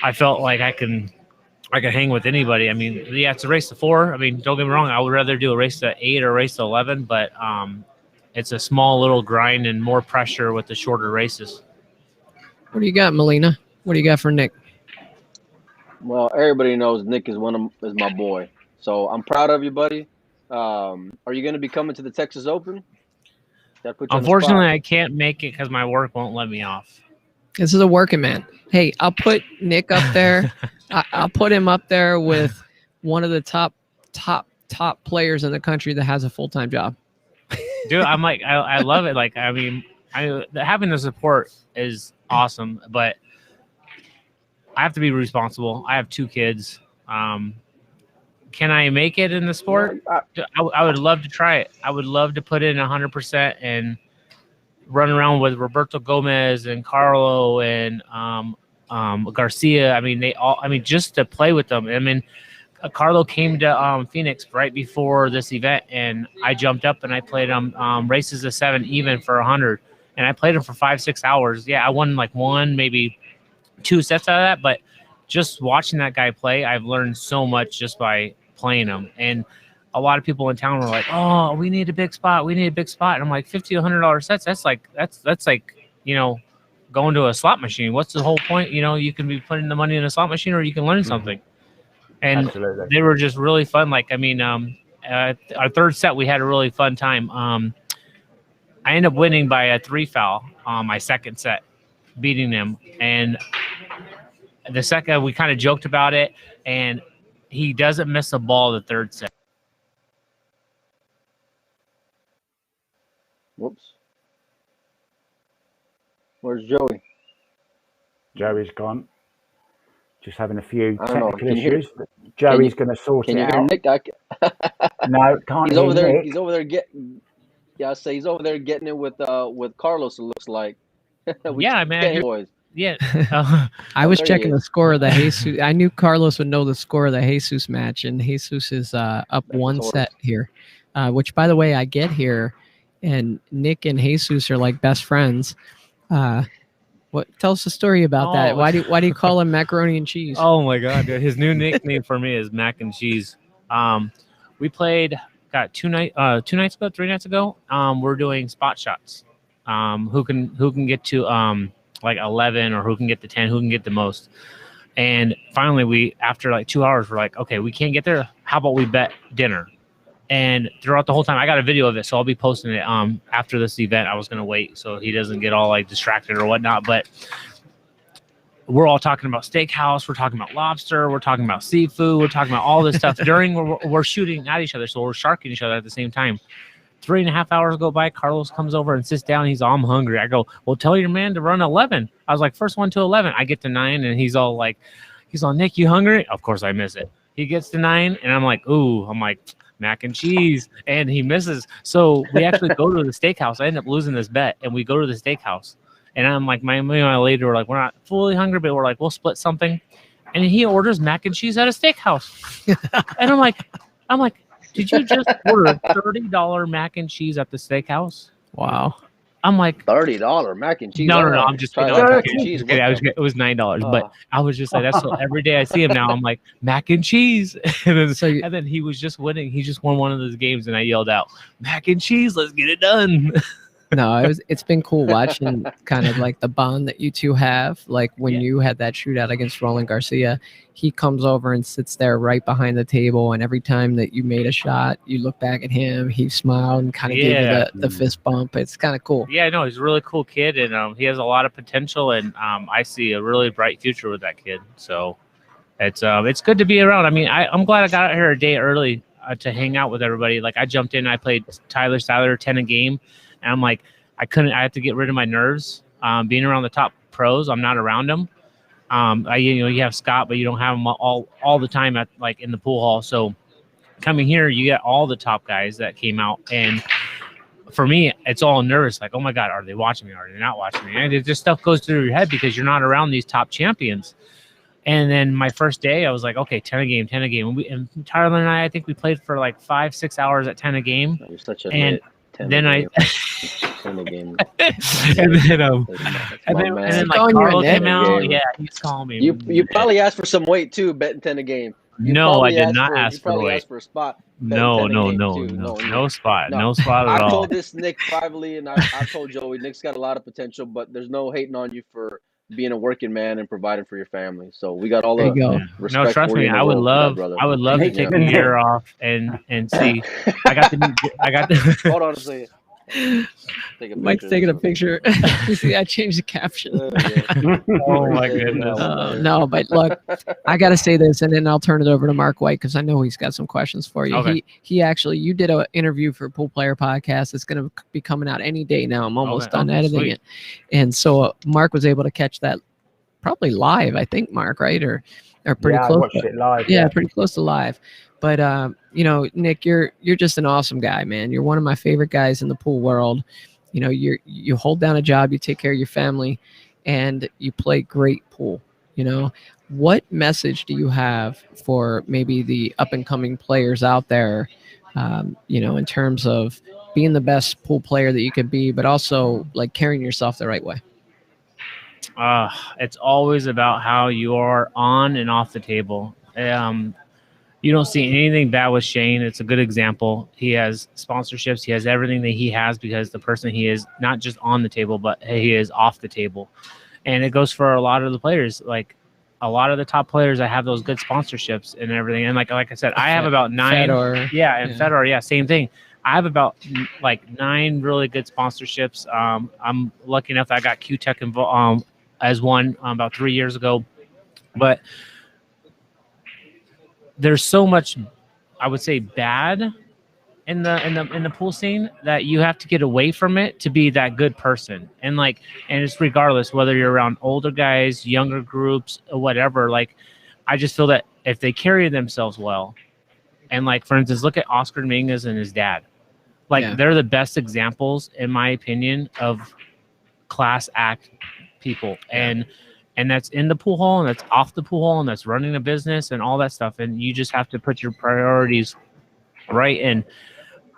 I felt like I could hang with anybody. I mean, yeah, it's a race to 4. I mean, don't get me wrong. I would rather do a race to 8 or a race to 11, but it's a small little grind and more pressure with the shorter races. What do you got, Melina? What do you got for Nick? Well, everybody knows Nick is my boy. So I'm proud of you, buddy. Are you going to be coming to the Texas Open? Unfortunately, I can't make it because my work won't let me off. This is a working man. Hey, I'll put Nick up there. I'll put him up there with one of the top players in the country that has a full-time job. Dude, I'm like, I love it. Like, I mean, having the support is awesome, but I have to be responsible. I have 2 kids. Can I make it in the sport? I would love to try it. I would love to put in 100% and run around with Roberto Gomez and Carlo and Garcia. I mean, just to play with them. I mean, Carlo came to Phoenix right before this event, and I jumped up and I played races of 7 even for 100, and I played them for 5-6 hours. Yeah, I won like 1, maybe 2 sets out of that, but just watching that guy play, I've learned so much just by playing him. And a lot of people in town were like, "Oh, we need a big spot. We need a big spot." And I'm like, $50 to $100 sets. That's like, going to a slot machine. What's the whole point? You can be putting the money in a slot machine, or you can learn something. And Absolutely. They were just really fun. Like, I mean, our 3rd set, we had a really fun time. I ended up winning by a 3 foul on my 2nd set, beating him. And the second, we kind of joked about it, and he doesn't miss a ball the 3rd set. Whoops. Where's Joey? Joey's gone. Just having a few I don't know. technical issues. Joey's going to sort it out. Can you hear Nick? No, can't He's hear over there. Nick. He's over there getting. Yeah, I say he's over there getting it with Carlos. It looks like. Yeah, man. Boys. Yeah. I was checking the score of the Jesus. I knew Carlos would know the score of the Jesus match, and Jesus is up 1 set here. Which, by the way, I get here, and Nick and Jesus are like best friends. Tell us the story about that. Why do you call him macaroni and cheese? Oh my God, dude. His new nickname for me is Mac and Cheese. We played 3 nights ago. We're doing spot shots. Who can get to like 11, or who can get to 10, who can get the most. And finally, we, after like 2 hours, we're like, okay, we can't get there. How about we bet dinner? And throughout the whole time, I got a video of it, so I'll be posting it after this event. I was going to wait so he doesn't get all like distracted or whatnot. But we're all talking about steakhouse. We're talking about lobster. We're talking about seafood. We're talking about all this stuff during we're shooting at each other. So we're sharking each other at the same time. 3.5 hours go by. Carlos comes over and sits down. He's all, I'm hungry. I go, well, tell your man to run 11. I was like, first one to 11. I get to 9, and he's all, Nick, you hungry? Of course I miss it. He gets to 9, and I'm like, mac and cheese, and he misses. So we actually go to the steakhouse. I end up losing this bet, and we go to the steakhouse. And I'm like, my lady were like, we're not fully hungry, but we're like, we'll split something. And he orders mac and cheese at a steakhouse. And I'm like, did you just order $30 mac and cheese at the steakhouse? Wow. I'm like, $30 mac and cheese. No, I'm just kidding. It was $9, but I was just like, that's so every day I see him now, I'm like, mac and cheese. And then he was just winning. He just won one of those games, and I yelled out, mac and cheese, let's get it done. No, it's been cool watching kind of like the bond that you two have. Like when you had that shootout against Roland Garcia, he comes over and sits there right behind the table, and every time that you made a shot, you look back at him, he smiled and kind of gave you the fist bump. It's kind of cool. Yeah, no, he's a really cool kid, and he has a lot of potential, and I see a really bright future with that kid. So it's good to be around. I mean, I'm glad I got out here a day early to hang out with everybody. Like I jumped in, I played Tyler Styler 10 a game, and I'm like, I had to get rid of my nerves. Being around the top pros, I'm not around them. You have Scott, but you don't have him all the time at like in the pool hall. So coming here, you get all the top guys that came out, and for me, it's all nervous. Like, oh my God, are they watching me? Are they not watching me? And it just stuff goes through your head because you're not around these top champions. And then my first day, I was like, okay, 10 a game. And Tyler and I think we played for like 5-6 hours at 10 a game. You're such a and then I 10 a game. and then like Carlo came out. Yeah, he's calling me. You probably asked for some weight too, betting 10 a game. No, I did not ask for weight. Asked for a spot. No spot at all. I told this Nick privately, and I told Joey, Nick's got a lot of potential, but there's no hating on you for being a working man and providing for your family. So we got all the respect. No, trust me, I would love to take a year off and see. I got the Hold on a second. Mike's taking a picture. You see, I changed the caption. Oh my goodness. No, but look, I got to say this, and then I'll turn it over to Mark White because I know he's got some questions for you. Okay. He actually, you did an interview for Pool Player Podcast. It's going to be coming out any day now. I'm almost done editing it, and so Mark was able to catch that probably live. I think Mark, right, or pretty close. I watched it live. Yeah, pretty close to live. But Nick, you're just an awesome guy, man. You're one of my favorite guys in the pool world. You know, you hold down a job, you take care of your family, and you play great pool. You know, what message do you have for maybe the up and coming players out there? In terms of being the best pool player that you could be, but also like carrying yourself the right way. It's always about how you are on and off the table. You don't see anything bad with Shane. It's a good example. He has sponsorships. He has everything that he has because the person he is not just on the table, but he is off the table. And it goes for a lot of the players. Like a lot of the top players, I have those good sponsorships and everything. And like I said, I have about 9. Fedor. Fedor, same thing. I have about like 9 really good sponsorships. I'm lucky enough that I got Q-Tech involved as one about 3 years ago. But there's so much, I would say, bad in the pool scene that you have to get away from it to be that good person. And it's regardless whether you're around older guys, younger groups, or whatever. Like, I just feel that if they carry themselves well, and like for instance, look at Oscar Dominguez and his dad. They're the best examples, in my opinion, of class act people. And that's in the pool hall, and that's off the pool hall, and that's running a business and all that stuff. And you just have to put your priorities right. And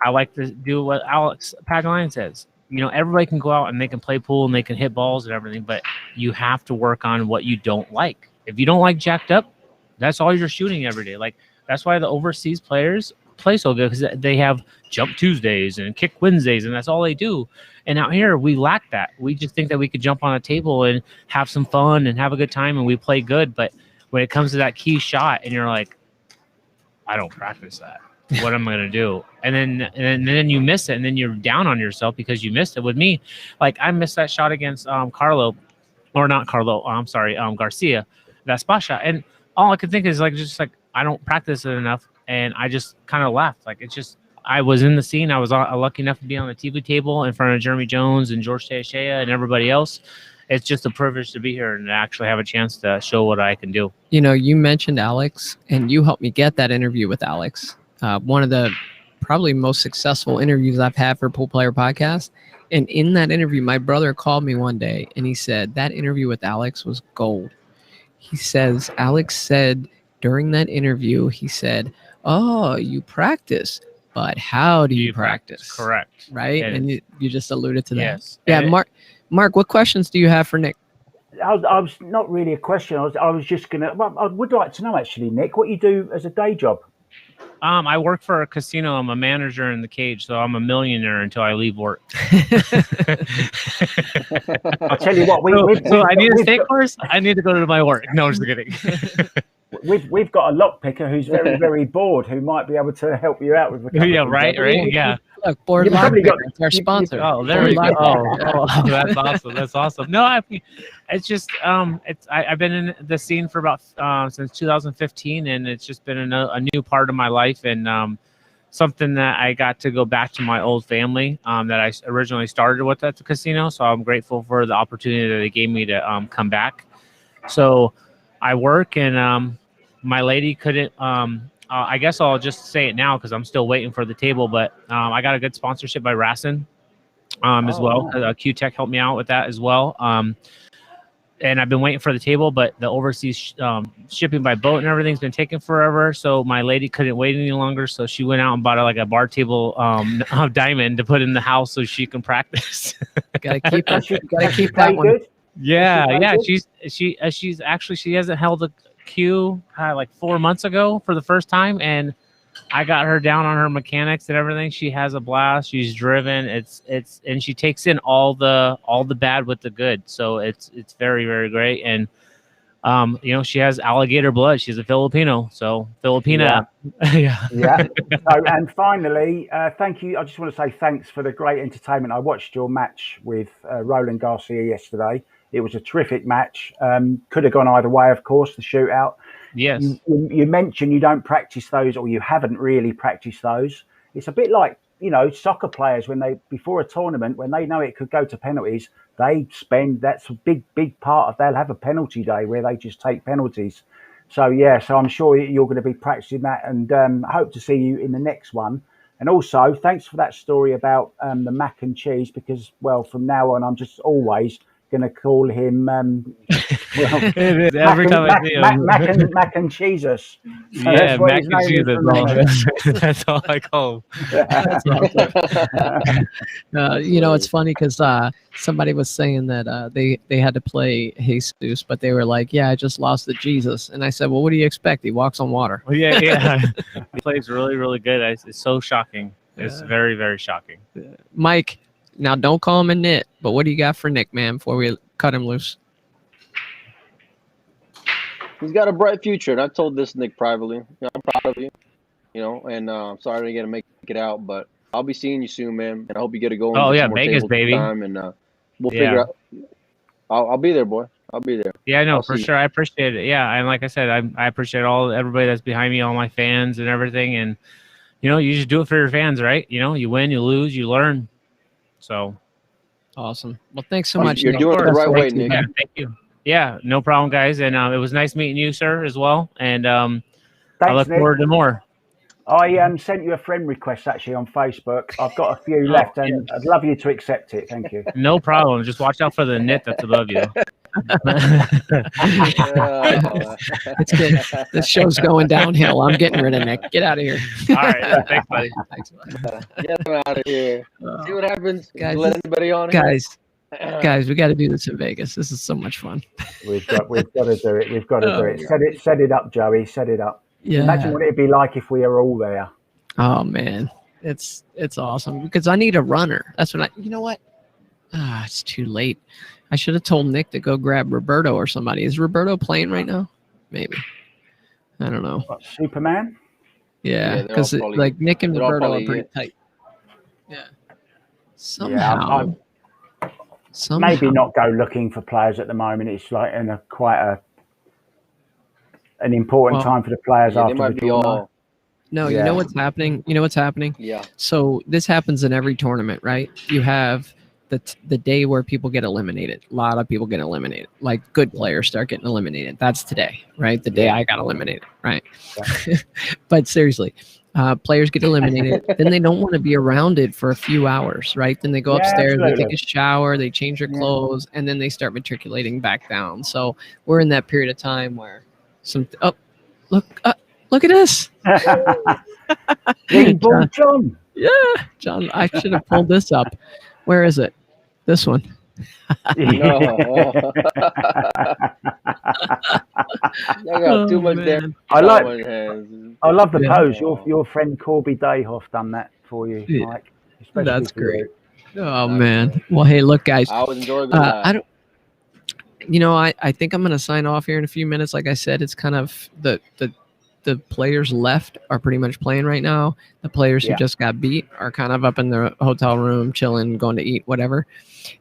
I like to do what Alex Pagline says. You know, everybody can go out and they can play pool and they can hit balls and everything, but you have to work on what you don't like. If you don't like jacked up, that's all you're shooting every day. Like, that's why the overseas players play so good, because they have jump Tuesdays and kick Wednesdays, and that's all they do. And out here, we lack that. We just think that we could jump on a table and have some fun and have a good time, and we play good. But when it comes to that key shot, and you're like, I don't practice that. What am I going to do? And then you miss it, and then you're down on yourself because you missed it. With me, like, I missed that shot against Garcia, that spot shot. And all I could think is, I don't practice it enough. And I just kind of laughed. Like, it's just, I was in the scene. I was lucky enough to be on the TV table in front of Jeremy Jones and George Teashea and everybody else. It's just a privilege to be here and to actually have a chance to show what I can do. You know, you mentioned Alex, and you helped me get that interview with Alex. One of the probably most successful interviews I've had for Pool Player Podcast. And in that interview, my brother called me one day, and he said that interview with Alex was gold. He says, Alex said during that interview, he said, oh, you practice, but how do you practice? Correct. Right? And you just alluded to that. Yes. Yeah, Mark, what questions do you have for Nick? I was not really a question. I was just going to, I would like to know, actually, Nick, what you do as a day job. I work for a casino. I'm a manager in the cage, so I'm a millionaire until I leave work. I'll tell you what. So I need a state course. I need to go to my work. No, I'm just kidding. We've got a lock picker who's very, very bored, who might be able to help you out with a couple Yeah, of right, yeah. Look, Board You've Lock probably got- Picker, it's our sponsor. Oh, there we go. Oh, that's awesome. That's awesome. No, it's just I've been in the scene for about since 2015, and it's just been a new part of my life, and something that I got to go back to my old family that I originally started with at the casino. So I'm grateful for the opportunity that they gave me to come back. So I work, and my lady couldn't. I guess I'll just say it now because I'm still waiting for the table. But I got a good sponsorship by Rassin as well. Q-Tech helped me out with that as well. And I've been waiting for the table, but the overseas shipping by boat and everything's been taking forever. So my lady couldn't wait any longer. So she went out and bought a bar table diamond to put in the house so she can practice. Gotta keep that one. Good? Yeah. She hasn't held a Q like 4 months ago for the first time, and I got her down on her mechanics and everything. She has a blast. She's driven. And she takes in all the bad with the good. So it's very, very great. And she has alligator blood. She's a Filipino. So Filipina. Yeah. So, and finally, thank you. I just want to say thanks for the great entertainment. I watched your match with Roland Garcia yesterday. It was a terrific match. Could have gone either way, of course, the shootout. Yes. You mentioned you don't practice those, or you haven't really practiced those. It's a bit like, soccer players when before a tournament, when they know it could go to penalties, that's a big part of, they'll have a penalty day where they just take penalties. So I'm sure you're going to be practicing that, and hope to see you in the next one. And also, thanks for that story about the mac and cheese, because, well, from now on, I'm just always going to call him every time I see him, mac and Jesus. So yeah, mac and Jesus. That's all I call him. It's funny because somebody was saying that they had to play Jesus, but they were like, "Yeah, I just lost to Jesus," and I said, "Well, what do you expect? He walks on water." Well, yeah. He plays really, really good. It's so shocking. It's very, very shocking. Mike. Now, don't call him a nit, but what do you got for Nick, man, before we cut him loose? He's got a bright future, and I told this Nick privately. I'm proud of you, and I'm sorry I didn't get to make it out, but I'll be seeing you soon, man, and I hope you get to go. Oh, yeah, Vegas, baby. Time, and we'll figure out. I'll be there, boy. I'll be there. Yeah, no, for sure. I appreciate it. Yeah, and like I said, I appreciate everybody that's behind me, all my fans and everything, and, you just do it for your fans, right? You win, you lose, you learn. So awesome. Well, thanks so much. You're Nick. doing it the right way, Nick. Yeah, thank you. Yeah, no problem, guys. And it was nice meeting you, sir, as well. And I look forward to more. I sent you a friend request actually on Facebook. I've got a few left, and I'd love you to accept it. Thank you. No problem. Just watch out for the nit that's above you. It's good. This show's going downhill. I'm getting rid of Nick. Get out of here. All right. Thanks, buddy. Thanks, buddy. Get him out of here. See what happens. Guys, let anybody on guys, we got to do this in Vegas. This is so much fun. We've got to do it. We've got to do it. Set it up, Joey. Set it up. Yeah. Imagine what it'd be like if we were all there. Oh man, it's awesome because I need a runner. That's what you know what? It's too late. I should have told Nick to go grab Roberto or somebody. Is Roberto playing right now? Maybe. I don't know. What, Superman? Yeah, because like Nick and Roberto are pretty tight. Yeah. Somehow. Maybe not go looking for players at the moment. It's like in an important time for the players after the tournament. No, you know what's happening? Yeah. So this happens in every tournament, right? You have the day where people get eliminated. A lot of people get eliminated. Like good players start getting eliminated. That's today, right? The day I got eliminated, right? Yeah. But seriously, players get eliminated. Then they don't want to be around it for a few hours, right? Then they go upstairs, they take a shower, they change their clothes, and then they start matriculating back down. So we're in that period of time where look at this. John. Yeah, John, I should have pulled this up. Where is it? This one. No. I got too much damn I on like. my hands. I love the Yeah. pose. Your friend Corby Dayhoff done that for you, Yeah, Mike. Especially that's for great. you. Oh Nice, man. man. Well, hey, look, guys. I always enjoy a good I laugh. don't. I think I'm gonna sign off here in a few minutes. Like I said, it's kind of the players left are pretty much playing right now. The players who Yeah. just got beat are kind of up in their hotel room, chilling, going to eat, whatever.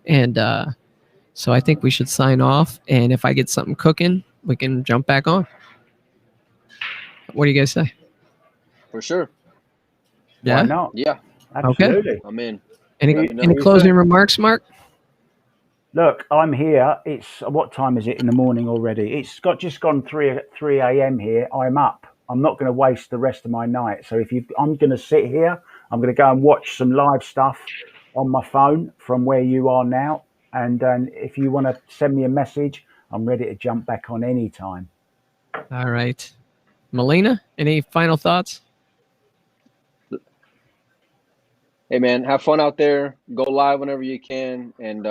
And so I think we should sign off. And if I get something cooking, we can jump back on. What do you guys say? For sure. Yeah. Why not? Yeah, Absolutely. I'm in. Any Let me know. any closing remarks, Mark? Look, I'm here. It's what time is it in the morning already? It's just gone 3 a.m. here. I'm up. I'm not going to waste the rest of my night. So I'm going to sit here. I'm going to go and watch some live stuff on my phone from where you are now. And if you want to send me a message, I'm ready to jump back on any time. All right. Melina, any final thoughts? Hey, man, have fun out there. Go live whenever you can, and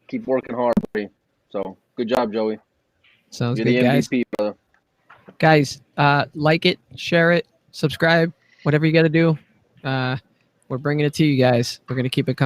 keep working hard, buddy. So, good job, Joey. Sounds You're good, the guys. MVP, brother. Guys, like it, share it, subscribe, whatever you got to do. We're bringing it to you guys. We're going to keep it coming.